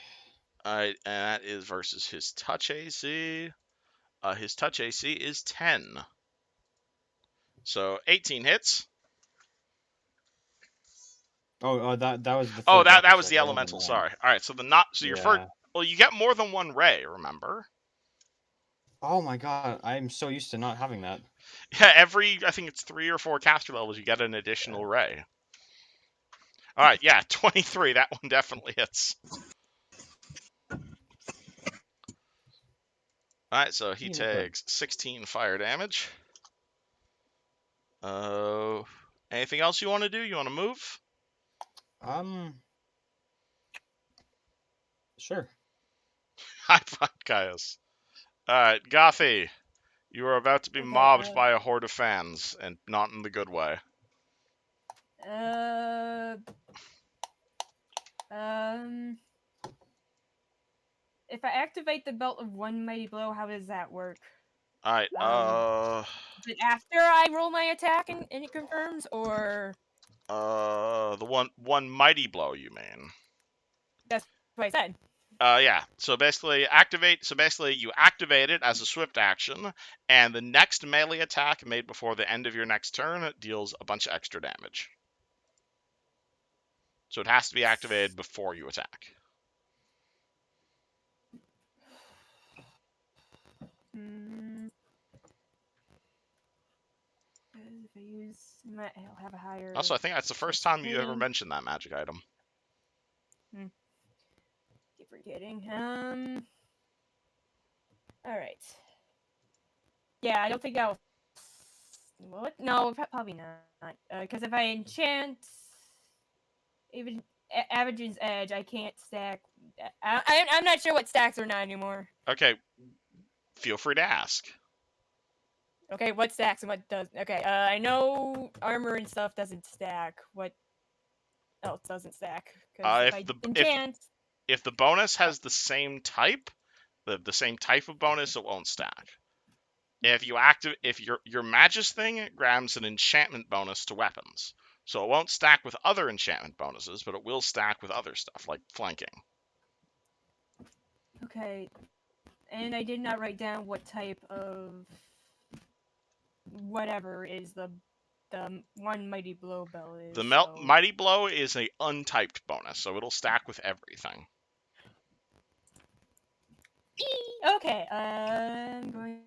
All right, and that is versus his touch AC. His touch AC is 10. So 18 hits. Oh, that was the Oh, third that grapple was check. the That wasn't elemental. one. Sorry. All right, so your first. Yeah. Well, you get more than one ray. Remember? Oh my god, I'm so used to not having that. Yeah, I think it's 3 or 4 caster levels, you get an additional ray. All right, yeah, 23. That one definitely hits. All right, so he takes 16 fire damage. Anything else you want to do? You want to move? Sure. High five, Caius. All right, Gothy, you are about to be Okay, mobbed by a horde of fans, and not in the good way. If I activate the belt of one mighty blow, how does that work? All right. Is it after I roll my attack and it confirms, or The one mighty blow, you mean? that's what I said. Yeah. So basically, you activate it as a swift action, and the next melee attack made before the end of your next turn deals a bunch of extra damage. So it has to be activated before you attack. If I use, I'll have a higher. Also, I think that's the first time you ever mentioned that magic item. Keep forgetting. All right. Yeah, I don't think I'll. What? No, probably not. Because if I enchant even Avage's Edge, I can't stack. I'm not sure what stacks or not anymore. Okay. Feel free to ask. Okay, what stacks and what does? Okay, I know armor and stuff doesn't stack. What else doesn't stack? Because if the bonus has the same type, the same type of bonus, it won't stack. If your Magus thing grabs an enchantment bonus to weapons, so it won't stack with other enchantment bonuses, but it will stack with other stuff like flanking. Okay, and I did not write down what type of whatever is the one mighty blow bell is. The mighty blow is a untyped bonus, so it'll stack with everything. Okay, I'm going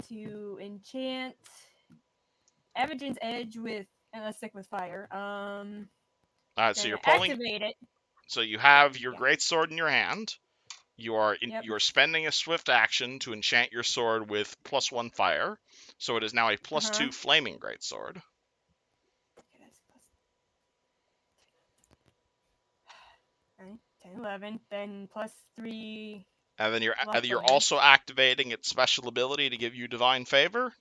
to enchant Avage's Edge with, and let's stick with fire. Alright, so you're pulling. Activate it. So you have your greatsword in your hand. You are Yep. you are spending a swift action to enchant your sword with +1 fire, so it is now a +2 flaming greatsword. Okay, that's plus 10, 11, then +3 And then you're Luckily. also activating its special ability to give you divine favor.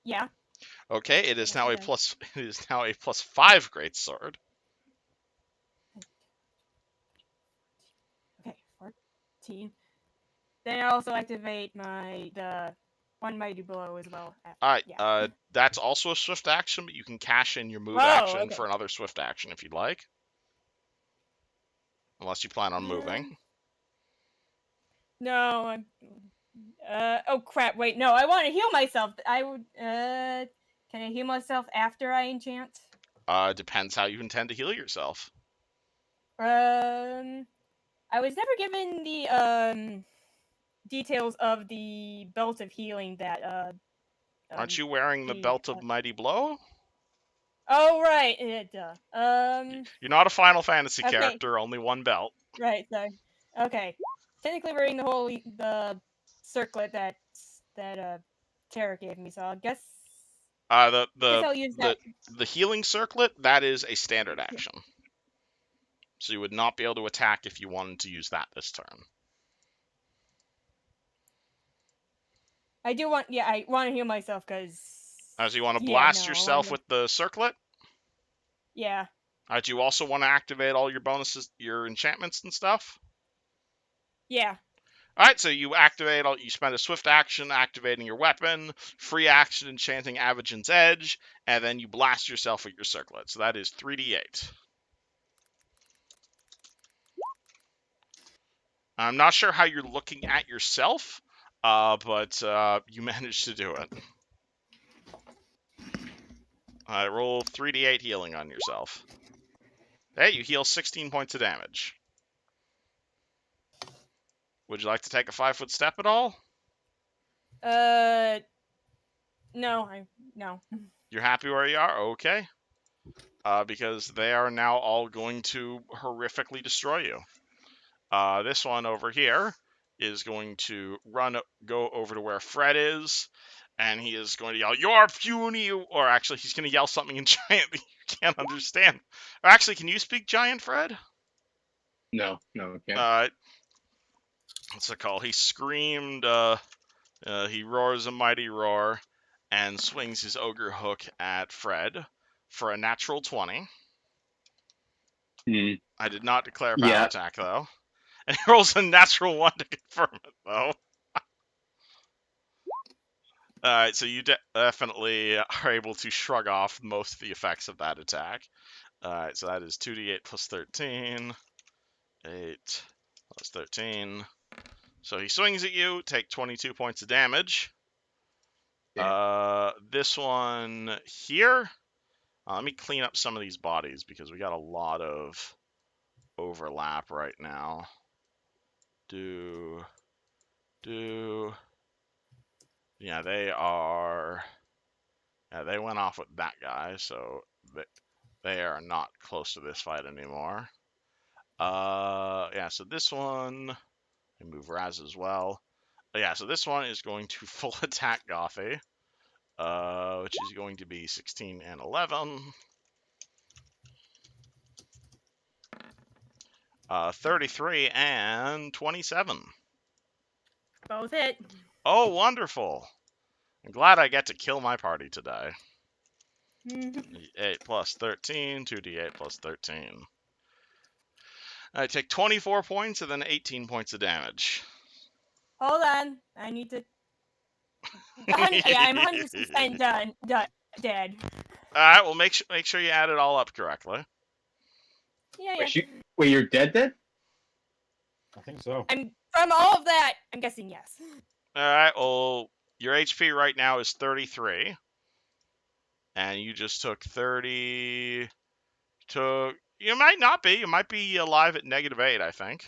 Yeah. Okay, it is Yes, now it a does. plus. It is now a +5 greatsword. Okay, 14. Then I also activate the one mighty blow as well. All right. Yeah. That's also a swift action, but you can cash in your move Whoa, action okay. for another swift action if you'd like, unless you plan on moving. No. Oh crap! Wait, no. I want to heal myself. I would. Can I heal myself after I enchant? Depends how you intend to heal yourself. I was never given the details of the belt of healing that Aren't you wearing the belt of mighty blow? Oh right, You're not a Final Fantasy okay. character. Only one belt. Right, sorry. Okay. Technically wearing the circlet that Tara gave me, so I guess I'll use that. The healing circlet, that is a standard action. So you would not be able to attack if you wanted to use that this turn. I want to heal myself because. As you want to blast yourself with the circlet? Yeah. Do you also want to activate all your bonuses, your enchantments and stuff? Yeah. Alright, so you spend a swift action activating your weapon, free action enchanting Avacyn's Edge, and then you blast yourself with your circlet. So that is 3d8. I'm not sure how you're looking at yourself, but you managed to do it. Alright, roll 3d8 healing on yourself. Hey, you heal 16 points of damage. Would you like to take a 5-foot step at all? No. You're happy where you are? Okay. Because they are now all going to horrifically destroy you. This one over here is going to go over to where Fred is, and he is going to yell, "You're puny!" Or actually, he's going to yell something in Giant that you can't understand. Or actually, can you speak Giant, Fred? No, okay. What's it called? He screamed, he roars a mighty roar, and swings his ogre hook at Fred for a natural 20. I did not declare a power attack, though. And he rolls a natural 1 to confirm it, though. Alright, so you definitely are able to shrug off most of the effects of that attack. Alright, so that is 2d8 plus 13. 8 plus 13. So he swings at you, take 22 points of damage. This one here. Let me clean up some of these bodies because we got a lot of overlap right now. Yeah, they are. Yeah, they went off with that guy, so they are not close to this fight anymore. Yeah, so this one, I move Raz as well. Yeah, so this one is going to full attack Gothy, which is going to be 16 and 11. 33 and 27. Both hit. Oh, wonderful. I'm glad I get to kill my party today. 8 plus 13, 2d8 plus 13. I take 24 points and then 18 points of damage. Hold on. I need to. I'm 100% dead. Alright, well, make sure you add it all up correctly. Yeah. Wait, you're dead? I think so. From all of that, I'm guessing yes. Alright, well, your HP right now is 33. And you just took 30. You might not be. You might be alive at -8, I think.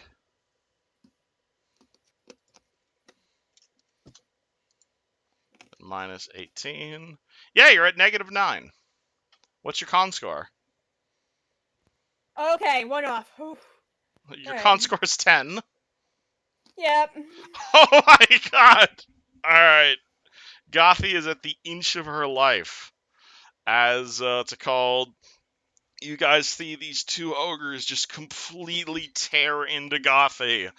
Minus 18. Yeah, you're at -9. What's your con score? Okay, one off. Your con score is 10. Yep. Oh my god! Alright. Gothy is at the inch of her life. As, it's called... you guys see these two ogres just completely tear into Gothy,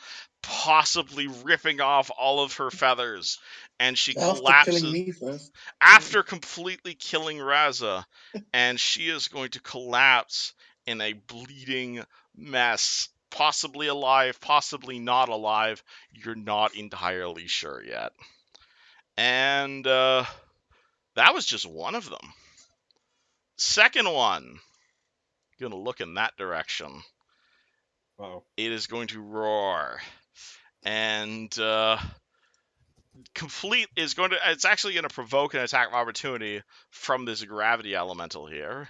possibly ripping off all of her feathers, and she After killing collapses me first. after completely killing Raza, and she is going to collapse in a bleeding mess, possibly alive, possibly not alive. You're not entirely sure yet. And that was just one of them. Second one, gonna look in that direction. Uh-oh. It is going to roar, and it's actually going to provoke an attack of opportunity from this gravity elemental here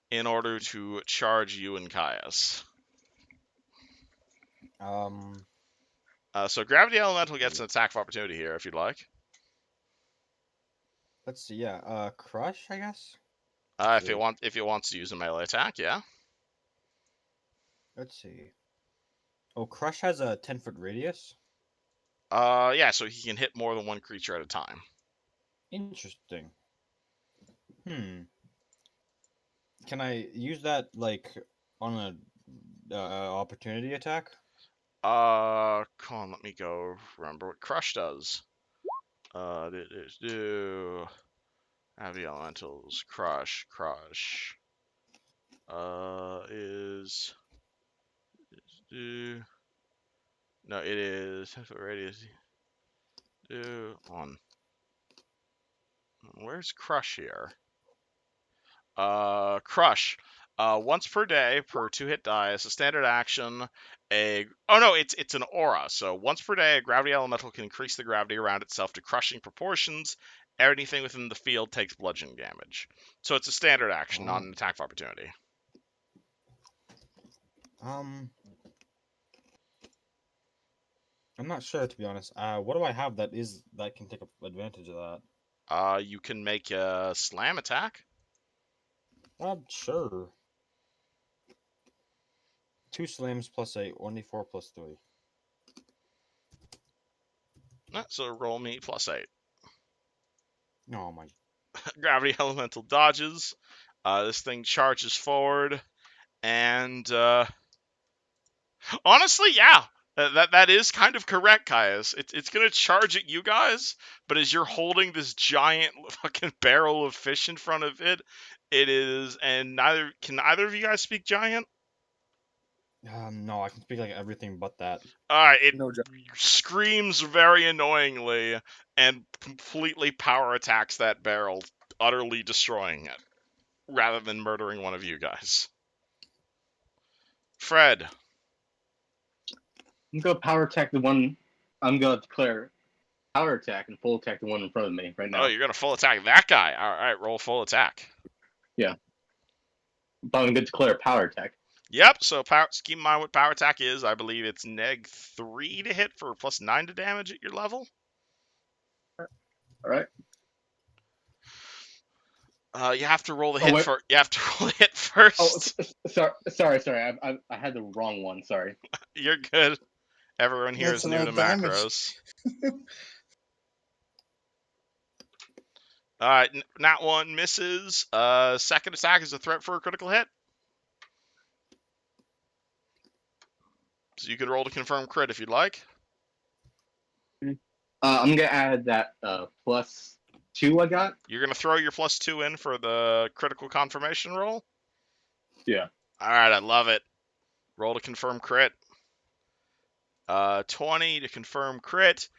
in order to charge you and Caius. So gravity elemental gets an attack of opportunity here if you'd like. Let's see. Yeah. Crush, I guess. If it wants to use a melee attack, yeah. Let's see. Oh, Crush has a 10-foot radius. Yeah, so he can hit more than one creature at a time. Interesting. Can I use that like on a opportunity attack? Come on, let me go remember what Crush does. Do heavy elementals, Crush. Is do no, it is radius. Do on. Where's Crush here? Crush. Once per day per 2-hit die as a standard action. It's an aura. So once per day, a gravity elemental can increase the gravity around itself to crushing proportions. Anything within the field takes bludgeoning damage. So it's a standard action, not an attack of opportunity. I'm not sure, to be honest. What do I have that can take advantage of that? You can make a slam attack. Sure. 2 slams plus 8, 1d4 plus 3. So roll me +8. Oh my. Gravity elemental dodges. This thing charges forward, and honestly, yeah, that is kind of correct, Caius. It's gonna charge at you guys, but as you're holding this giant fucking barrel of fish in front of it, it is, and can either of you guys speak giant? No, I can speak like everything but that. Alright, it No joke. screams very annoyingly and completely power attacks that barrel, utterly destroying it, rather than murdering one of you guys. Fred. I'm gonna power attack the one. I'm gonna declare power attack and full attack the one in front of me right now. Oh, you're gonna full attack that guy. Alright, roll full attack. But I'm gonna declare power attack. Yep, so keep in mind what power attack is. I believe it's -3 to hit for +9 to damage at your level. All right. You have to roll the hit for. You have to roll the hit first. Oh, sorry. I had the wrong one. Sorry. You're good. Everyone here That's is a new lot to of damage. macros. Alright, nat 1 misses. Second attack is a threat for a critical hit. So you can roll to confirm crit if you'd like. I'm gonna add that +2 I got. You're gonna throw your +2 in for the critical confirmation roll? Yeah. Alright, I love it. Roll to confirm crit. 20 to confirm crit.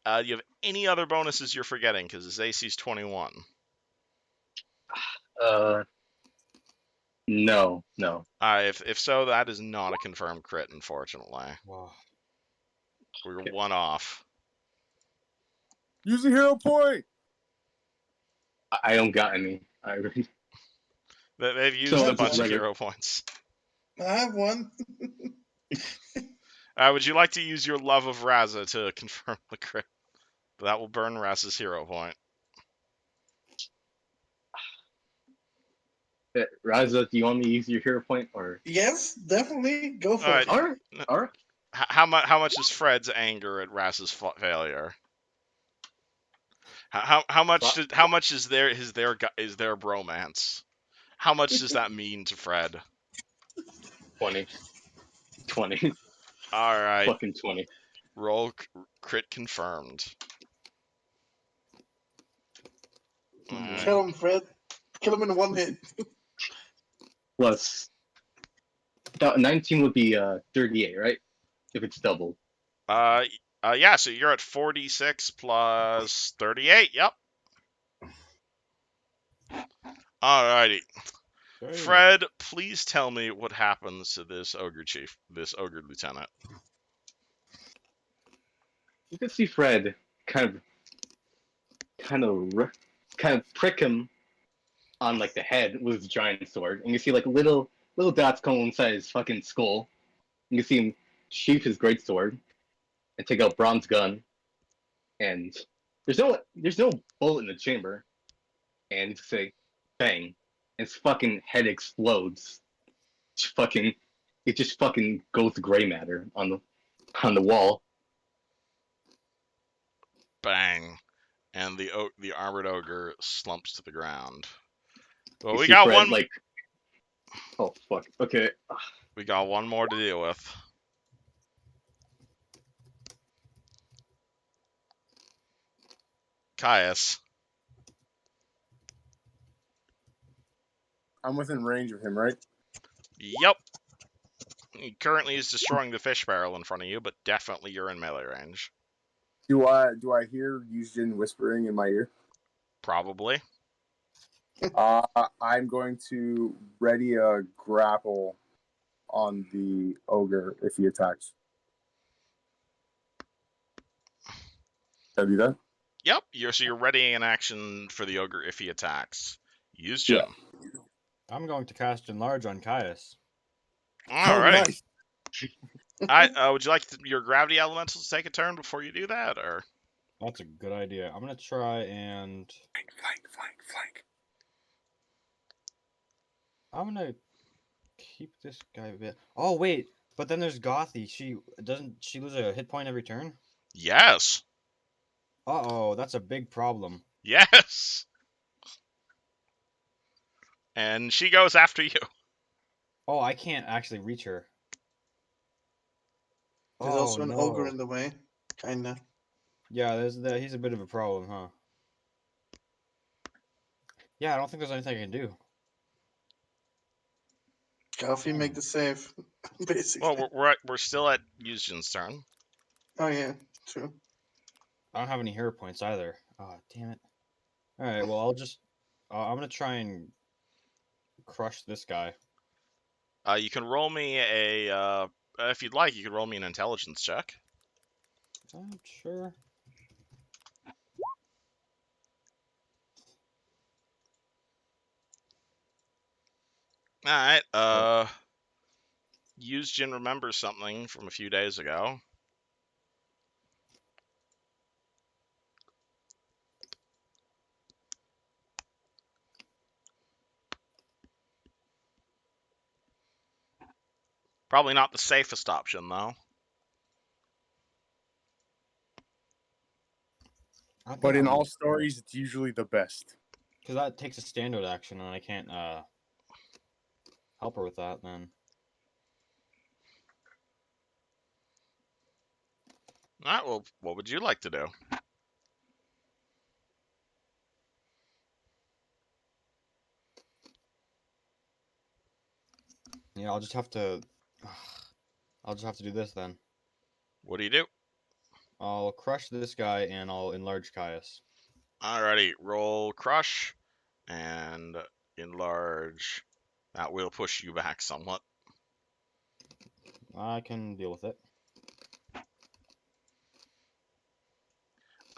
Do you have any other bonuses you're forgetting? Because his AC's 21. No. If so, that is not a confirmed crit, unfortunately. Wow. We're Okay. one off. Use a hero point. I don't got any. They've used So a it's bunch of regular- hero points. I have one. Would you like to use your love of Raza to confirm the crit? That will burn Raza's hero point. Raza, do you want me to use your hero point or? Yes, definitely. Go for Alright. it. All right. How much is Fred's anger at Raza's failure? How much is their bromance? How much does that mean to Fred? 20. 20. All right. Fucking 20. Roll crit confirmed. All right. Kill him, Fred. Kill him in one hit. Plus 19 would be 38, right? If it's double. Yeah, so you're at 46 plus 38. Yep. Alrighty. Damn. Fred, please tell me what happens to this ogre chief, this ogre lieutenant. You can see Fred kind of prick him on like the head with his giant sword, and you see like little dots come inside his fucking skull. You can see him sheath his great sword and take out Brom's gun, and there's no bullet in the chamber, and you say bang, and his fucking head explodes. It just fucking goes to gray matter on the wall. Bang. And the armored ogre slumps to the ground. Well, You we see got Fred, one. like, oh fuck. Okay. We got one more to deal with. Caius. I'm within range of him, right? Yep. He currently is destroying the fish barrel in front of you, but definitely you're in melee range. Do I hear Yuzhin whispering in my ear? Probably. I'm going to ready a grapple on the ogre if he attacks. Can I do that? Yep. You're readying an action for the ogre if he attacks. Use Jim. Yeah. I'm going to cast Enlarge on Caius. Alrighty. nice. Would you like your gravity elementals to take a turn before you do that, or? That's a good idea. I'm gonna try and Flank. I'm gonna keep this guy a bit. Oh wait, but then there's Gothy. Doesn't she lose a hit point every turn? Yes. Uh-oh, that's a big problem. Yes. And she goes after you. Oh, I can't actually reach her. There's Oh, also an ogre no. in the way. Kinda. Yeah, he's a bit of a problem, huh? Yeah, I don't think there's anything I can do. Coffee, make the save. Basically. Well, we're still at Yuzhin's turn. Oh yeah, true. I don't have any hero points either. Oh, damn it. Alright, well, I'm gonna try and crush this guy. You can roll me if you'd like, you can roll me an intelligence check. I'm sure. Alright, Yuzhin remembers something from a few days ago. Probably not the safest option, though. But in all stories, it's usually the best. Because that takes a standard action, and I can't help her with that, then. Alright, well, what would you like to do? Yeah, I'll just have to do this, then. What do you do? I'll crush this guy, and I'll enlarge Caius. Alrighty, roll crush and enlarge. That will push you back somewhat. I can deal with it.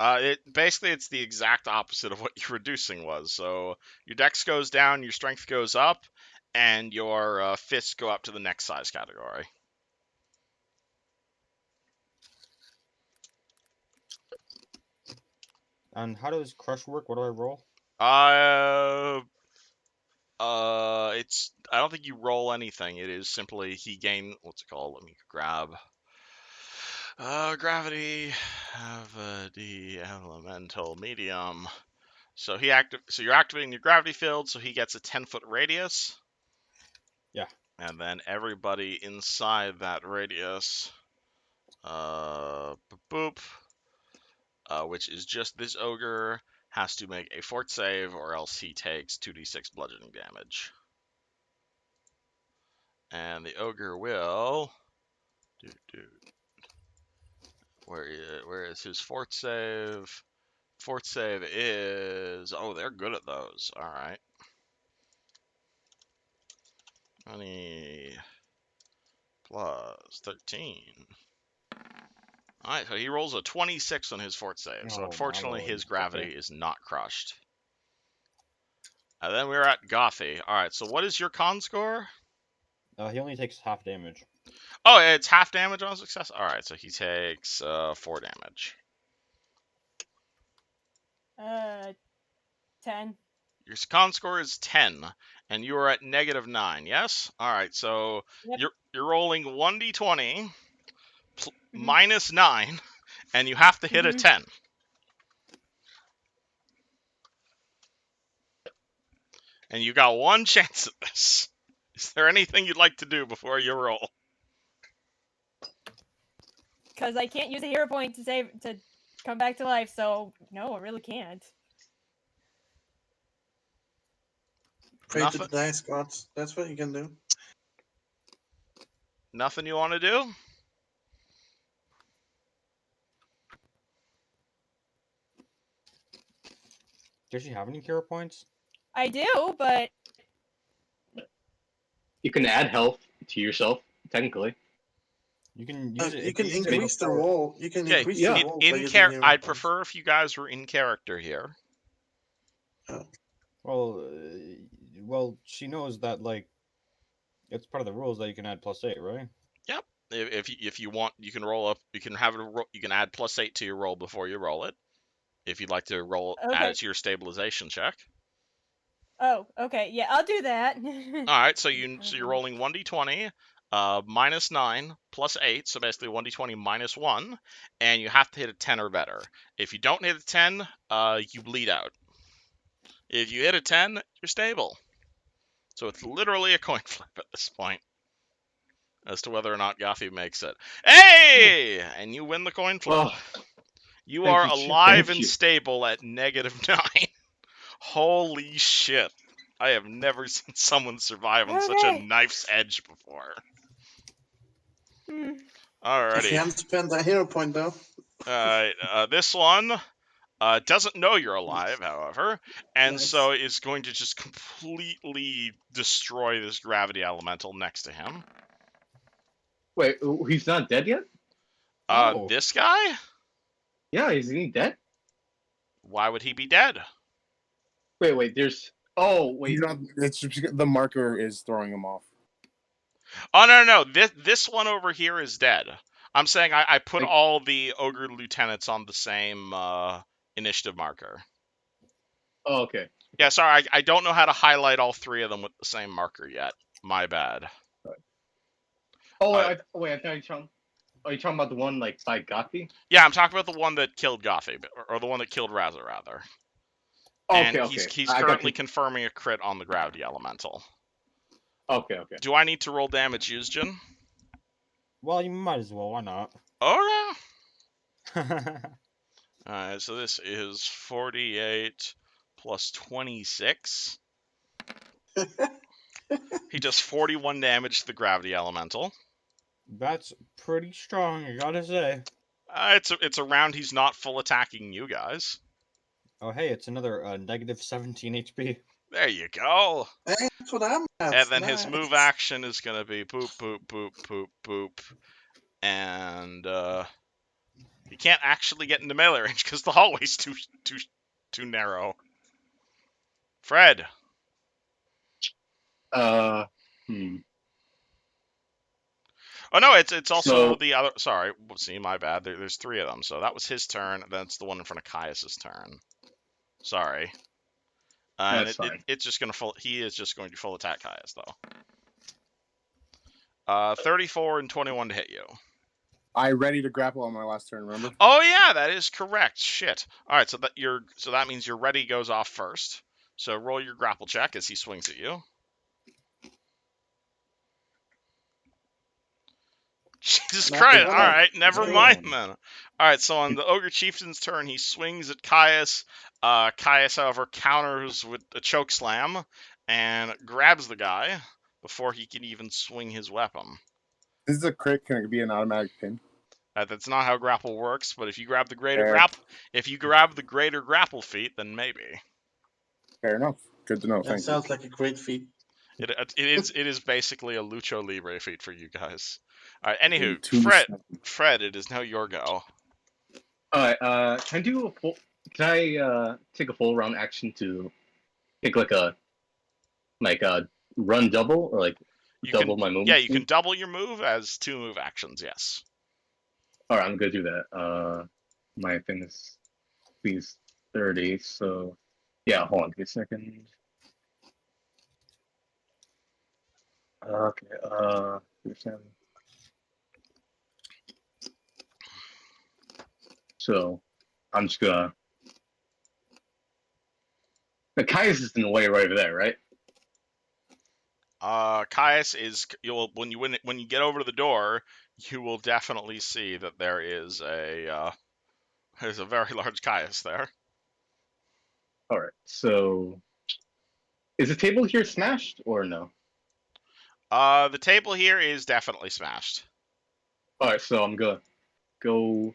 It's the exact opposite of what your reducing was. So your dex goes down, your strength goes up, and your fists go up to the next size category. And how does crush work? What do I roll? I don't think you roll anything. It is simply he gain. What's it called? Let me grab. Gravity, have the elemental medium. So So you're activating your gravity field. So he gets a 10-foot radius. Yeah. And then everybody inside that radius, boop, which is just this ogre, has to make a fort save, or else he takes 2d6 bludgeoning damage. And the ogre will... Where is his fort save? Fort save is... Oh, they're good at those. Alright. 20 plus 13. Alright, so he rolls a 26 on his fort save. So Oh, unfortunately, my his lord. gravity Okay. is not crushed. And then we're at Gothy. Alright, so what is your con score? He only takes half damage. Oh, it's half damage on success? Alright, so he takes 4 damage. 10. Your con score is 10, and you are at -9, yes? Alright, so Yep. you're rolling 1d20 minus 9, and you have to hit a 10. And you got one chance at this. Is there anything you'd like to do before you roll? Because I can't use a hero point to come back to life, so no, I really can't. Pray to the Nothing? dice gods. That's what you can do. Nothing you want to do? Does she have any hero points? I do, but You can add health to yourself, technically. You can use it. You if can use it increase the before- roll. You can Okay, increase yeah. the roll by using hero I'd points. prefer if you guys were in character here. Well, she knows that like it's part of the rules that you can add +8, right? Yep. If you want, you can roll up. You can have it. You can add +8 to your roll before you roll it. If you'd like to roll, add Okay. it to your stabilization check. oh, okay, yeah, I'll do that. All right, so you're rolling 1d20, minus 9 plus 8, so basically 1d20 minus 1, and you have to hit a 10 or better. If you don't hit a 10, you bleed out. If you hit a 10, you're stable. So it's literally a coin flip at this point as to whether or not Gothy makes it. Hey! And you win the coin flip. Oh, You thank are you, alive thank and you. stable at -9. Holy shit. I have never seen someone survive on such a Okay. knife's edge before. Hmm. You Alrighty. can't spend a hero point though. Alright, this one doesn't know you're alive, however, and Nice. so is going to just completely destroy this gravity elemental next to him. wait, he's not dead yet? Oh. This guy? Yeah, isn't he dead? Why would he be dead? Wait, there's... Oh, wait. He's not. It's just, the marker is throwing him off. Oh, no. This one over here is dead. I'm saying I put Like- all the ogre lieutenants on the same initiative marker. Oh, okay. Yeah, sorry, I don't know how to highlight all 3 of them with the same marker yet. My bad. Oh, I thought you were talking... Are you talking about the one, like, by Gothy? Yeah, I'm talking about the one that killed Gothy, or the one that killed Raza, rather. Okay, And okay. he's I got currently you. confirming a crit on the gravity elemental. Okay. Do I need to roll damage, Yuzjin? Well, you might as well. Why not? Oh, yeah. Alright, so this is 48 plus 26. He does 41 damage to the gravity elemental. That's pretty strong, I gotta say. It's a round he's not full attacking you guys. Oh, hey, it's another -17 HP. There you go. Hey, that's what I'm at. And then his Nice. move action is going to be boop, boop, boop, boop, boop. And he can't actually get into melee range because the hallway's too narrow. Fred. Oh no, it's also So- the other. Sorry, see, my bad. There's 3 of them. So that was his turn. That's the one in front of Caius's turn. Sorry. And That's fine. it's just gonna full. He is just going to full attack Caius though. 34 and 21 to hit you. I ready to grapple on my last turn. Remember? Oh yeah, that is correct. Shit. All right, so that means your ready goes off first. So roll your grapple check as he swings at you. Jesus Not Christ! the All one. right, never Go mind on. then. All right, so on the ogre chieftain's turn, he swings at Caius. Caius, however, counters with a choke slam and grabs the guy before he can even swing his weapon. This is a crit. Can it be an automatic pin? That's not how grapple works, but if you grab the Fair. greater grapple feat, then maybe. Fair enough. Good to know. That Thank you. sounds like a great feat. It is basically a Lucho Libre feat for you guys. All right, anywho, Two Fred, it is now your go. Alright, can I do a full... Can I take a full round action to take like a run double or like You double can, my movement yeah, you speed? can double your move as 2 move actions. Yes. Alright, I'm gonna do that. My thing is please 30, so yeah, hold on, give me a second. Okay, so I'm just gonna. The Caius is in the way right over there, right? Caius is when you get over to the door, you will definitely see that there's a very large Caius there. Alright, so is the table here smashed or no? The table here is definitely smashed. Alright, so I'm gonna go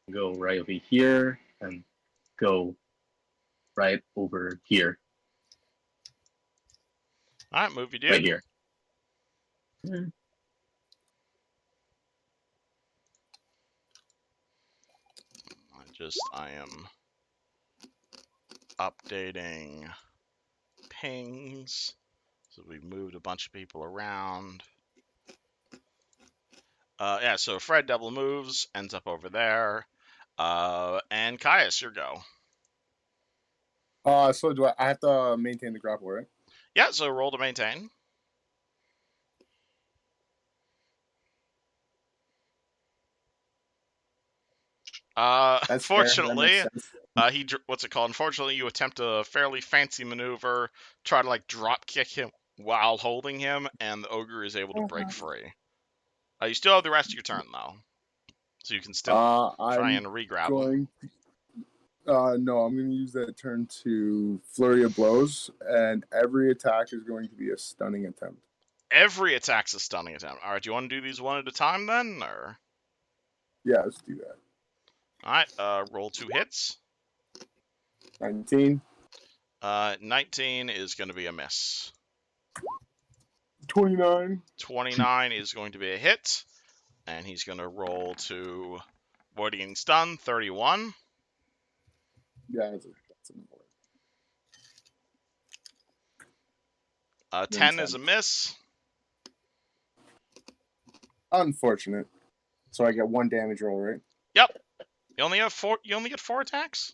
right over here and go right over here. All right, move you, dude. Right here. I am updating pings. So we moved a bunch of people around. Yeah, so Fred double moves, ends up over there. And Caius, your go. So do I have to maintain the grapple, right? Yeah, so roll to maintain. That's fair. That Fortunately, makes sense. Unfortunately, you attempt a fairly fancy maneuver, try to like drop kick him while holding him, and the ogre is able to break free. You still have the rest of your turn though, so you can still try I'm and re-grab him. going. No, I'm going to use that turn to flurry of blows, and every attack is going to be a stunning attempt. Every attack's a stunning attempt. All right, do you want to do these one at a time then, or? Yeah, let's do that. All right, roll 2 hits. 19. 19 is going to be a miss. 29. 29 is going to be a hit, and he's going to roll to avoiding stun. 31. Yeah, that's an avoid. 10 is a miss. Unfortunate. So I get 1 damage roll, right? Yep. You only have 4. You only get 4 attacks.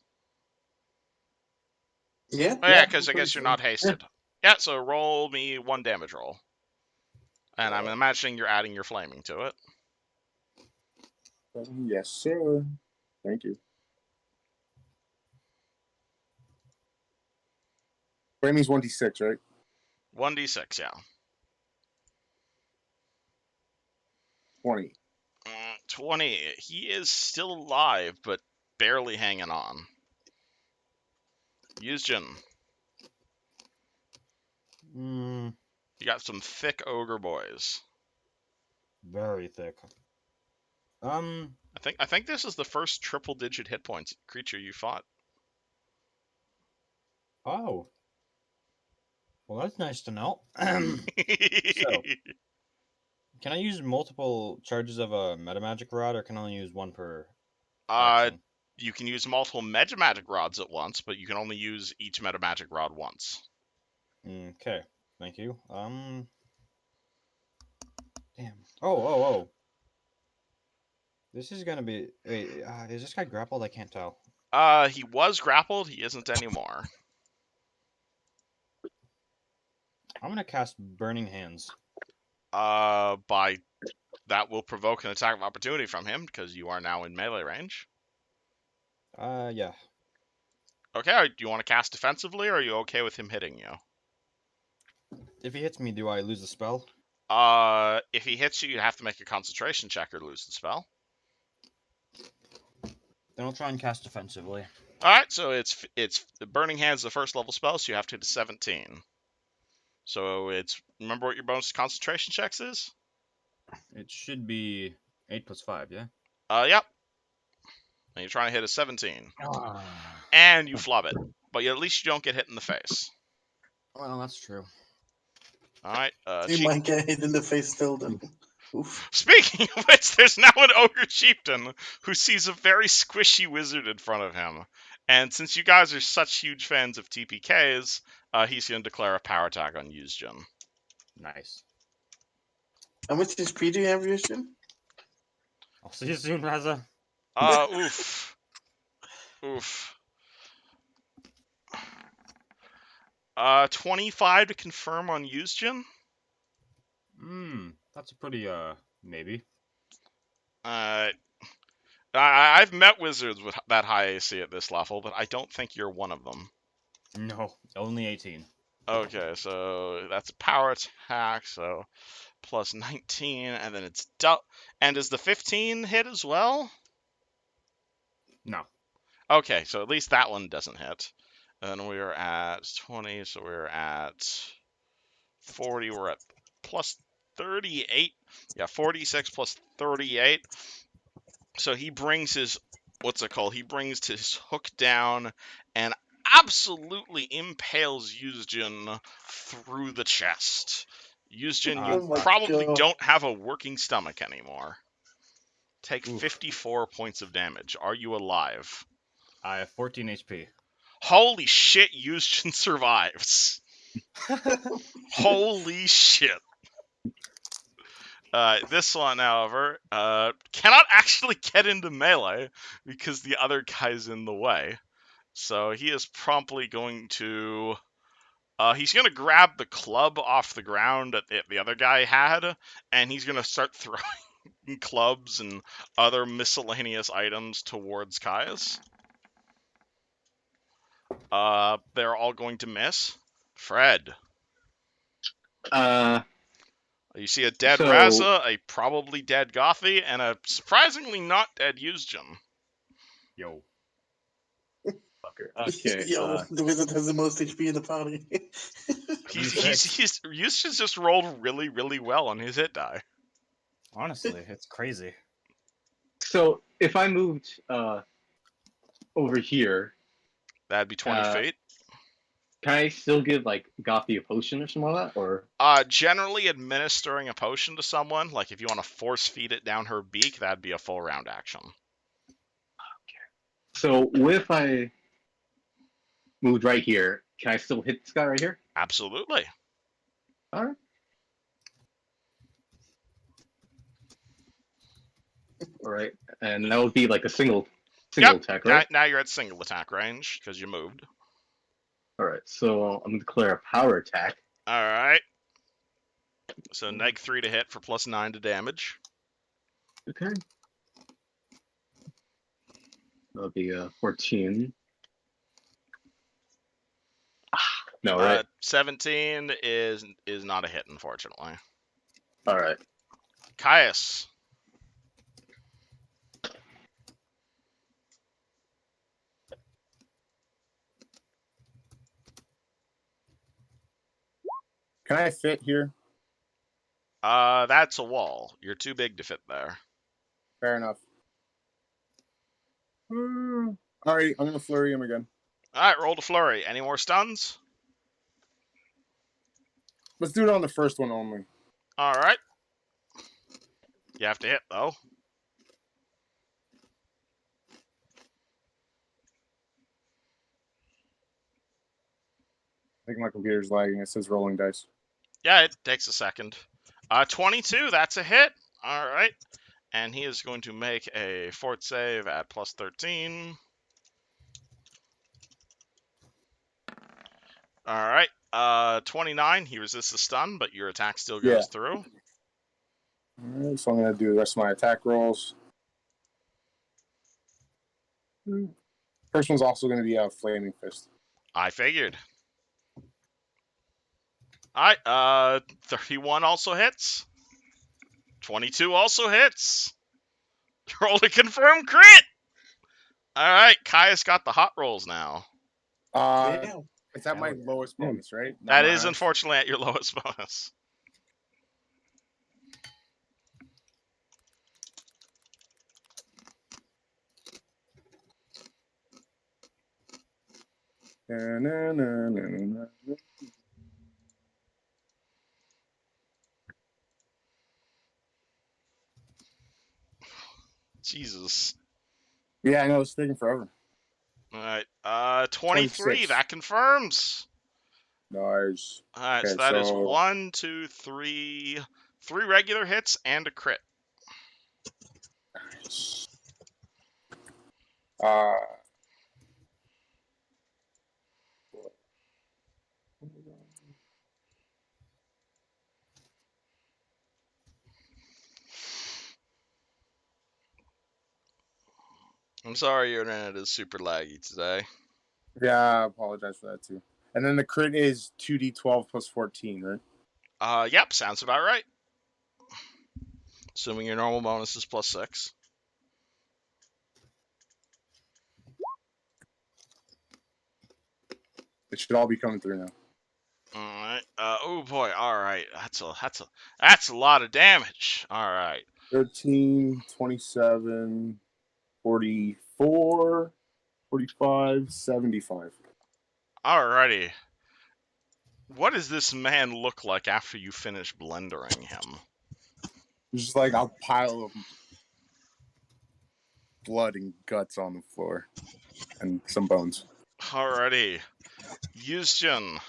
Yeah. Oh yeah, because I guess you're not hasted. Yeah, so roll me 1 damage roll. And I'm imagining you're adding your flaming to it. Yes, sir. Thank you. Framing's 1d6, right? 1d6, yeah. 20. 20. He is still alive, but barely hanging on. Yuzjin, Mm, you got some thick ogre boys. very thick. I think this is the first triple-digit hit points creature you fought. Oh. Well, that's nice to know. So, can I use multiple charges of a metamagic rod, or can I only use one per action? You can use multiple metamagic rods at once, but you can only use each metamagic rod once. Okay, thank you. Damn. Oh. This is gonna be. Wait, is this guy grappled? I can't tell. He was grappled. He isn't anymore. I'm gonna cast Burning Hands. By that will provoke an attack of opportunity from him because you are now in melee range. Yeah. Okay, do you want to cast defensively, or are you okay with him hitting you? If he hits me, do I lose the spell? If he hits you, you have to make a concentration check or lose the spell. Then I'll try and cast defensively. All right, so it's the Burning Hand's the first level spell, so you have to hit a 17. So it's remember what your bonus concentration checks is? It should be 8 plus 5, yeah? Yep. And you're trying to hit a 17, Ah. and you flub it, but at least you don't get hit in the face. Well, that's true. All right. You might get hit in the face still, then. Oof. Speaking of which, there's now an ogre chieftain who sees a very squishy wizard in front of him. And since you guys are such huge fans of TPKs, he's going to declare a power attack on Yuzjin. Nice. How much HP do you have, Yushin? I'll see you soon, Raza. Oof. Oof. 25 to confirm on Yuzjin. That's a pretty, maybe. I've met wizards with that high AC at this level, but I don't think you're one of them. No, only 18. Okay, so that's a power attack, so plus 19, and then it's and does the 15 hit as well? No. Okay, so at least that one doesn't hit. And then we're at 20, so we're at 40, we're at plus 38. Yeah, 46 plus 38. So he brings his, he brings his hook down and absolutely impales Yuzjin through the chest. Yuzjin, Oh you my probably God. don't have a working stomach anymore. Take Oof. 54 points of damage. Are you alive? I have 14 HP. Holy shit, Yuzjin survives. Holy shit. This one, however, cannot actually get into melee because the other guy's in the way. So he is promptly going to... he's going to grab the club off the ground that the other guy had, and he's going to start throwing clubs and other miscellaneous items towards Caius. They're all going to miss. Fred. You see a dead So- Raza, a probably dead Gothy, and a surprisingly not dead Yuzjin. Yo. fucker. Okay. Yo, the wizard has the most HP in the party. Yuzjin's just rolled really, really well on his hit die. Honestly, it's crazy. So if I moved over here, That'd be 20 feet. can I still give like Gothy a potion or something like that? Or Generally administering a potion to someone, like if you want to force feed it down her beak, that'd be a full round action. so what if I moved right here? Can I still hit this guy right here? Absolutely. All right. All right, and that would be like a single attack, right? Now you're at single attack range because you moved. All right, so I'm gonna declare a power attack. All right. So -3 to hit for +9 to damage. Okay. That'll be 14. No, right? 17 is not a hit, unfortunately. All right. Caius. Can I fit here? That's a wall. You're too big to fit there. Fair enough. All right, I'm gonna flurry him again. All right, roll to flurry. Any more stuns? Let's do it on the first one only. All right. You have to hit though. I think my computer's lagging. It says rolling dice. Yeah, it takes a second. 22, that's a hit. All right. And he is going to make a fort save at +13. All right. 29, he resists the stun, but your attack still goes through. All right, so I'm gonna do the rest of my attack rolls. First one's also gonna be a flaming fist. I figured. Alright, 31 also hits. 22 also hits. Roll a confirmed crit! Alright, Kaya's got the hot rolls now. Yeah. It's at my lowest bonus, right? Not That my is highest? unfortunately at your lowest bonus. Na, na, na, na, na, na. Jesus. Yeah, I know, it's taking forever. Alright, 23, 26. that confirms. Nice. Alright, Okay, so that is so 1, 2, 3, 3 regular hits and a crit. uh I'm sorry your internet is super laggy today. yeah, I apologize for that too. And then the crit is 2d12 plus 14, right? Yep, sounds about right. Assuming your normal bonus is plus 6. It should all be coming through now. Alright. Oh boy, alright. That's a lot of damage. Alright. 13, 27, 44, 45, 75. Alrighty. What does this man look like after you finish blendering him? It's just like a pile of blood and guts on the floor. And some bones. Alrighty. Yuzjin.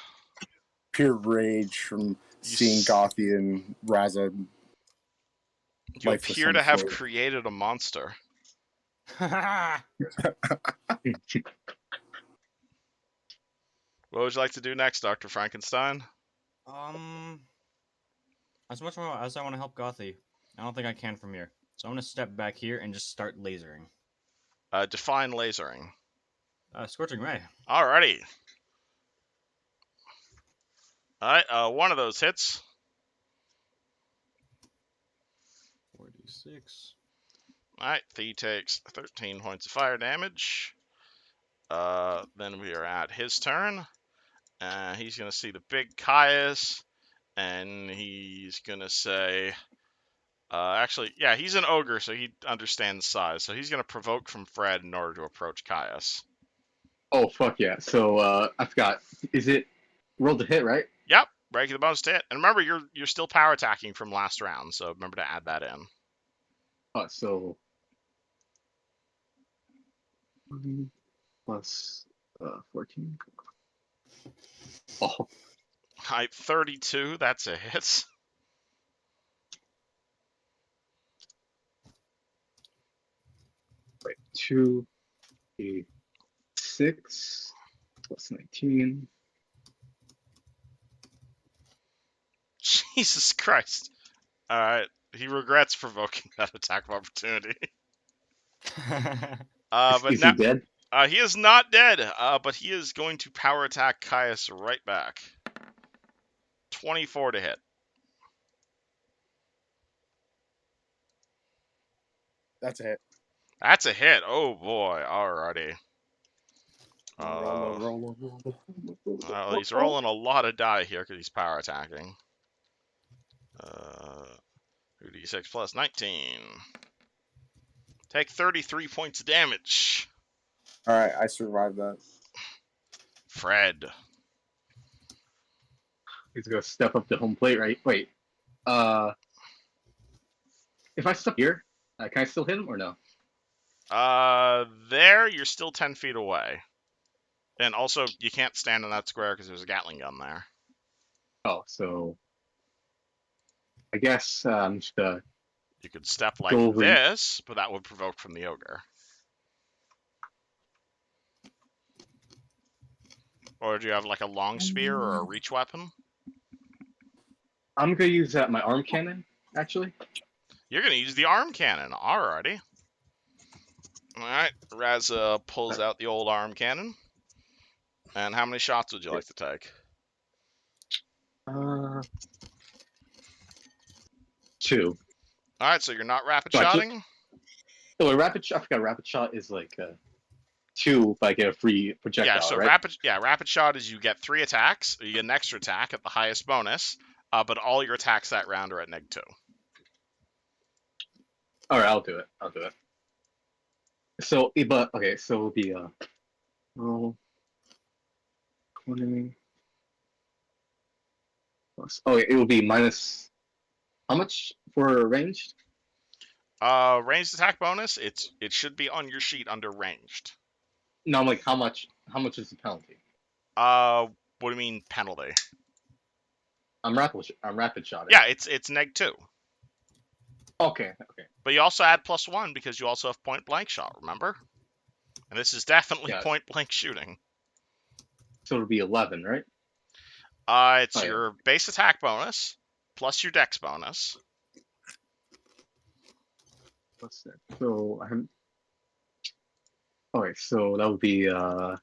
Pure rage from seeing Gothi and Raza. You lifeless appear on to the have floor. created a monster. What would you like to do next, Dr. Frankenstein? As much as I want to help Gothi, I don't think I can from here. So I'm gonna step back here and just start lasering. Define lasering. Scorching Ray. Alrighty. Alright, one of those hits. 46. Alright, Thea takes 13 points of fire damage. Then we are at his turn. He's going to see the big Caius, and he's going to say... actually, yeah, he's an ogre, so he understands size. So he's going to provoke from Fred in order to approach Caius. Oh, fuck yeah. So, I forgot. Is it rolled to hit, right? Yep, breaking the bonus to hit. And remember, you're still power attacking from last round, so remember to add that in. So... plus 14. Oh, Height 32, that's a hit. right. 2, 8, 6, plus 19. Jesus Christ. Alright, he regrets provoking that attack of opportunity. But Is now, he dead? he is not dead, but he is going to power attack Caius right back. 24 to hit. That's a hit. That's a hit. Oh boy, alrighty. Roll. Well, he's rolling a lot of die here because he's power attacking. 2d6 plus 19. Take 33 points of damage. Alright, I survived that. Fred. He's gonna step up to home plate, right? Wait. If I step here, can I still hit him or no? There, you're still 10 feet away. And also, you can't stand in that square because there's a Gatling gun there. Oh, so... I guess I'm just gonna... You could step like Go over. this, but that would provoke from the ogre. Or do you have like a long spear or a reach weapon? I'm gonna use my arm cannon, actually. You're going to use the arm cannon. Alrighty. Alright, Raza pulls out the old arm cannon. And how many shots would you like to take? 2. All right, so you're not rapid So I took- shotting. So a rapid shot. I forgot rapid shot is like 2 if I get a free projectile. Yeah, so right? rapid shot is you get 3 attacks, or you get an extra attack at the highest bonus, but all your attacks that round are at -2. All right, I'll do it. So, but okay, so it'll be roll 20 plus. Oh, it will be minus. How much for ranged? Ranged attack bonus, it should be on your sheet under ranged. No, I'm like, how much? How much is the penalty? What do you mean penalty? I'm rapid shotting. Yeah, it's -2. Okay. But you also add +1 because you also have point blank shot, remember? And this is definitely Yeah. point blank shooting. So it'll be 11, right? It's Oh, yeah. your base attack bonus plus your dex bonus. What's that? So I'm. Okay, so that would be So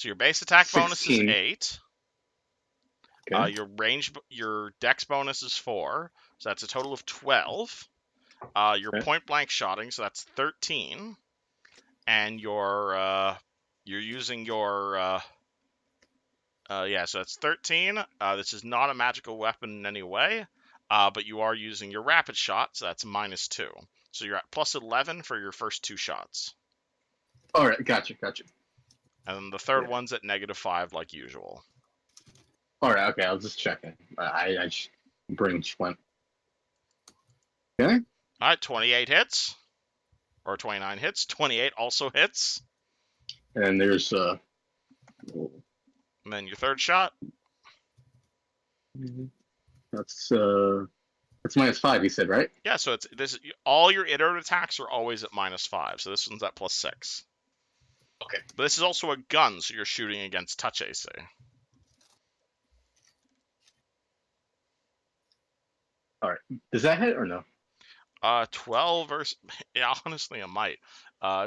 your base attack bonus is 16. 8. Okay. Your dex bonus is 4, so that's a total of 12. Your Okay. point blank shotting, so that's 13, and you're using your so that's 13. This is not a magical weapon in any way, but you are using your rapid shot, so that's -2. So you're at +11 for your first 2 shots, All right, gotcha. and then the third Yeah. one's at -5 like usual. All right, okay, I was just checking. I just brain just went. Okay. All right, 28 hits, or 29 hits. 28 also hits, And there's and then your third shot. that's -5. You said, right? Yeah, so all your iterative attacks are always at -5, so this one's at +6. Okay. But this is also a gun, so you're shooting against touch AC. Does that hit or no? 12 versus yeah, honestly, it might.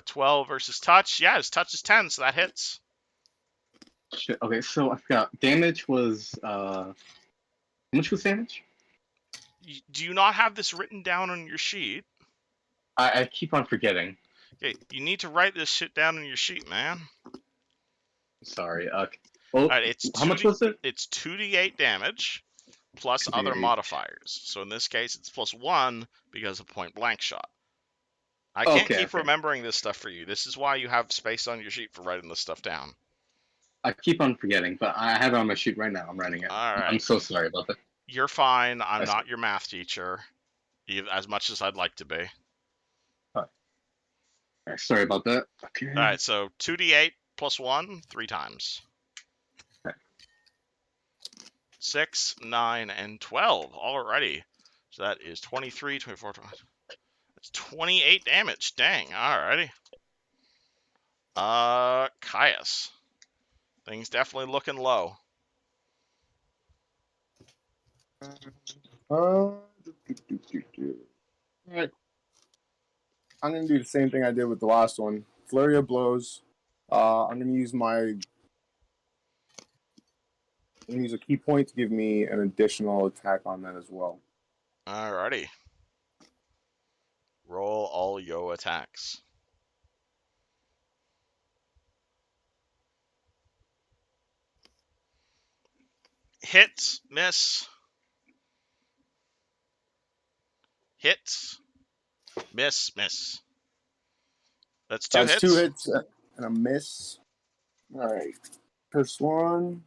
12 versus touch. Yeah, his touch is 10, so that hits. Shit. Okay, so I forgot. Damage was how much was damage? Do you not have this written down on your sheet? I keep on forgetting. Okay, you need to write this shit down on your sheet, man. Sorry. Well, All right, it's how much was it? It's 2d8 damage plus other 2d8. modifiers. So in this case, it's +1 because of point blank shot. I can't keep remembering this stuff for you. This is why you have space on your sheet for writing this stuff down. I keep on forgetting, but I have it on my sheet right now. I'm writing it. All right. I'm so sorry about that. You're fine. I'm not your math teacher, as much as I'd like to be. All right, sorry about that. Okay. All right, so 2d8 +1, 3 times. Okay. 6, 9, and 12. Alrighty. So that is 23, 24, 25. That's 28 damage. Dang. Alrighty. Caius. Things definitely looking low. Alright. I'm gonna do the same thing I did with the last one. Flurry of blows. I'm gonna use a key point to give me an additional attack on that as well. Alrighty. Roll all yo attacks. Hits, miss. Hits, miss. That's 2 That's hits. 2 hits and a miss. Alright. First one.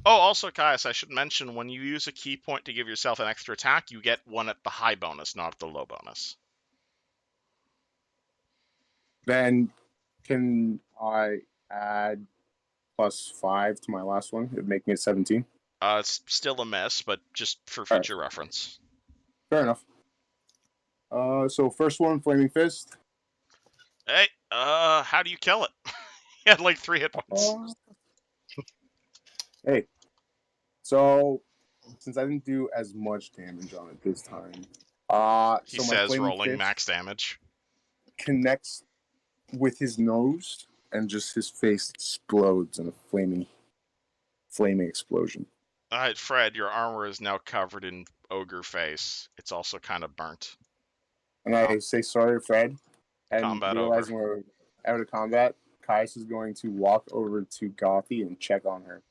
Oh, also, Caius, I should mention, when you use a key point to give yourself an extra attack, you get 1 at the high bonus, not at the low bonus. Then can I add +5 to my last one? It'd make me at 17. It's still a miss, but just for future reference. Fair enough. So first one, Flaming Fist. Hey, how do you kill it? He had like 3 hit points. Hey. So since I didn't do as much damage on it this time, He so my says Flaming rolling Fist max damage. connects with his nose, and just his face explodes in a flaming explosion. All right, Fred, your armor is now covered in ogre face. It's also kind of burnt. And I say, sorry, Fred. And Combat realizing over. we're out of combat, Kais is going to walk over to Gothy and check on her.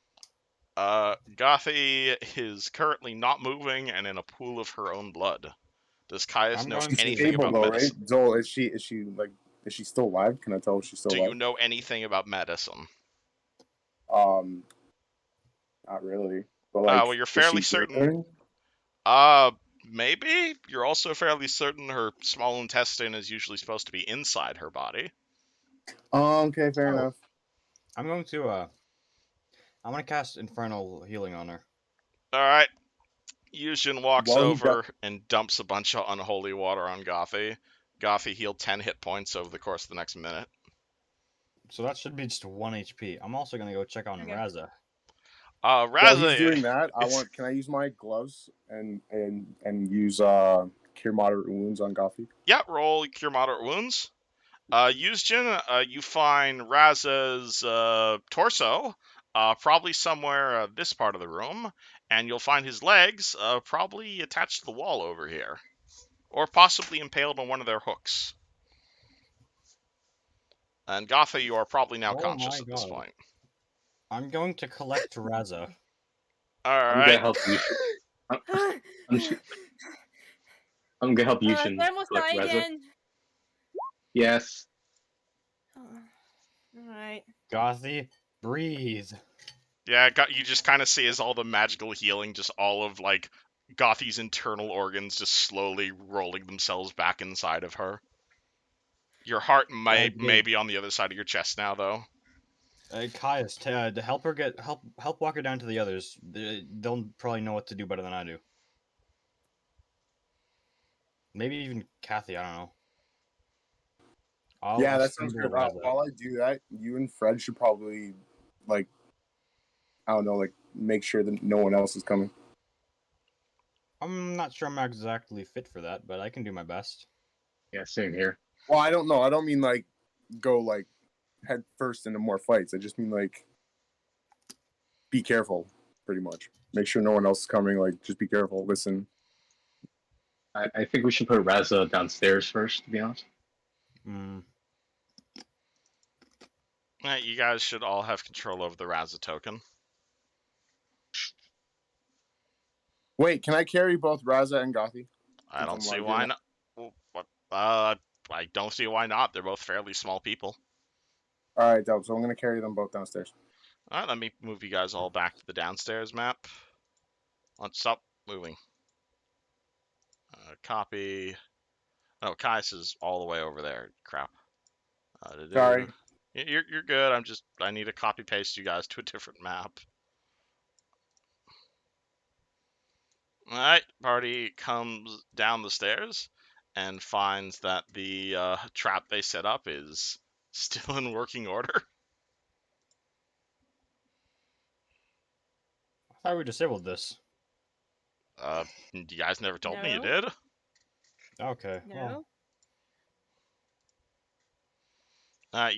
Gothy is currently not moving and in a pool of her own blood. Does Caius I'm know going She's to- anything stable about though, medicine? right? Joel, is she still alive? Can I tell if she's still Do alive? you know anything about medicine? Um, not really. But Well, you're is fairly she certain. breathing? Maybe. You're also fairly certain her small intestine is usually supposed to be inside her body. Oh, okay, fair Oh. enough. I'm going to I'm gonna cast Infernal Healing on her. All right. Yushin walks While he over and dumps a bunch of unholy water on Gothy. Gothy healed 10 hit points over the course of the next minute. So that should be just 1 HP. I'm also gonna go check on Okay. Raza. While Raza, he's doing that, it's- can I use my gloves and use cure moderate wounds on Gothy? yeah, roll Cure Moderate Wounds. Yusjin, you find Raza's torso, probably somewhere this part of the room, and you'll find his legs probably attached to the wall over here, or possibly impaled on one of their hooks. And Gotha, you are probably now Oh conscious my at this God. point. I'm going to collect Raza. All I'm right. gonna help you. I'm gonna help you. Did I almost die Reza. again? Yes. Alright. Gothy, breathe. Yeah, you just kind of see as all the magical healing, just all of like Gothy's internal organs just slowly rolling themselves back inside of her. Your heart may be on the other side of your chest now, though. Caius, to help her help walk her down to the others. They'll probably know what to do better than I do. Maybe even Kathy. I don't know. Yeah, I'll that sounds assemble good. Raza. While I do that, you and Fred should probably I don't know, make sure that no one else is coming. I'm not sure I'm exactly fit for that, but I can do my best. Yeah, same here. Well, I don't know. I don't mean go head first into more fights. I just mean be careful, pretty much. Make sure no one else is coming. Just be careful. Listen. I think we should put Raza downstairs first, to be honest. You guys should all have control over the Raza token. Wait, can I carry both Raza and Gothy? I don't see why not. I don't see why not. They're both fairly small people. All right, dope. So I'm gonna carry them both downstairs. All right, let me move you guys all back to the downstairs map. Let's stop moving. Copy. Oh, Kais is all the way over there. Crap. Sorry. You're good. I need to copy paste you guys to a different map. All right, party comes down the stairs and finds that the trap they set up is still in working order. I thought we disabled this. You guys never told me you No. did. Okay. No. Well,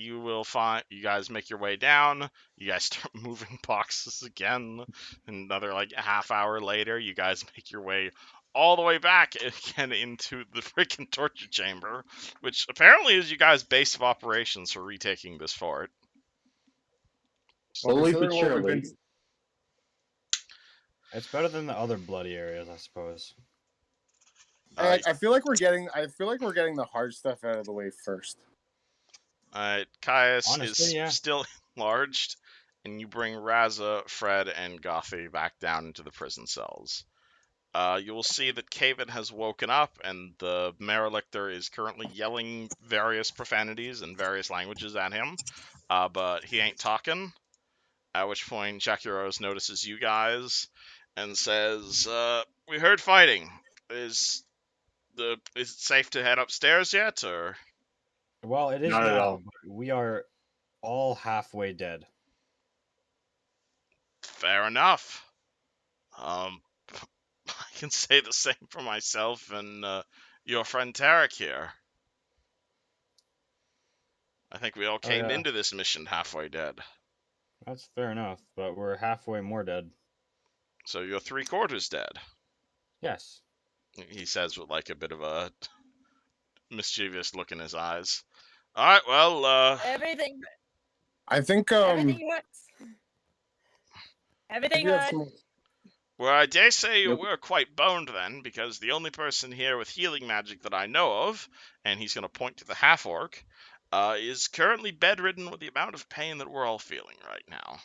you guys make your way down. You guys start moving boxes again. Another half hour later, you guys make your way all the way back again into the freaking torture chamber, which apparently is you guys' base of operations for retaking this fort. Slowly but considering what we've surely. been- It's better than the other bloody areas, I suppose. I feel like we're getting the hard stuff out of the way first. Caius Honestly, is yeah. still enlarged, and you bring Raza, Fred, and Gothy back down into the prison cells. You will see that Caven has woken up, and the Merelictor is currently yelling various profanities in various languages at him, but he ain't talking. At which point, Jackie Rose notices you guys and says, "We heard fighting. Is it safe to head upstairs yet, or?" Well, it is Not at now, all. but we are all halfway dead. Fair enough. I can say the same for myself and your friend Tarek here. I think we all came yeah. into this mission halfway dead. That's fair enough, but we're halfway more dead. So you're 3/4 dead. Yes. He says with like a bit of a mischievous look in his eyes. All right, well, Everything, I think everything hurts. if Everything you have hurts. some, well, I dare say Yep. we're quite boned then, because the only person here with healing magic that I know of, and he's going to point to the half orc, is currently bedridden with the amount of pain that we're all feeling right now.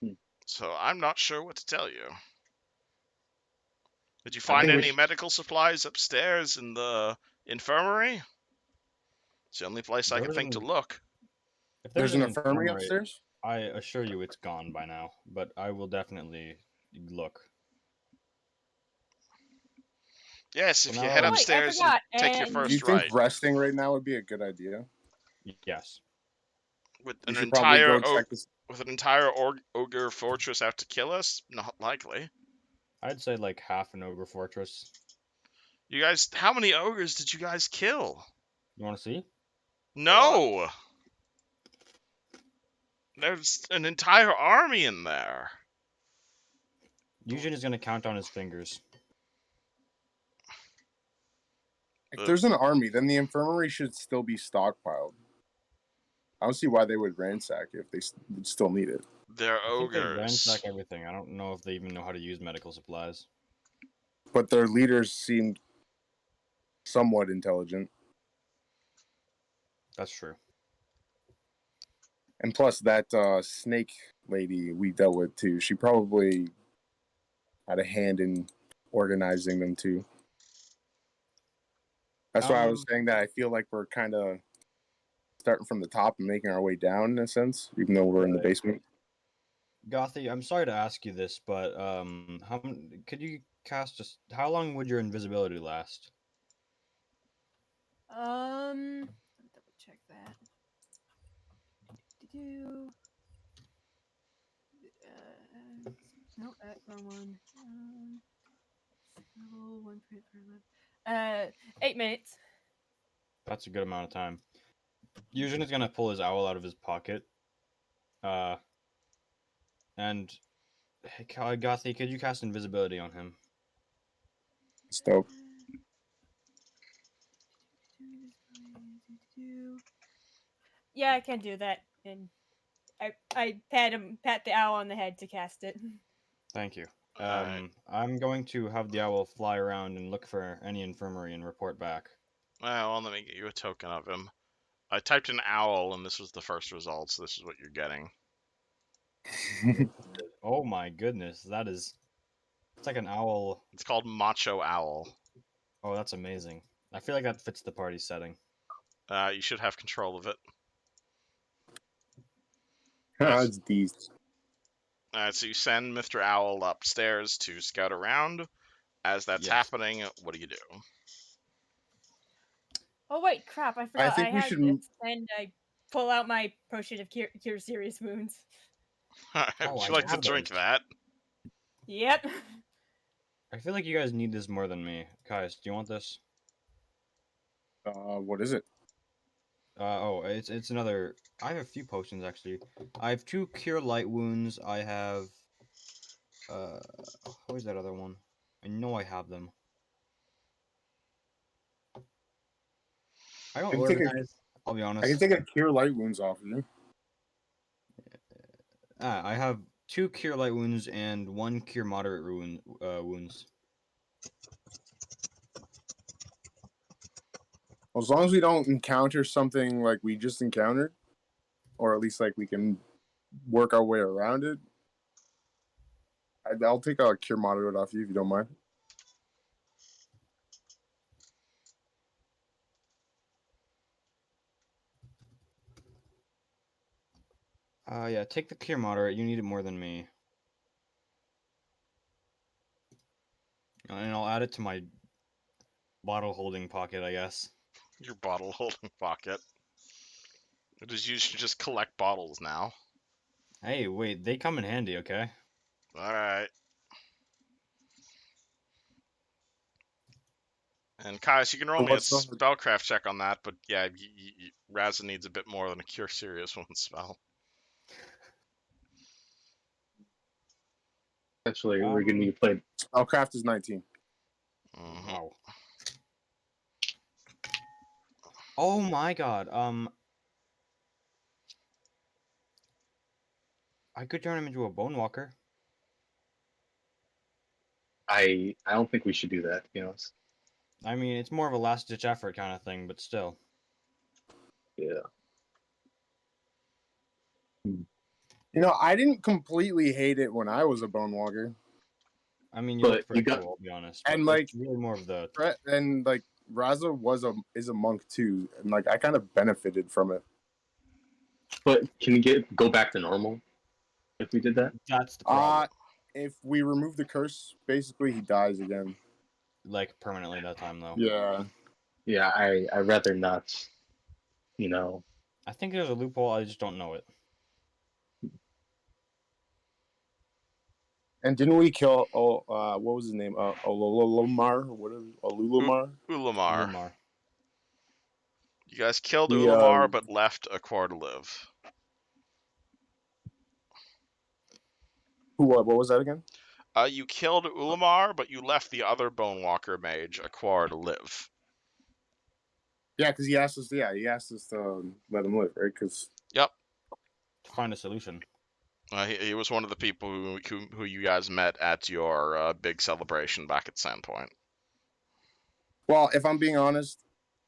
Hmm. So I'm not sure what to tell you. Did you I find think we any should. medical supplies upstairs in the infirmary? It's the only place I There can was think to an, look. if there's there's an an infirmary infirmary, upstairs. I assure you it's gone by now, but I will definitely look. Yes, So if you now head that Oh I'm, wait, I upstairs and forgot. take your And Do you first think right, resting right now would be a good idea? yes. with We an should probably entire go check this. with an entire ogre fortress out to kill us, not likely. I'd say like half an ogre fortress. You guys, how many ogres did you guys kill? You want to see? No, there's an entire army in there. Eugene is gonna count on his fingers. If there's an army, then the infirmary should still be stockpiled. I don't see why they would ransack if they would still need it. They're I think they ogres. ransack everything. I don't know if they even know how to use medical supplies. But their leaders seemed somewhat intelligent. That's true. And plus, that snake lady we dealt with too, she probably had a hand in organizing them too. That's why I was saying that I feel like we're kind of starting from the top and making our way down in a sense, even though we're in the Right. basement. Gothy, I'm sorry to ask you this, but could you cast just how long would your invisibility last? let me double check that. Do no, wrong one. Level 1.5. 8 minutes. That's a good amount of time. Eugene is gonna pull his owl out of his pocket. And hey, Gothy, could you cast invisibility on him? It's dope. Yeah, I can do that. And I pat the owl on the head to cast it. Thank you. Alright. I'm going to have the owl fly around and look for any infirmary and report back. Well, let me get you a token of him. I typed in owl, and this was the first result, so this is what you're getting. Oh my goodness, it's like an owl. It's called Macho Owl. Oh, that's amazing. I feel like that fits the party setting. You should have control of it. It's these. Alright, so you send Mr. Owl upstairs to scout around. As that's Yes. happening, what do you do? Oh wait, crap! I forgot think I we had should this, and I pull out my potion of cure serious wounds. Oh, Would I you like to have drink those. that? Yep. I feel like you guys need this more than me. Kais, do you want this? What is it? It's another. I have a few potions actually. I have 2 cure light wounds. I have where's that other one? I know I have them. I I don't can take a, organize. I'll be I can honest. take a cure light wounds off of you. I have 2 cure light wounds and 1 cure moderate wounds. As long as we don't encounter something like we just encountered, or at least like we can work our way around it. I'll take a cure moderate off you if you don't mind. Yeah, take the cure moderate. You need it more than me. And I'll add it to my bottle holding pocket, I guess. Your bottle holding pocket. It is used to just collect bottles now. Hey, wait, they come in handy, okay? Alright. And Kaius, you can roll So me a what's the spellcraft check on that, but yeah, Raza needs a bit more than a Cure Serious Wound spell. Essentially, we're gonna need to play. spellcraft is 19. Mhm. Wow. Oh my god. I could turn him into a bone walker. I don't think we should do that. To be honest. I mean, it's more of a last ditch effort kind of thing, but still. Yeah. You know, I didn't completely hate it when I was a bone walker. I mean, you But look pretty you got- cool, I'll be honest. And, but like, it's really more of the. And like Raza is a monk too, and like I kind of benefited from it. But can we go back to normal if we did that? That's the problem. If we remove the curse, basically he dies again. Like permanently that time though. Yeah. Yeah, I rather not. You know. I think there's a loophole. I just don't know it. And didn't we kill? What was his name? Ololomar, whatever. Olulomar. Ulamar. Lumar. You guys killed We, Ulamar, but left a core to live. Who? What was that again? You killed Ulamar, but you left the other Bone Walker mage, Aquar, to live. Yeah, because he asked us. Yeah, he asked us to let him live, right? Because To find a solution. He was one of the people who you guys met at your big celebration back at Sandpoint. well, if I'm being honest,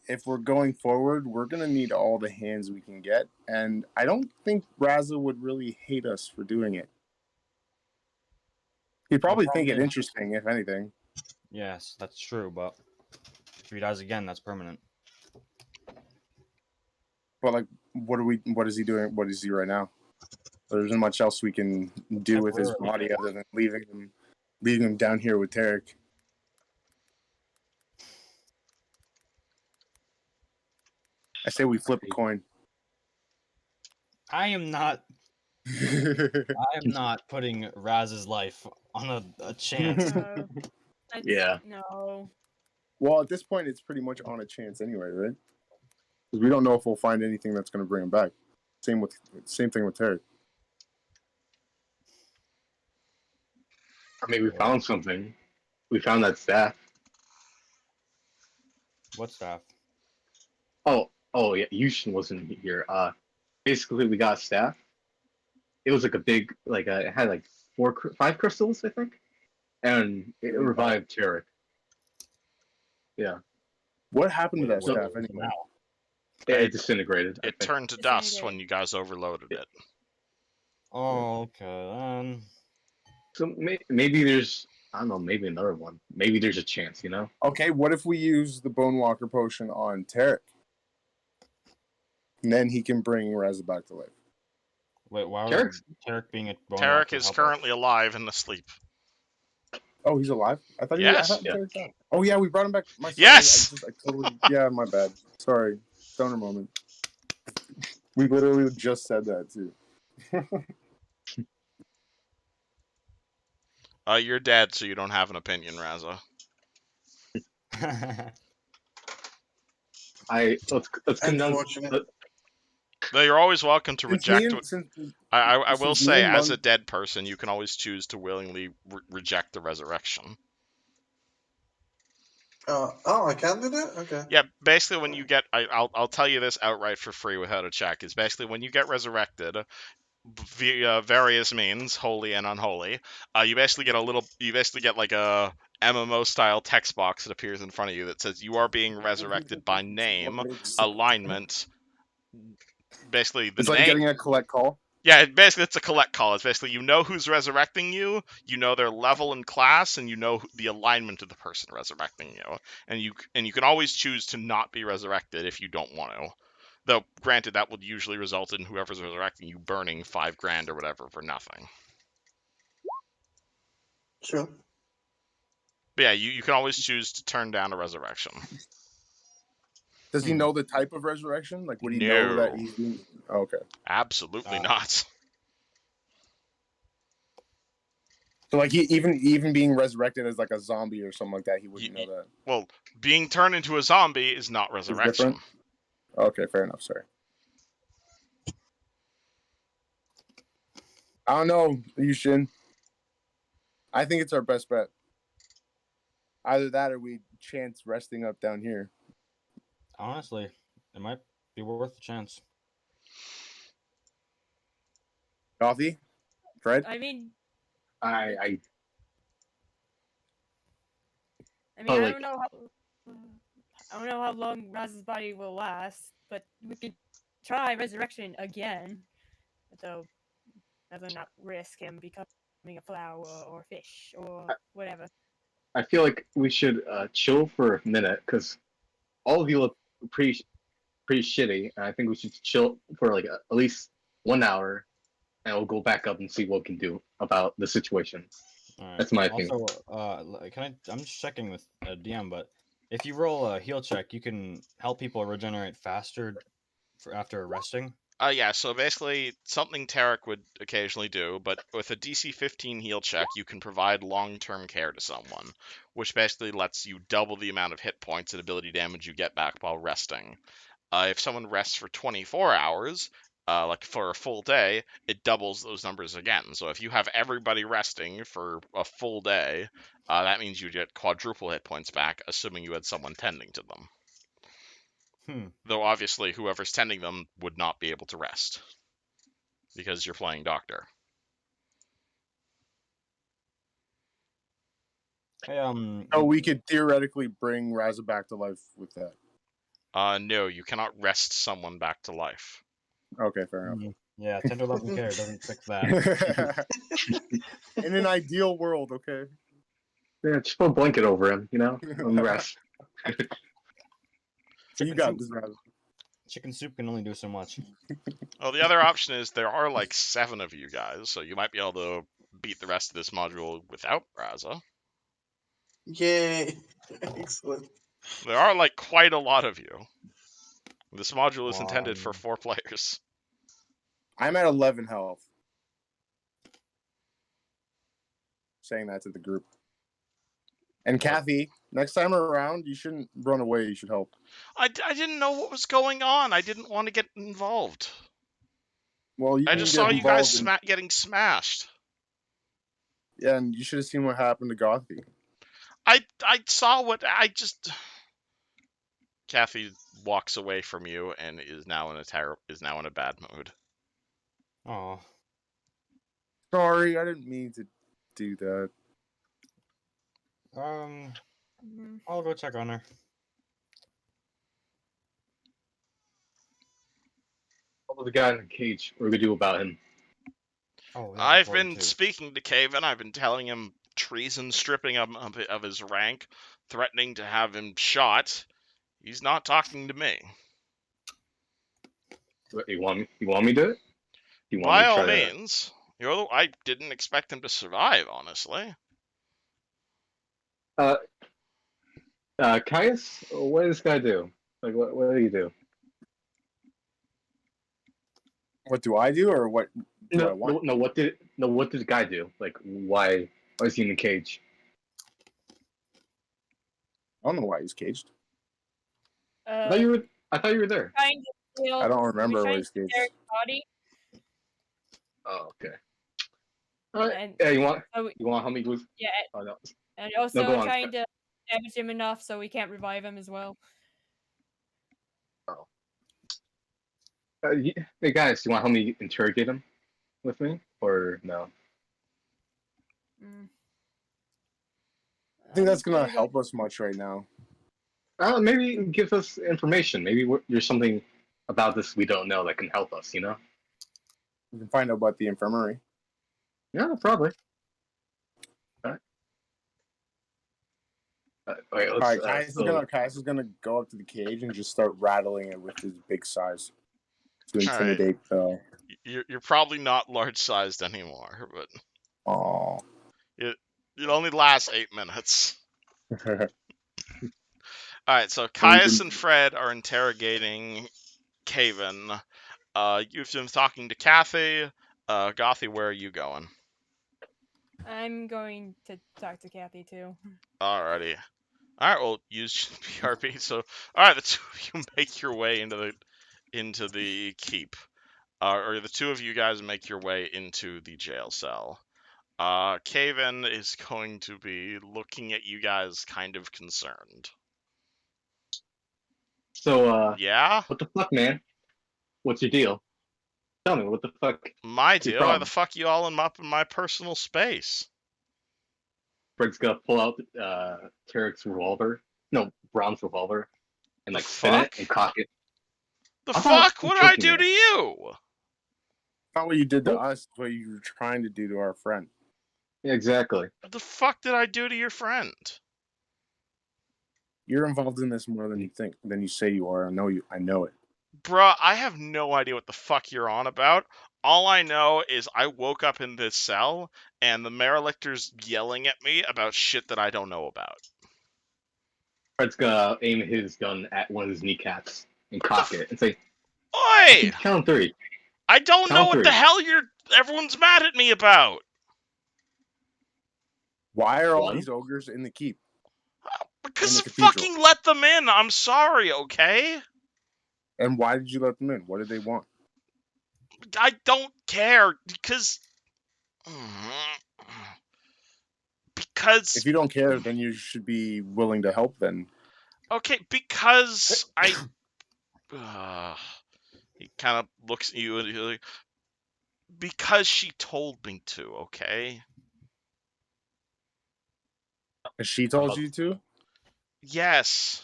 if we're going forward, we're gonna need all the hands we can get, and I don't think Raza would really hate us for doing it. He'd probably think it probably- interesting, if anything. Yes, that's true, but if he dies again, that's permanent. But like, what is he doing? What is he right now? There isn't much else we can do with his body other than leaving him down here with Tarek. I say we flip a coin. I am not putting Raz's life on a chance. No. Yeah. No. Well, at this point, it's pretty much on a chance anyway, right? Because we don't know if we'll find anything that's going to bring him back. Same thing with Tarek. I mean, we found something. We found that staff. What staff? Oh yeah, Yushin wasn't here. Basically, we got staff. It was like a big, it had like 5 crystals, I think, and it revived Tarek. Yeah. What happened to that Well, staff anyway? It disintegrated. I It think. turned to dust when you guys overloaded it. Oh, okay. So maybe there's, I don't know, maybe another one. Maybe there's a chance, you know? Okay, what if we use the Bone Walker potion on Tarek? And then he can bring Raza back to life. Wait, why would Tarek's- Tarek being a bone Tarek walker is help us? currently alive and asleep. Oh, he's alive? I thought Yes. I thought Tarek died. Oh yeah, we brought him back. Yes! I totally, yeah, my bad. Sorry. Stoner moment. We literally just said that too. You're dead, so you don't have an opinion, Raza. Let's come down. Unfortunate. No, you're always welcome to Since me reject. and- since- I will since me say, and as a Monk- dead person, you can always choose to willingly reject the resurrection. I can do that? Okay. Yeah, basically, when you get, I'll tell you this outright for free without a check. Is basically when you get resurrected via various means, holy and unholy, you basically get like a MMO style text box that appears in front of you that says you are being resurrected by name, alignment. Basically, the It's like name. getting a collect call. Yeah, basically it's a collect call. It's basically you know who's resurrecting you, you know their level and class, and you know the alignment of the person resurrecting you. And you can always choose to not be resurrected if you don't want to. Though, granted, that would usually result in whoever's resurrecting you burning $5,000 or whatever for nothing. Sure. But yeah, you can always choose to turn down a resurrection. Does he know the type of resurrection? Like, would he know that No. he's being? Oh, okay. Absolutely not. So like even being resurrected as like a zombie or something like that, he wouldn't know that. Well, being turned into a zombie is not It's resurrection. different. Okay, fair enough. Sorry. I don't know, Yushin. I think it's our best bet. Either that or we chance resting up down here. Honestly, it might be worth the chance. Coffee? Fred? I mean, I I Oh, don't know I don't know how long Raz's body will last, but we could try resurrection again. So, rather not risk him becoming a flower or fish or whatever. I feel like we should chill for a minute because all of you look pretty shitty, and I think we should chill for like at least 1 hour, and we'll go back up and see what we can do about the situation. Alright. That's my opinion. Also, I'm just checking with DM, but if you roll a heal check, you can help people regenerate faster after resting. Yeah, so basically something Tarek would occasionally do, but with a DC 15 heal check, you can provide long-term care to someone, which basically lets you double the amount of hit points and ability damage you get back while resting. If someone rests for 24 hours, like for a full day, it doubles those numbers again. So if you have everybody resting for a full day, that means you get quadruple hit points back, assuming you had someone tending to them. Though obviously whoever's tending them would not be able to rest because you're playing doctor. Hey, Oh, we could theoretically bring Raza back to life with that. No, you cannot rest someone back to life. Okay, fair enough. Yeah, tender loving care doesn't fix that. In an ideal world, okay. Yeah, just put a blanket over him, and rest. You got this, Raza. Chicken soup can only do so much. Well, the other option is there are like 7 of you guys, so you might be able to beat the rest of this module without Raza. Yay! Excellent. There are like quite a lot of you. This module is intended for 4 players. I'm at 11 health. Saying that to the group. And Kathy, next time around, you shouldn't run away. You should help. I didn't know what was going on. I didn't want to get involved. Well, you I can just get saw you guys involved getting smashed. Yeah, and you should have seen what happened to Gothy. I saw what I just. Kathy walks away from you and is now in a bad mood. Oh, Sorry, I didn't mean to do that. I'll go check on her. What was the guy in the cage? What do we do about him? Oh, I've been speaking to Caven. I've been telling him treason, stripping him of his rank, threatening to have him shot. He's not talking to me. You want me to do it? You want By me to all try means. I didn't expect him to survive, honestly. Caius, what does this guy do? Like, what do you do? What do I do, or what do I want? No. What did the guy do? Like, why is he in the cage? I don't know why he's caged. I thought you were there. Trying to heal, I don't remember why trying he's to caged. tear his body. Oh, okay. All right. And Yeah, you want so how many was? yeah, Oh no. and also go on. trying to damage him enough so we can't revive him as well. Oh. Hey guys, do you want to help me interrogate him with me, or no? I think that's gonna help us much right now. Maybe it gives us information. Maybe there's something about this we don't know that can help us. We can find out about the infirmary. Yeah, probably. All right. All right, Caius is gonna go up to the cage and just start rattling it with his big size to intimidate. You're probably not large sized anymore, but it only lasts 8 minutes. All right, so Caius and Fred are interrogating Caven. You've been talking to Kathy. Gothy, where are you going? I'm going to talk to Kathy too. Alrighty. Alright, well, use PRP. So, alright, the two of you make your way into the keep. Or the two of you guys make your way into the jail cell. Caven is going to be looking at you guys kind of concerned. So, Yeah? what the fuck, man? What's your deal? Tell me, what the fuck? My Your deal? Why the problem? fuck you all up in my personal space? Fred's gonna pull out Tarek's revolver. No, Brown's revolver. And The like spin it fuck? and cock it. The I thought fuck? I'm What did I joking, do man. to you? Not what you did to Well- us, it's what you were trying to do to our friend. Yeah, exactly. What the fuck did I do to your friend? You're involved in this more than you think, than you say you are. I know you. I know it. Bruh, I have no idea what the fuck you're on about. All I know is I woke up in this cell, and the Marelictor's yelling at me about shit that I don't know about. Fred's gonna aim his gun at one of his kneecaps and cock it and say, Oi! count 3. I don't know Count what the 3. hell everyone's mad at me about. Why are all 1. these ogres in the keep? Because In the cathedral. fucking let them in. I'm sorry, okay? And why did you let them in? What did they want? I don't care because If you don't care, then you should be willing to help. Then okay, because I he kind of looks at you and he's like, because she told me to, okay? she told you to. Yes.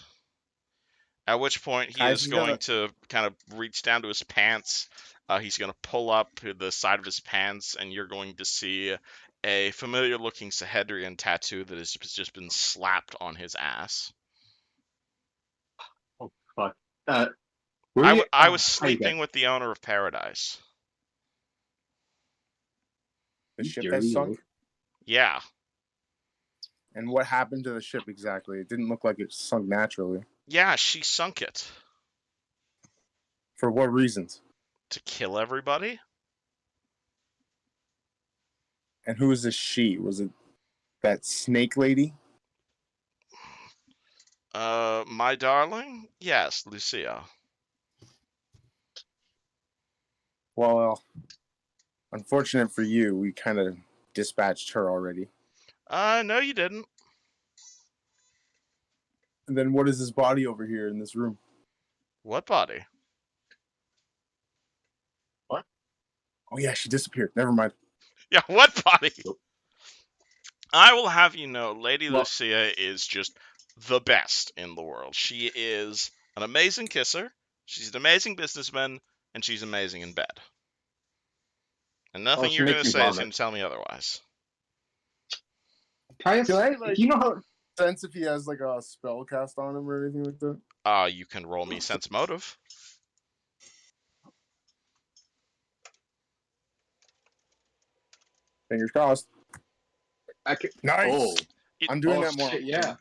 At which point he Guys, is he's going gonna- to kind of reach down to his pants. He's going to pull up the side of his pants, and you're going to see a familiar-looking Sahedrian tattoo that has just been slapped on his ass. Oh, fuck. I was how you sleeping got- with the owner of Paradise. The ship Dirty that sunk. little- Yeah. And what happened to the ship exactly? It didn't look like it sunk naturally. Yeah, she sunk it. For what reasons? To kill everybody? And who is this she? Was it that snake lady? My darling? Yes, Lucia. Well, unfortunate for you, we kind of dispatched her already. No, you didn't. And then what is this body over here in this room? What body? Oh yeah, she disappeared. Never mind. Yeah, what body? I will have you know, Lady Well- Lucia is just the best in the world. She is an amazing kisser, she's an amazing businessman, and she's amazing in bed. And nothing she you're going makes to me say is vomit. going to tell me otherwise. Caius, Can I, like- you know how Sense if he has like a spell cast on him or anything like that. You can roll me sense motive. Fingers crossed. I can... Nice. Oh, I'm doing oh, that more. shit, yeah.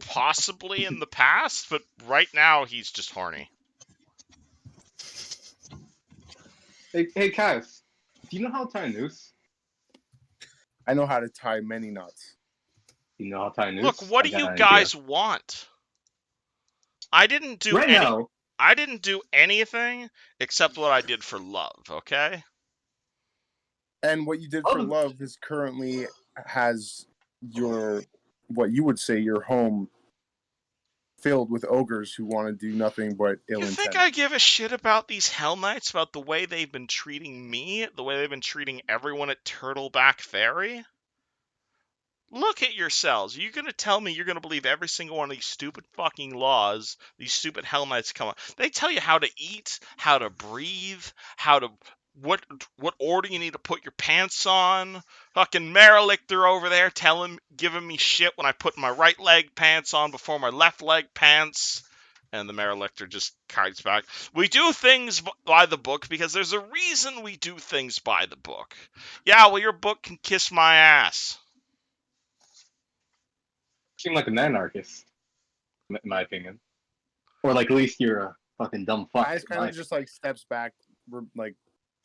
Possibly in the past, but right now he's just horny. Hey, Caius, do you know how to tie a noose? I know how to tie many knots. You know how to tie a noose? Look, what I do got you an idea. guys want? I didn't do Right now, I didn't do anything except what I did for love, okay? And what you did for Oh. love is currently has your, what you would say, your home filled with ogres who want to do nothing but ill You intent. think I give a shit about these Hell Knights, about the way they've been treating me, the way they've been treating everyone at Turtleback Ferry? Look at yourselves. Are you going to tell me you're going to believe every single one of these stupid fucking laws, these stupid Hell Knights come up? They tell you how to eat, how to breathe, what order you need to put your pants on. Fucking Merelichter over there giving me shit when I put my right leg pants on before my left leg pants. And the Merelichter just kites back. We do things by the book because there's a reason we do things by the book. Yeah, well, your book can kiss my ass. seem like an anarchist, in my opinion. Or like at least you're a fucking dumb fuck. Guys in kind my of just like steps back, like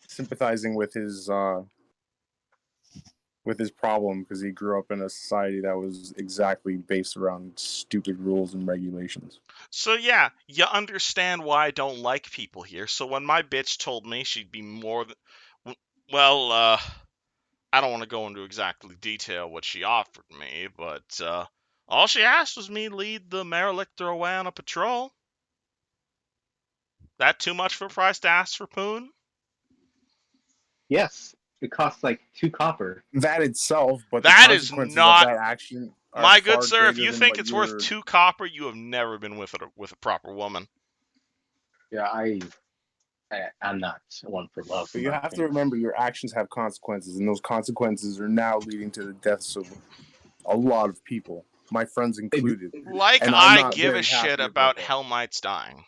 sympathizing with his with his problem because he grew up in a society that was exactly based around stupid rules and regulations. So yeah, you understand why I don't like people here. So when my bitch told me she'd be more than, well, I don't want to go into exactly detail what she offered me, but all she asked was me lead the Marelictor away on a patrol. That too much for a price to ask for Poon? Yes, it costs like 2 copper. That itself, but the That is consequences not, of that action are my good far sir. If greater you than think what it's worth you're. 2 copper, you have never been with a proper woman. Yeah, I'm not one for love. But you have to remember your actions have consequences, and those consequences are now leading to the deaths of a lot of people, my friends included. Like And I'm I not give a very shit happy about about that. Hell Knights dying.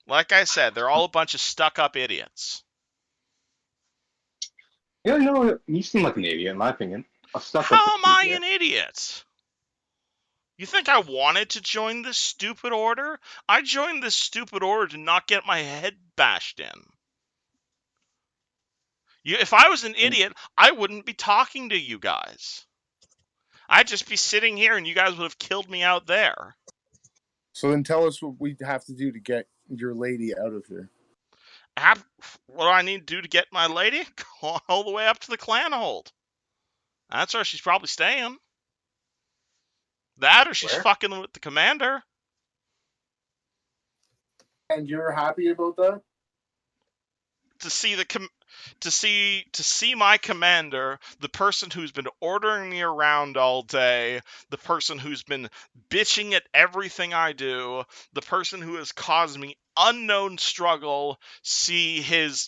Like I said, they're all a bunch of stuck-up idiots. Yeah, no, you seem like an idiot, in my opinion. A stuck-up How am I idiot. an idiot? You think I wanted to join this stupid order? I joined this stupid order to not get my head bashed in. If I was an idiot, I wouldn't be talking to you guys. I'd just be sitting here and you guys would have killed me out there. So then tell us what we have to do to get your lady out of here. What do I need to do to get my lady? Go all the way up to the clan hold. That's where she's probably staying. That or she's Where? fucking with the commander. And you're happy about that? To see my commander, the person who's been ordering me around all day, the person who's been bitching at everything I do, the person who has caused me unknown struggle, see him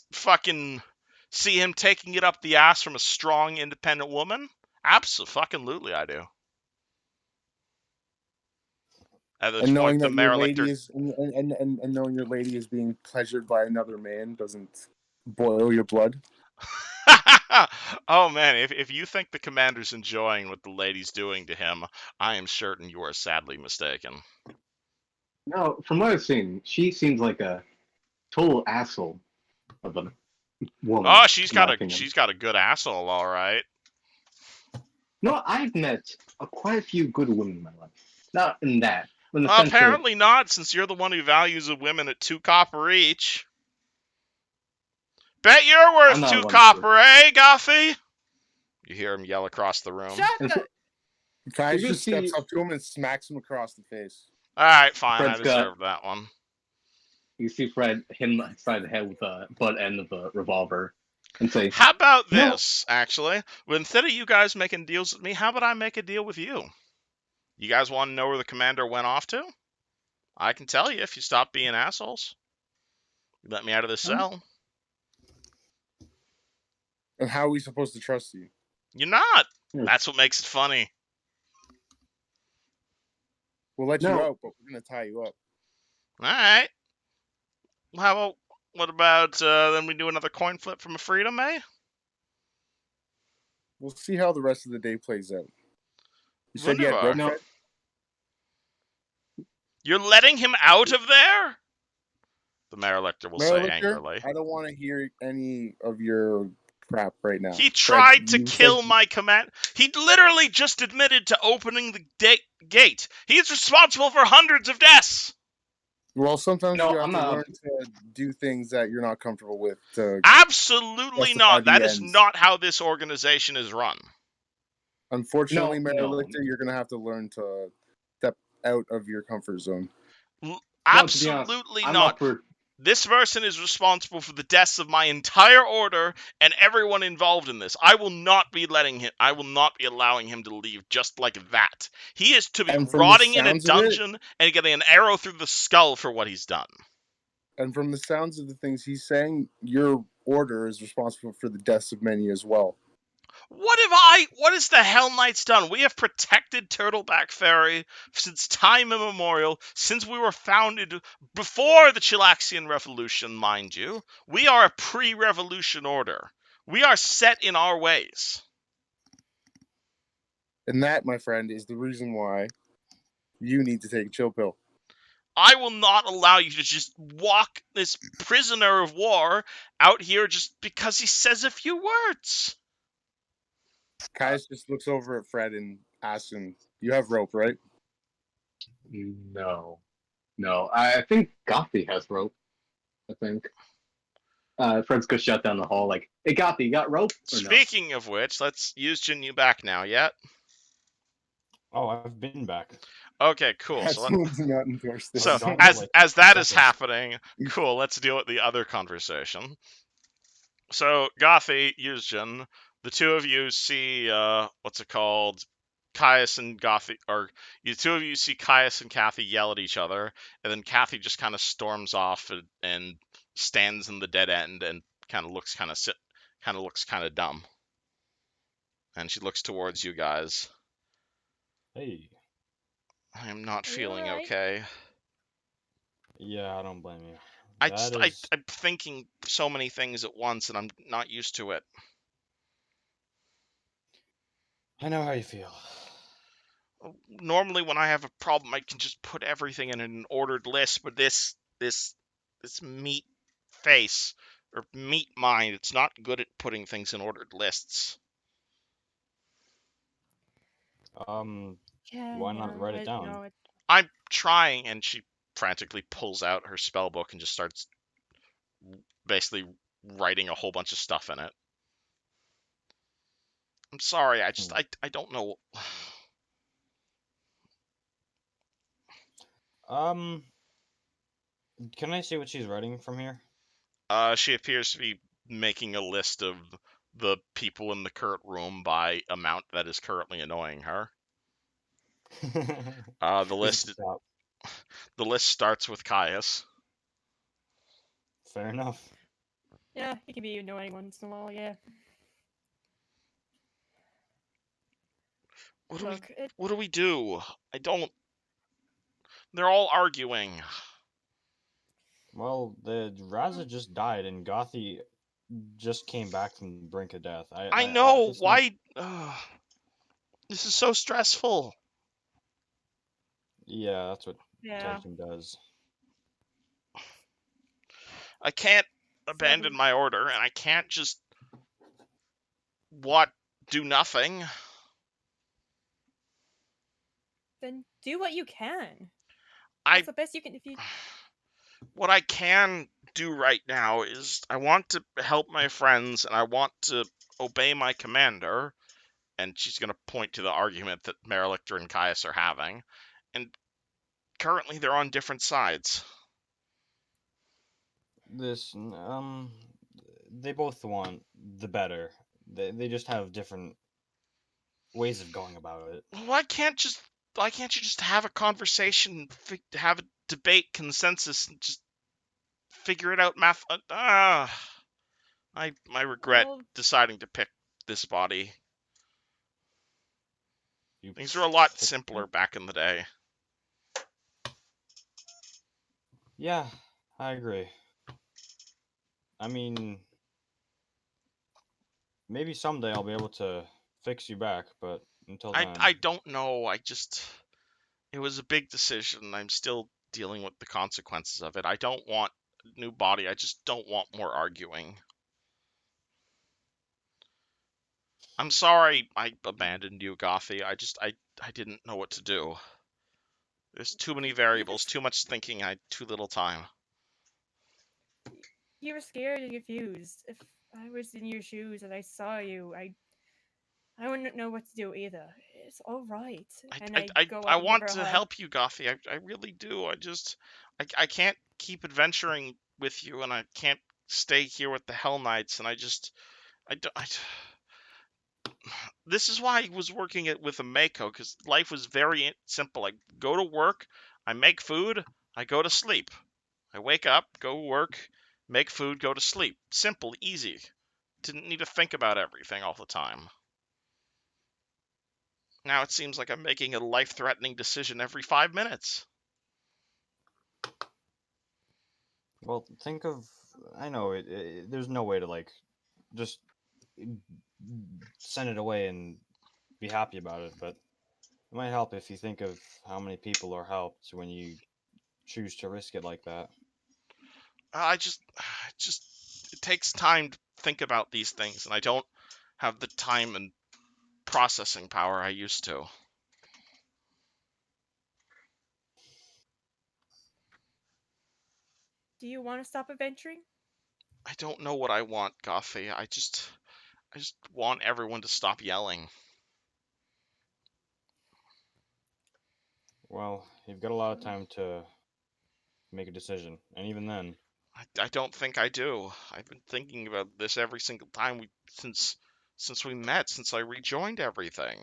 taking it up the ass from a strong, independent woman? Absolutely, I do. At this And knowing point, the that your lady Marelictor. is and knowing your lady is being pleasured by another man doesn't boil your blood. Oh man, if you think the commander's enjoying what the lady's doing to him, I am certain you are sadly mistaken. No, from what I've seen, she seems like a total asshole of a woman. Oh, she's in my got opinion. a good asshole, all right. No, I've met quite a few good women in my life. Not in that. In the sense of, Apparently not, since you're the one who values the women at 2 copper each. Bet you're I'm worth not 2 one copper, eh, Goffy? You hear him yell across the room. Shut And the. Kai You just steps see- up to him and smacks him across the face. All right, fine, Fred's I got- deserve that one. you see Fred hit him inside the head with the butt end of a revolver and say, How about No. this, actually? Well, instead of you guys making deals with me, how about I make a deal with you? You guys want to know where the commander went off to? I can tell you if you stop being assholes. You let me out of the cell. And how are we supposed to trust you? You're not. Hmm. That's what makes it funny. We'll let No. you out, but we're gonna tie you up. All right. What about then we do another coin flip from a freedom, eh? We'll see how the rest of the day plays out. You said you had Wunderbar. rope No. Fred? You're letting him out of there? The Marelictor will say Marelictor, angrily. I don't want to hear any of your crap right now. He Fred, tried to you kill said- my command. He literally just admitted to opening the gate. He's responsible for hundreds of deaths. Well, sometimes No, you have I'm to not- learn to do things that you're not comfortable with. To Absolutely justify not. the That is ends. not how this organization is run. Unfortunately, No. Marelictor, you're gonna have to learn to step out of your comfort zone. No, to be honest, Absolutely I'm not. up for This person is responsible for the deaths of my entire order and everyone involved in this. I will not be allowing him to leave just like that. He is to be And from the rotting in a sounds of it- dungeon and getting an arrow through the skull for what he's done. And from the sounds of the things he's saying, your order is responsible for the deaths of many as well. What has the Hell Knights done? We have protected Turtleback Ferry since time immemorial, since we were founded before the Chilaxian Revolution, mind you. We are a pre-revolution order. We are set in our ways. And that, my friend, is the reason why you need to take a chill pill. I will not allow you to just walk this prisoner of war out here just because he says a few words. Caius just looks over at Fred and asks him, "You have rope, right?" No. No. I think Gothy has rope. I think. Fred's go shut down the hall like, hey, Gothy, you got rope? Or no? Speaking of which, let's use Jin you back now, yet? Oh, I've been back. Okay, cool. So, Absolutely do not endorse this. so gone for, like, as that is seconds. happening, cool, let's deal with the other conversation. So, Gothy, Yuzjin, the two of you see, what's it called? Caius and Gothy, or the two of you see Caius and Kathy yell at each other, and then Kathy just kind of storms off and stands in the dead end and kind of looks kind of dumb. And she looks towards you guys. Hey. I'm not Are you feeling alright? okay. Yeah, I don't blame you. I'm That thinking so many things at once, and I'm not used to it. I know how you feel. Normally, when I have a problem, I can just put everything in an ordered list, but this meat face or meat mind, it's not good at putting things in ordered lists. Yeah, Why not write it down? No, I'm trying, and she frantically pulls out her spell book and just starts basically writing a whole bunch of stuff in it. I'm sorry, I don't know. Can I see what she's writing from here? She appears to be making a list of the people in the current room by amount that is currently annoying her. The list Stop. the list starts with Caius. Fair enough. yeah, it can be annoying once in a while. Yeah. What do Look, we do? I don't. They're all arguing. Well, the Raza just died, and Gothy just came back from the brink of death. I know it's not. why. This is so stressful. Yeah, that's what yeah. tension does. I can't So abandon my order, and I can't just do nothing. then do what you can. I That's the best you can. If you what I can do right now is I want to help my friends, and I want to obey my commander. And she's going to point to the argument that Merelictor and Caius are having. And currently they're on different sides. They both want the better. They just have different ways of going about it. Why can't you just have a conversation, have a debate, consensus, and just figure it out? I regret deciding to pick this body. Things were a lot simpler back in the day. Yeah, I agree. I mean, maybe someday I'll be able to fix you back, but until then, I don't know. It was a big decision. I'm still dealing with the consequences of it. I don't want a new body. I just don't want more arguing. I'm sorry I abandoned you, Gothy. I didn't know what to do. There's too many variables, too much thinking, I had too little time. you were scared and confused. If I was in your shoes and I saw you, I wouldn't know what to do either. It's all right. And I go up I and give want her a to hug. help you, Gothy. I really do. I can't keep adventuring with you, and I can't stay here with the Hell Knights, and this is why I was working with a Mako, because life was very simple. I go to work, I make food, I go to sleep. I wake up, go work, make food, go to sleep. Simple, easy. Didn't need to think about everything all the time. Now it seems like I'm making a life-threatening decision every 5 minutes. well, I know there's no way to like just send it away and be happy about it, but it might help if you think of how many people are helped when you choose to risk it like that. It takes time to think about these things, and I don't have the time and processing power I used to. Do you want to stop adventuring? I don't know what I want, Goffy. I just want everyone to stop yelling. Well, you've got a lot of time to make a decision, and even then, I don't think I do. I've been thinking about this every single time since we met, since I rejoined everything.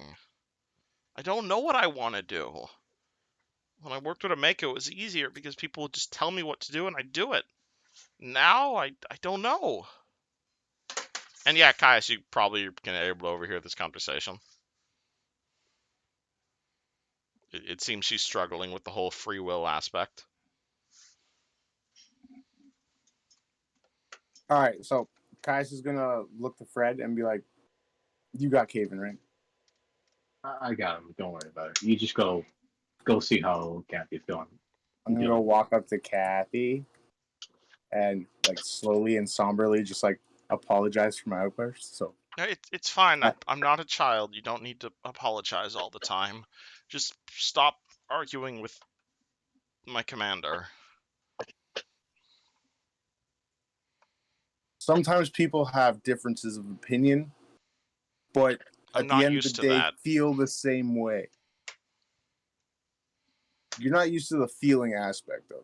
I don't know what I want to do. When I worked with a Mako, it was easier because people would just tell me what to do and I'd do it. Now I don't know. And yeah, Caius, you probably can able to overhear this conversation. It seems she's struggling with the whole free will aspect. All right, so Kais is gonna look to Fred and be like, "You got Caven, right?" I got him. Don't worry about it. You just go see how Kathy's going. I'm gonna go walk up to Kathy and like slowly and somberly just like apologize for my outburst. So No, it's fine. I'm not a child. You don't need to apologize all the time. Just stop arguing with my commander. sometimes people have differences of opinion, but I'm at the not end of the used to day, that. feel the same way. You're not used to the feeling aspect of it.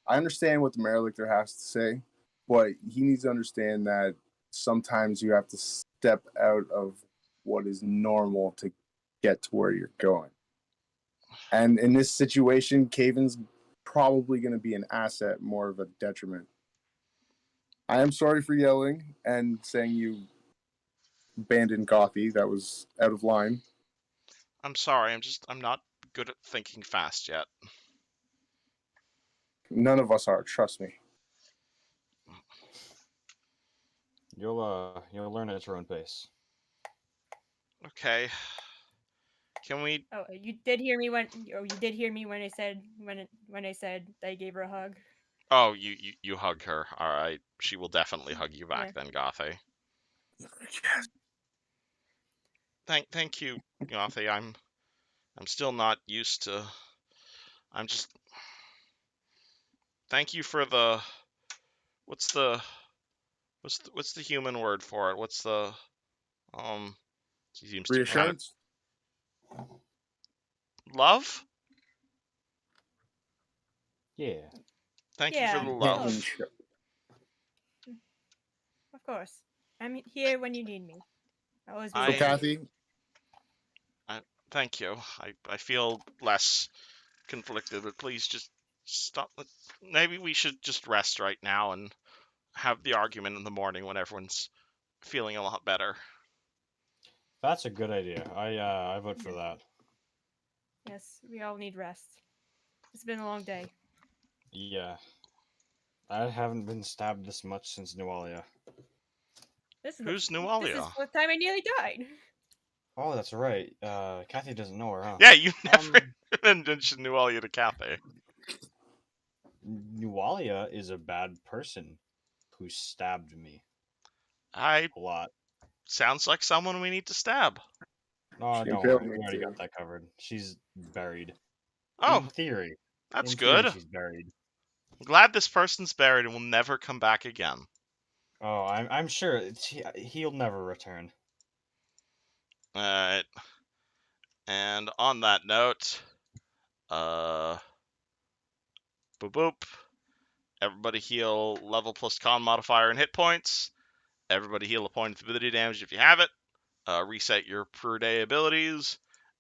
I understand what the Marelictor has to say, but he needs to understand that sometimes you have to step out of what is normal to get to where you're going. And in this situation, Caven's probably going to be an asset more of a detriment. I am sorry for yelling and saying you abandoned Gothy. That was out of line. I'm sorry. I'm not good at thinking fast yet. None of us are, trust me. you'll learn at your own pace. Okay. Can we? Oh, you did hear me when. Oh, you did hear me when I said when I said I gave her a hug. Oh, you hug her. All right. She will definitely hug you back Yeah. then, Gothy. Yes. Thank you, Gothy. I'm still not used to. I'm just. Thank you for the. What's the human word for it? What's the He seems to kind of Reassurance? love. Yeah. Thank you for Yeah. the Of love. course. Of course. I'm here when you need me. I'll always be So, here. Kathy, Thank you. I feel less conflicted, but please just stop. Maybe we should just rest right now and have the argument in the morning when everyone's feeling a lot better. That's a good idea. I vote for that. Yes, we all need rest. It's been a long day. Yeah. I haven't been stabbed this much since Nualia. Who's This is Nualia? the fourth time I nearly died. Oh, that's right. Kathy doesn't know her, huh? Yeah, you never Um, mentioned Nualia to Kathy. Nualia is a bad person who stabbed me I a lot. sounds like someone we need to stab. Oh, she don't failed worry. me We already too. got that covered. She's buried. Oh, In theory. that's In theory, good. she's buried. I'm glad this person's buried and will never come back again. Oh, I'm sure he'll never return. Alright. And on that note, boop boop. Everybody heal level plus con modifier and hit points. Everybody heal a point of ability damage if you have it. Reset your per day abilities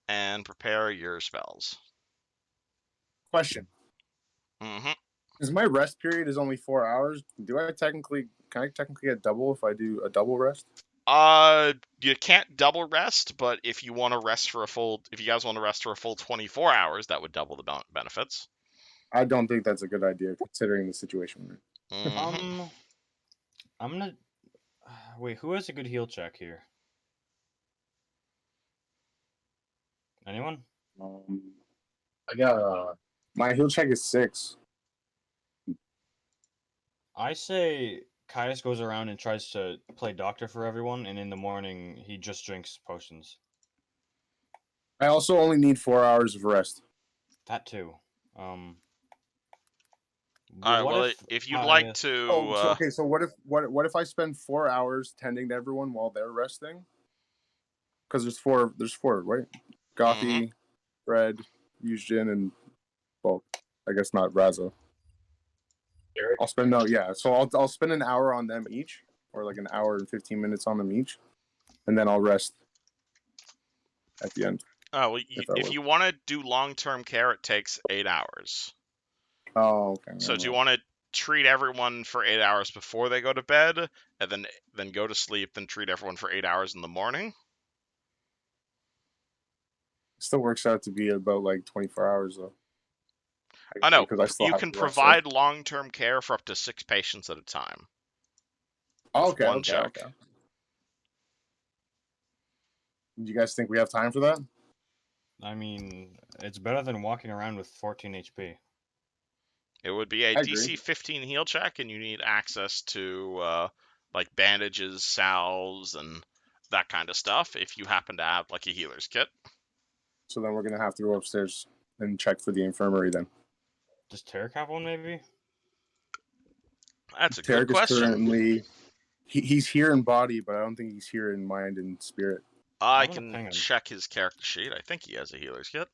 and prepare your spells. Question. Mm-hmm. Is my rest period is only 4 hours? Can I technically get double if I do a double rest? You can't double rest, but if you want to rest for if you guys want to rest for a full 24 hours, that would double the benefits. I don't think that's a good idea considering the situation. Mm-hmm. I'm gonna wait. Who has a good heal check here? Anyone? I got My heal check is 6. I say Caius goes around and tries to play doctor for everyone, and in the morning he just drinks potions. I also only need 4 hours of rest. That too. All right. What Well, if if you'd like I- to, Okay. So what if I spend 4 hours tending to everyone while they're resting? Because there's four, right? Gothy, Red, Yuzjin, and well, I guess not Raza. Eric? I'll spend So I'll spend an hour on them each, or like an hour and 15 minutes on them each, and then I'll rest at the end. oh, well, If that if works. you want to do long-term care, it takes 8 hours. Oh, okay. So do you want to treat everyone for 8 hours before they go to bed, and then go to sleep, then treat everyone for 8 hours in the morning? Still works out to be about like 24 hours though. I know. Because I still You have can to rest, provide long-term care for up to 6 patients at a time. Oh, with one check. Okay. Do you guys think we have time for that? I mean, it's better than walking around with 14 HP. It would be a I agree. DC 15 heal check, and you need access to like bandages, salves, and that kind of stuff if you happen to have like a healer's kit. So then we're gonna have to go upstairs and check for the infirmary then. Does Tarek have one, maybe? That's a Tarek good question. is currently he's here in body, but I don't think he's here in mind and spirit. I I'm gonna ping can him. check his character sheet. I think he has a healer's kit.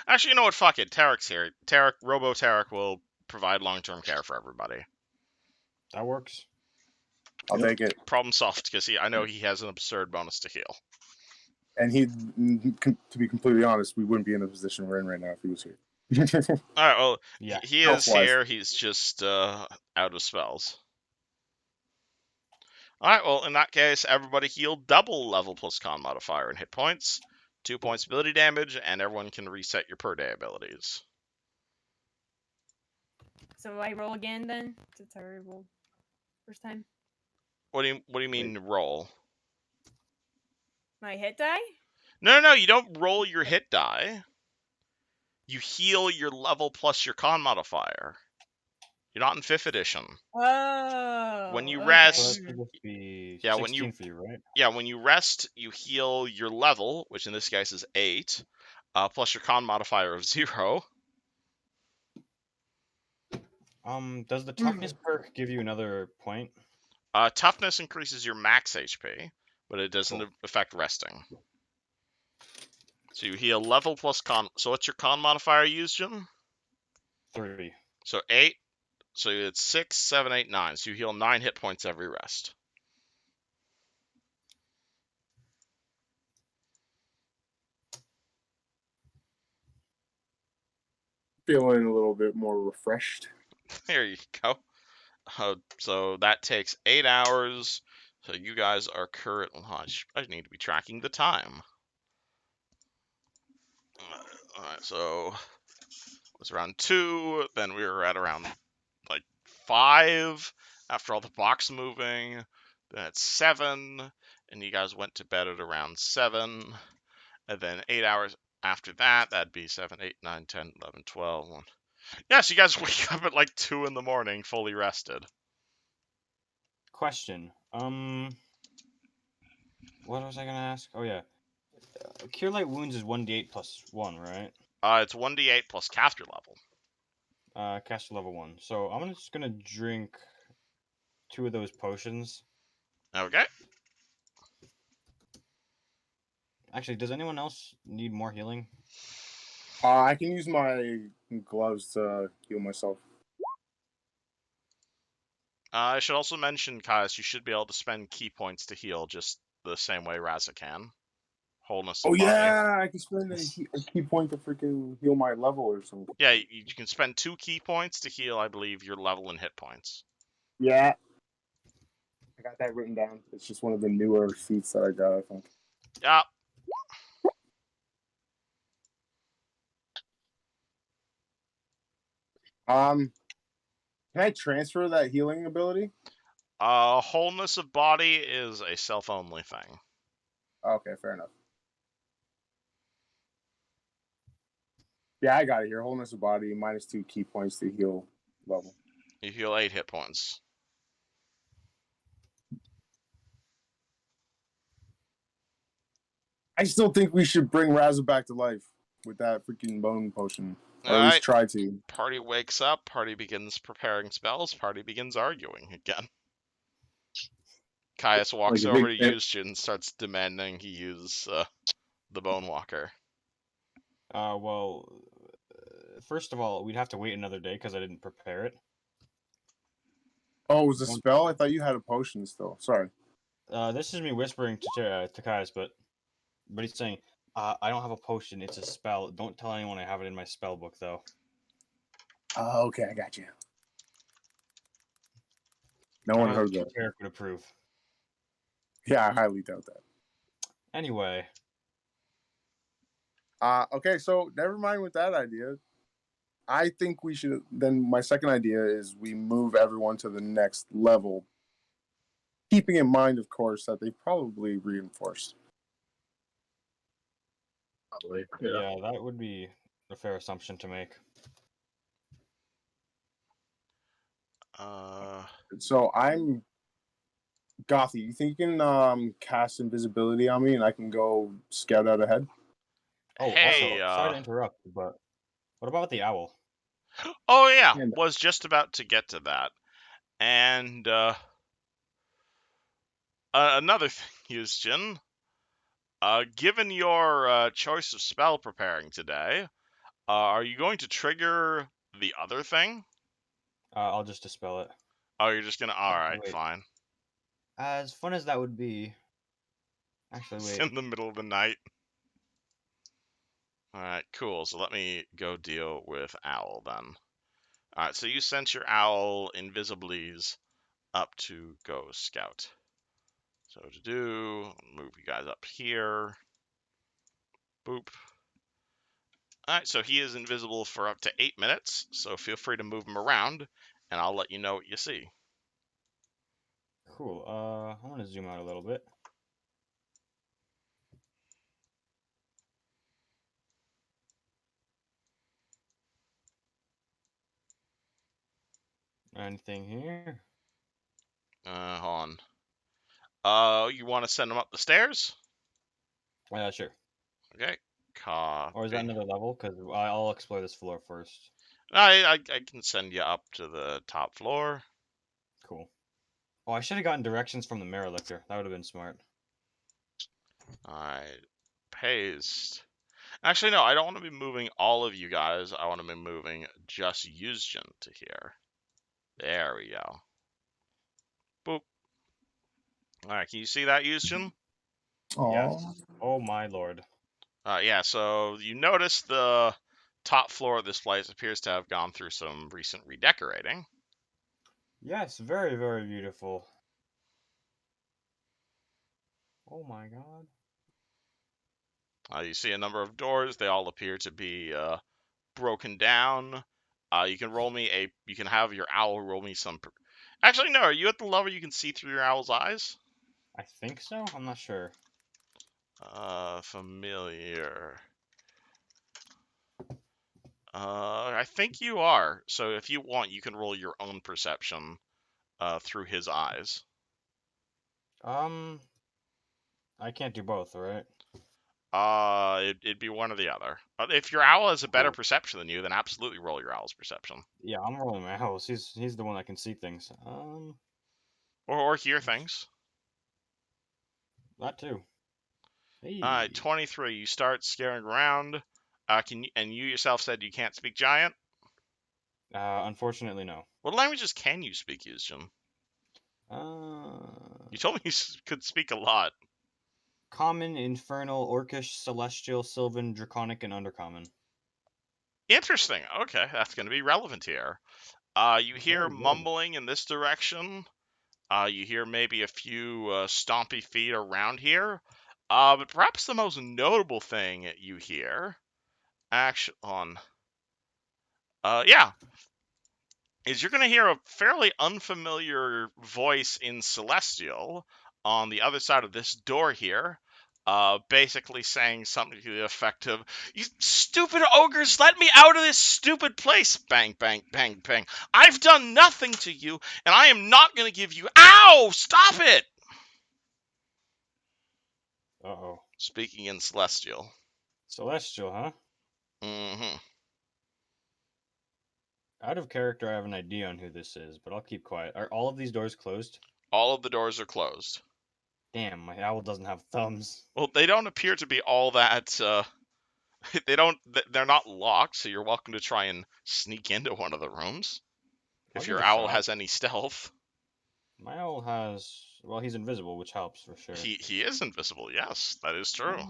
Actually, you know what? Fuck it. Tarek's here. Robo Tarek will provide long-term care for everybody. That works. I'll take it. Problem solved, because I know he has an absurd bonus to heal. And to be completely honest, we wouldn't be in the position we're in right now if he was here. All right. Well, Yeah. he is Health-wise. here. He's just out of spells. All right. Well, in that case, everybody heal double level plus con modifier and hit points, 2 points ability damage, and everyone can reset your per day abilities. So I roll again then, since I already rolled first time. What do you mean roll? My hit die? No. You don't roll your hit die. You heal your level plus your con modifier. You're not in 5th edition. Oh. When you okay. rest- So that would be Yeah, 16 when you- for you, right? Yeah, when you rest, you heal your level, which in this case is 8, plus your con modifier of 0. Does the toughness perk give you another point? Toughness increases your max HP, but it doesn't Cool. affect resting. So you heal level plus con. So what's your con modifier used, Jim? 3. So 8. So it's 6, 7, 8, 9. So you heal 9 hit points every rest. Feeling a little bit more refreshed. There you go. So that takes 8 hours. So you guys are currently. I need to be tracking the time. Alright, so it was around 2. Then we were at around like 5 after all the box moving. Then at 7, and you guys went to bed at around 7. And then 8 hours after that, that'd be 7, 8, 9, 10, 11, 12. 1. Yeah, so you guys wake up at like 2 in the morning, fully rested. Question. What was I gonna ask? Oh yeah. Cure Light Wounds is 1d8 plus 1, right? It's 1d8 plus caster level. Caster level 1. So I'm just gonna drink 2 of those potions. Okay. Actually, does anyone else need more healing? I can use my gloves to heal myself. I should also mention, Kaius, you should be able to spend key points to heal just the same way Raza can. Wholeness of Oh body. yeah, I can spend a key point to freaking heal my level or something. Yeah, you can spend 2 key points to heal, I believe, your level and hit points. Yeah. I got that written down. It's just one of the newer feats that I got, I think. Yeah. Can I transfer that healing ability? Wholeness of body is a self-only thing. Okay, fair enough. Yeah, I got it here. Wholeness of body, -2 key points to heal level. You heal 8 hit points. I still think we should bring Razzle back to life with that freaking bone potion, or at least Alright, try to. party wakes up, party begins preparing spells, party begins arguing again. Caius walks Like a over big to Yuzjin and starts demanding he use the Bone Walker. Well, first of all, we'd have to wait another day because I didn't prepare it. Oh, it was a Don't- spell? I thought you had a potion still. Sorry. This is me whispering to Kaius, but he's saying, I don't have a potion. It's a spell. Don't tell anyone I have it in my spell book, though. Okay, I got you. No one heard that. Eric would approve. Yeah, I highly doubt that. Anyway, Okay, so never mind with that idea. I think we should. Then my second idea is we move everyone to the next level, keeping in mind, of course, that they probably reinforced. Probably. yeah, that would be a fair assumption to make. So I'm Gothy. You think you can cast invisibility on me, and I can go scout out ahead? Oh, Hey, also, sorry to interrupt, but what about the owl? Oh yeah, And- was just about to get to that. And another thing, Yuzjin, given your choice of spell preparing today, are you going to trigger the other thing? I'll just dispel it. Oh, you're just gonna. All right, Wait. fine. As fun as that would be, actually, It's wait. in the middle of the night. All right, cool. So let me go deal with Owl then. All right, so you sent your Owl invisiblies up to go scout. So to do, move you guys up here. Boop. Alright, so he is invisible for up to 8 minutes, so feel free to move him around, and I'll let you know what you see. Cool. I want to zoom out a little bit. Anything here? Hold on. You want to send him up the stairs? Sure. Okay. Copy. Or is that another level? Because I'll explore this floor first. I can send you up to the top floor. Cool. Oh, I should have gotten directions from the mirror lifter. That would have been smart. Alright. Paste. Actually, no, I don't want to be moving all of you guys. I want to be moving just Yuzjin to here. There we go. Boop. Alright, can you see that, Yuzjin? Yes. Oh my lord. Yeah, so you notice the top floor of this place appears to have gone through some recent redecorating. Yes, very, very beautiful. Oh my god. You see a number of doors. They all appear to be broken down. You can have your owl roll me some. Actually, no. Are you at the level you can see through your owl's eyes? I think so? I'm not sure. Familiar. I think you are. So if you want, you can roll your own perception through his eyes. I can't do both, right? It'd be one or the other. If your owl has a better Cool. perception than you, then absolutely roll your owl's perception. Yeah, I'm rolling my house. He's the one that can see things. Or hear things. That too. Hey. 23. You start scaring around. And you yourself said you can't speak giant? Unfortunately, no. What languages can you speak, Yuzjin? You told me you could speak a lot. Common, Infernal, Orcish, Celestial, Sylvan, Draconic, and Undercommon. Interesting. Okay, that's going to be relevant here. You hear Very good. mumbling in this direction. You hear maybe a few stompy feet around here. But perhaps the most notable thing you hear, is you're going to hear a fairly unfamiliar voice in Celestial on the other side of this door here, basically saying something to the effect of, "You stupid ogres, let me out of this stupid place! Bang, bang, bang, bang. I've done nothing to you, and I am not going to give you— Ow! Stop it!" Uh-oh. Speaking in Celestial. Celestial, huh? Mm-hmm. Out of character, I have an idea on who this is, but I'll keep quiet. Are all of these doors closed? All of the doors are closed. Damn, my owl doesn't have thumbs. Well, they don't appear to be all that. They don't. They're not locked, so you're welcome to try and sneak into one of the rooms I'll if give your it a owl shot. has any stealth. My owl has. Well, he's invisible, which helps for sure. He is invisible. Yes, that is true. I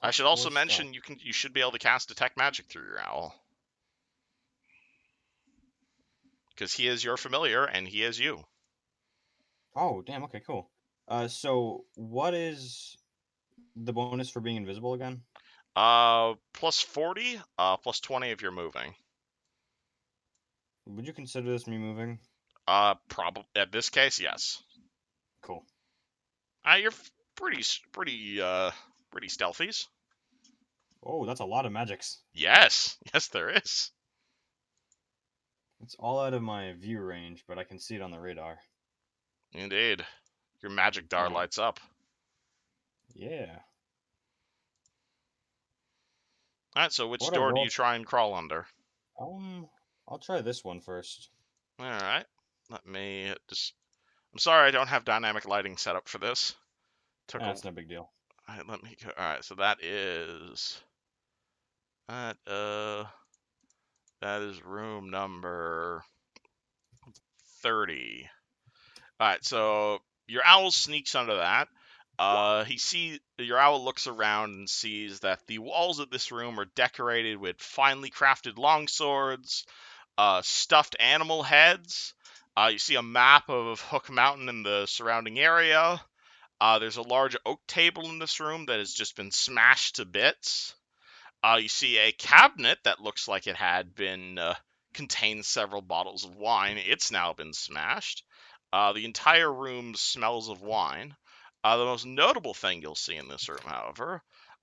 Plus should also 4 stealth. mention you should be able to cast detect magic through your owl because he is your familiar and he is you. Oh, damn. Okay, cool. So what is the bonus for being invisible again? Plus 40, plus 20 if you're moving. Would you consider this me moving? Probably at this case, yes. Cool. You're pretty stealthy. Oh, that's a lot of magics. Yes, yes, there is. It's all out of my view range, but I can see it on the radar. Indeed, your magic dar Yeah. lights up. Yeah. All right, so which What a door do roll. you try and crawl under? I'll try this one first. All right, let me just. I'm sorry, I don't have dynamic lighting set up for this. That's no big deal. All right, let me go. All right, so that is that is room number 30. All right, so your owl sneaks under that. Your owl looks around and sees that the walls of this room are decorated with finely crafted longswords, stuffed animal heads. You see a map of Hook Mountain and the surrounding area. There's a large oak table in this room that has just been smashed to bits. You see a cabinet that looks like it had been contained several bottles of wine. It's now been smashed. The entire room smells of wine. The most notable thing you'll see in this room, however,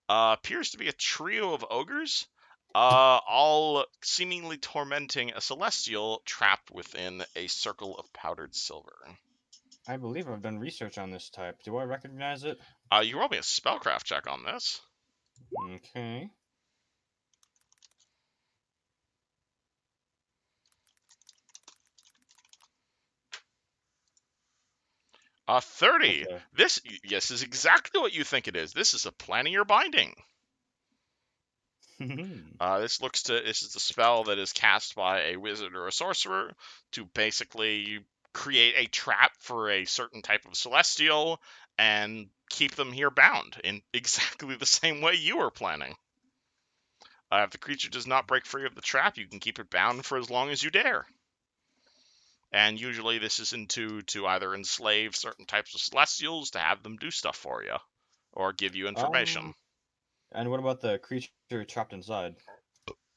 appears to be a trio of ogres, all seemingly tormenting a celestial trapped within a circle of powdered silver. I believe I've done research on this type. Do I recognize it? You roll me a spellcraft check on this. Okay. 30. Okay. This is exactly what you think it is. This is a planning your binding. This is the spell that is cast by a wizard or a sorcerer to basically create a trap for a certain type of celestial and keep them here bound in exactly the same way you are planning. If the creature does not break free of the trap, you can keep it bound for as long as you dare. And usually this is to either enslave certain types of celestials to have them do stuff for you or give you information. And what about the creature trapped inside?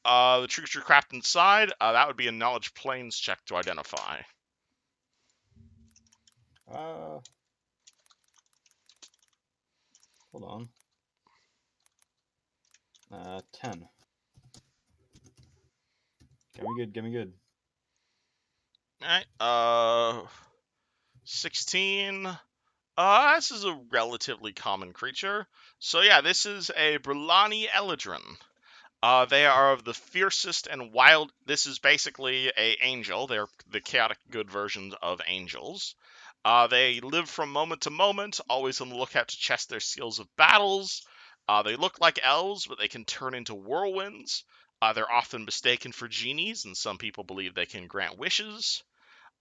The creature trapped inside, that would be a knowledge planes check to identify. Hold on. 10. Get me good. Alright, 16. This is a relatively common creature. So yeah, this is a Brillani Eladrin. They are of the fiercest and wild. This is basically a angel. They're the chaotic good versions of angels. They live from moment to moment, always on the lookout to test their skills of battles. They look like elves, but they can turn into whirlwinds. They're often mistaken for genies, and some people believe they can grant wishes.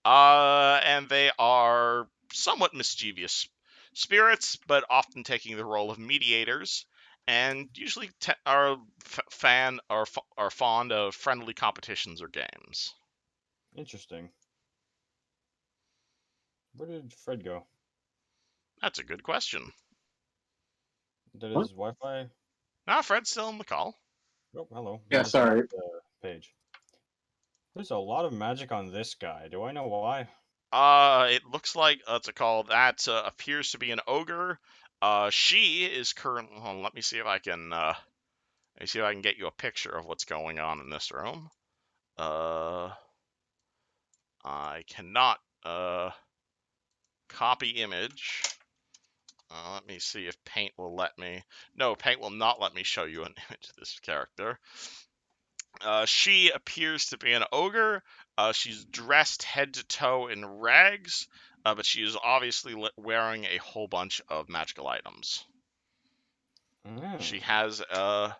And they are somewhat mischievous spirits, but often taking the role of mediators, and usually are fond of friendly competitions or games. Interesting. Where did Fred go? That's a good question. Did What? his Wi-Fi? Fred's still on the call. Oh, hello. Yeah, I just sorry. left the page. There's a lot of magic on this guy. Do I know why? It looks like that appears to be an ogre. She is currently. Let me see if I can. Get you a picture of what's going on in this room. I cannot copy image. Let me see if Paint will let me. No, Paint will not let me show you an image of this character. She appears to be an ogre. She's dressed head to toe in rags, but she is obviously wearing a whole bunch of magical items. She has her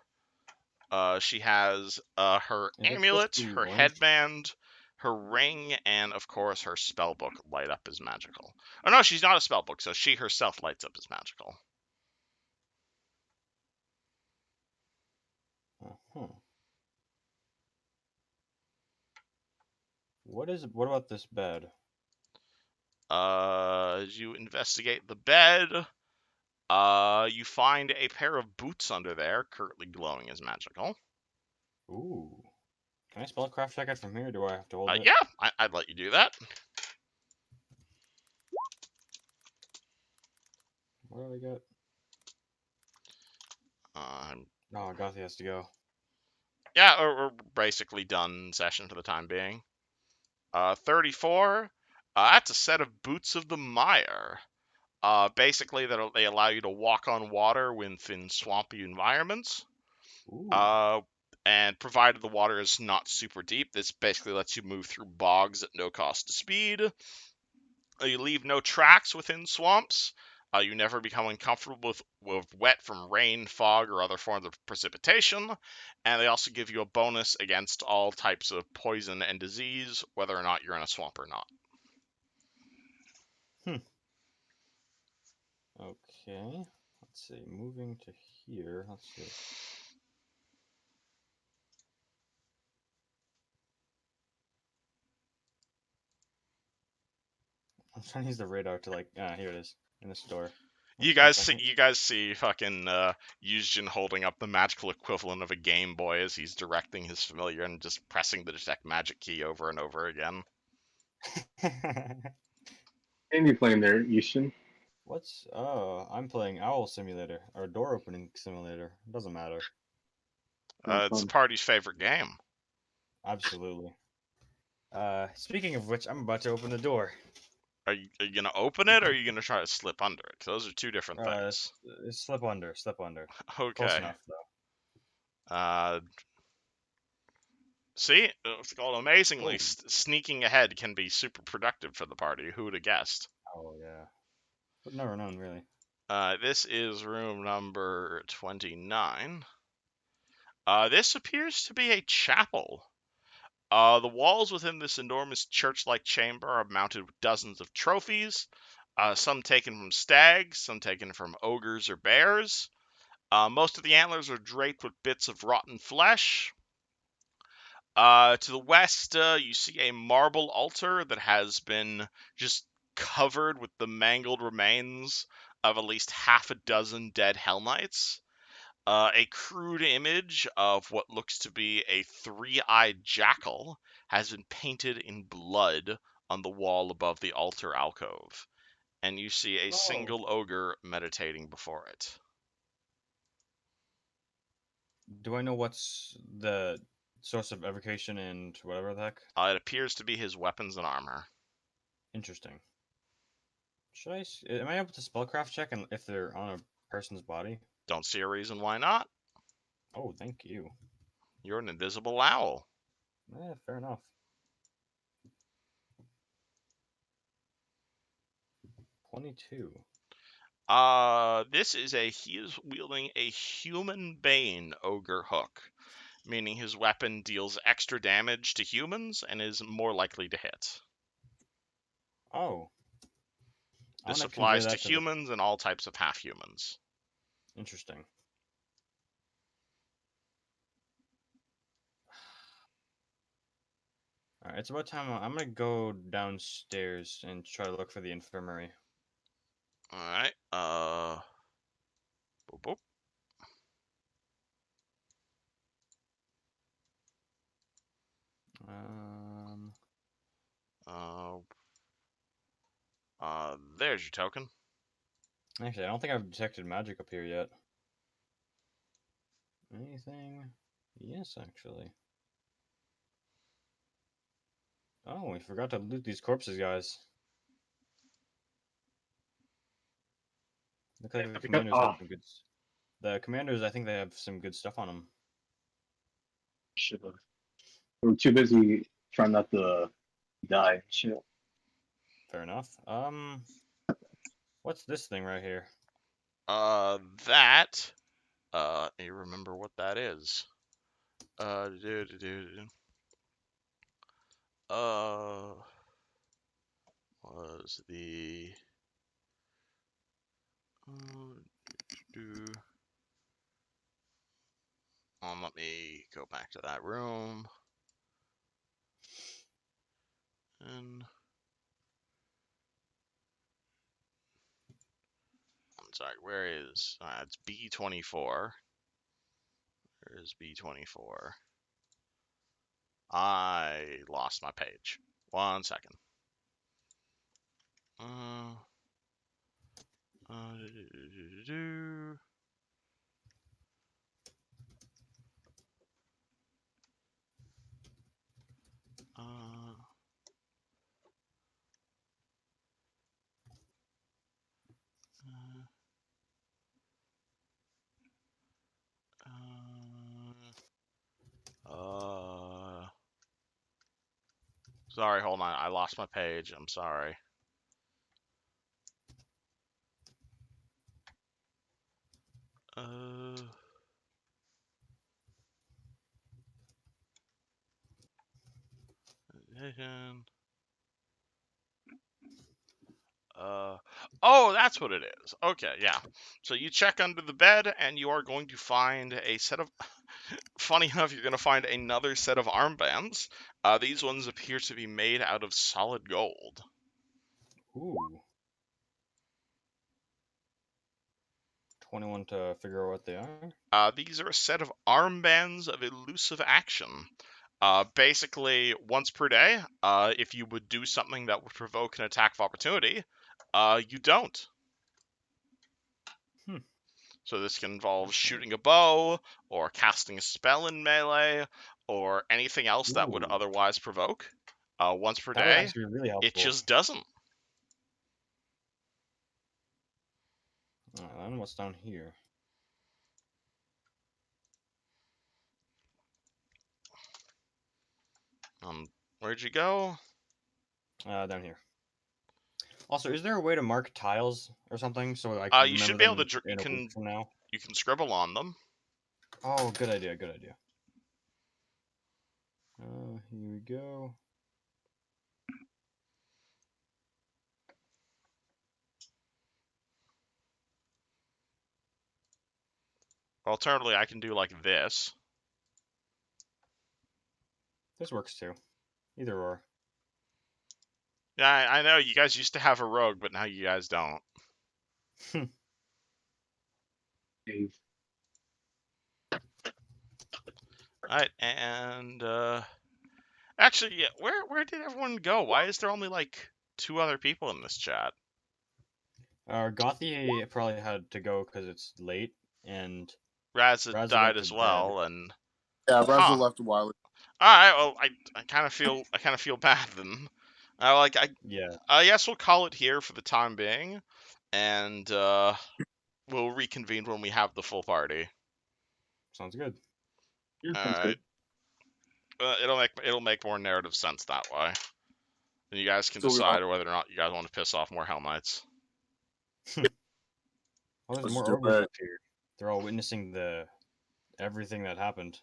Is it supposed amulet, to be her orange? headband, her ring, and of course her spellbook light up as magical. Oh no, she's not a spellbook, so she herself lights up as magical. Uh-huh. What about this bed? As you investigate the bed, you find a pair of boots under there, currently glowing as magical. Ooh. Can I spellcraft check it from here? Or do I have to hold it? Yeah, I'd let you do that. What do I got? Um, Oh, Gothy has to go. yeah, we're basically done session for the time being. 34. That's a set of boots of the mire. Basically, they allow you to walk on water within swampy environments. Ooh. And provided the water is not super deep, this basically lets you move through bogs at no cost to speed. You leave no tracks within swamps. You never become uncomfortable with wet from rain, fog, or other forms of precipitation. And they also give you a bonus against all types of poison and disease, whether or not you're in a swamp or not. Okay. Let's see. Moving to here. Let's see. I'm trying to use the radar to here it is in the store. You One guys second. see fucking Yuzjin holding up the magical equivalent of a Game Boy as he's directing his familiar and just pressing the detect magic key over and over again. And you playing there, Yushin? I'm playing Owl Simulator or Door Opening Simulator. Doesn't matter. It's the party's favorite game. Absolutely. Speaking of which, I'm about to open the door. Are you gonna open it, or are you gonna try to slip under it? 'Cause those are two different things. Slip under. Close Okay. enough though. See, it's called amazingly. Oh. Sneaking ahead can be super productive for the party. Who would have guessed? Oh yeah. But never known really. This is room number 29. This appears to be a chapel. The walls within this enormous church-like chamber are mounted with dozens of trophies, some taken from stags, some taken from ogres or bears. Most of the antlers are draped with bits of rotten flesh. To the west, you see a marble altar that has been just covered with the mangled remains of at least half a dozen dead Hell Knights. A crude image of what looks to be a three-eyed jackal has been painted in blood on the wall above the altar alcove, and you see a single ogre meditating before it. Do I know what's the source of evocation and whatever the heck? It appears to be his weapons and armor. Interesting. Am I able to spellcraft check if they're on a person's body? Don't see a reason why not. Oh, thank you. You're an invisible owl. Fair enough. 22. He is wielding a human bane ogre hook, meaning his weapon deals extra damage to humans and is more likely to hit. Oh. This applies to humans and all types of half-humans. Interesting. Alright, it's about time. I'm gonna go downstairs and try to look for the infirmary. Alright, boop, boop. There's your token. Actually, I don't think I've detected magic up here yet. Anything? Yes, actually. Oh, we forgot to loot these corpses, guys. Look like the Because- commanders oh. have some good. The commanders, I think they have some good stuff on them. Shit. We were too busy trying not to die. Shit. Fair enough. What's this thing right here? That. You remember what that is? Was the. Let me go back to that room. And. I'm sorry, where is. It's B24. Where is B24? I lost my page. 1 second. Sorry, hold on. I lost my page. I'm sorry. Oh, that's what it is. Okay, yeah. So you check under the bed, and you are going to find a set of. Funny enough, you're going to find another set of armbands. These ones appear to be made out of solid gold. Ooh. 21 to figure out what they are. These are a set of armbands of elusive action. Basically, once per day, if you would do something that would provoke an attack of opportunity, you don't. So this can involve shooting a bow, or casting a spell in melee, or anything else that would Ooh. otherwise provoke. Once per That would day, actually be really helpful. it just doesn't. Alright, then what's down here? Where'd you go? Down here. Also, is there a way to mark tiles or something so I can You should remember be able them to. in a week from now? You can scribble on them. Oh, good idea, good idea. Here we go. Alternatively, I can do like this. This works too. Either or. Yeah, I know you guys used to have a rogue, but now you guys don't. Alright, and actually, yeah, where did everyone go? Why is there only like 2 other people in this chat? Gothy probably had to go because it's late, and Razza Razza died went to as bed. well, and Yeah, Russell Huh. left a while ago. all right. Well, I kind of feel bad then. Yeah, I guess we'll call it here for the time being, and we'll reconvene when we have the full party. sounds good. Yeah, All sounds right. good. It'll make more narrative sense that way. And you guys can So we all- decide whether or not you guys want to piss off more Hell Knights. Oh, there's Let's more do ogres it. up here. They're all witnessing everything that happened.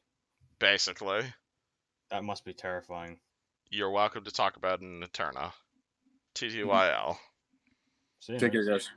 Basically, That must be terrifying. you're welcome to talk about it in Eterna. TTYL. See you, Take care, man. guys.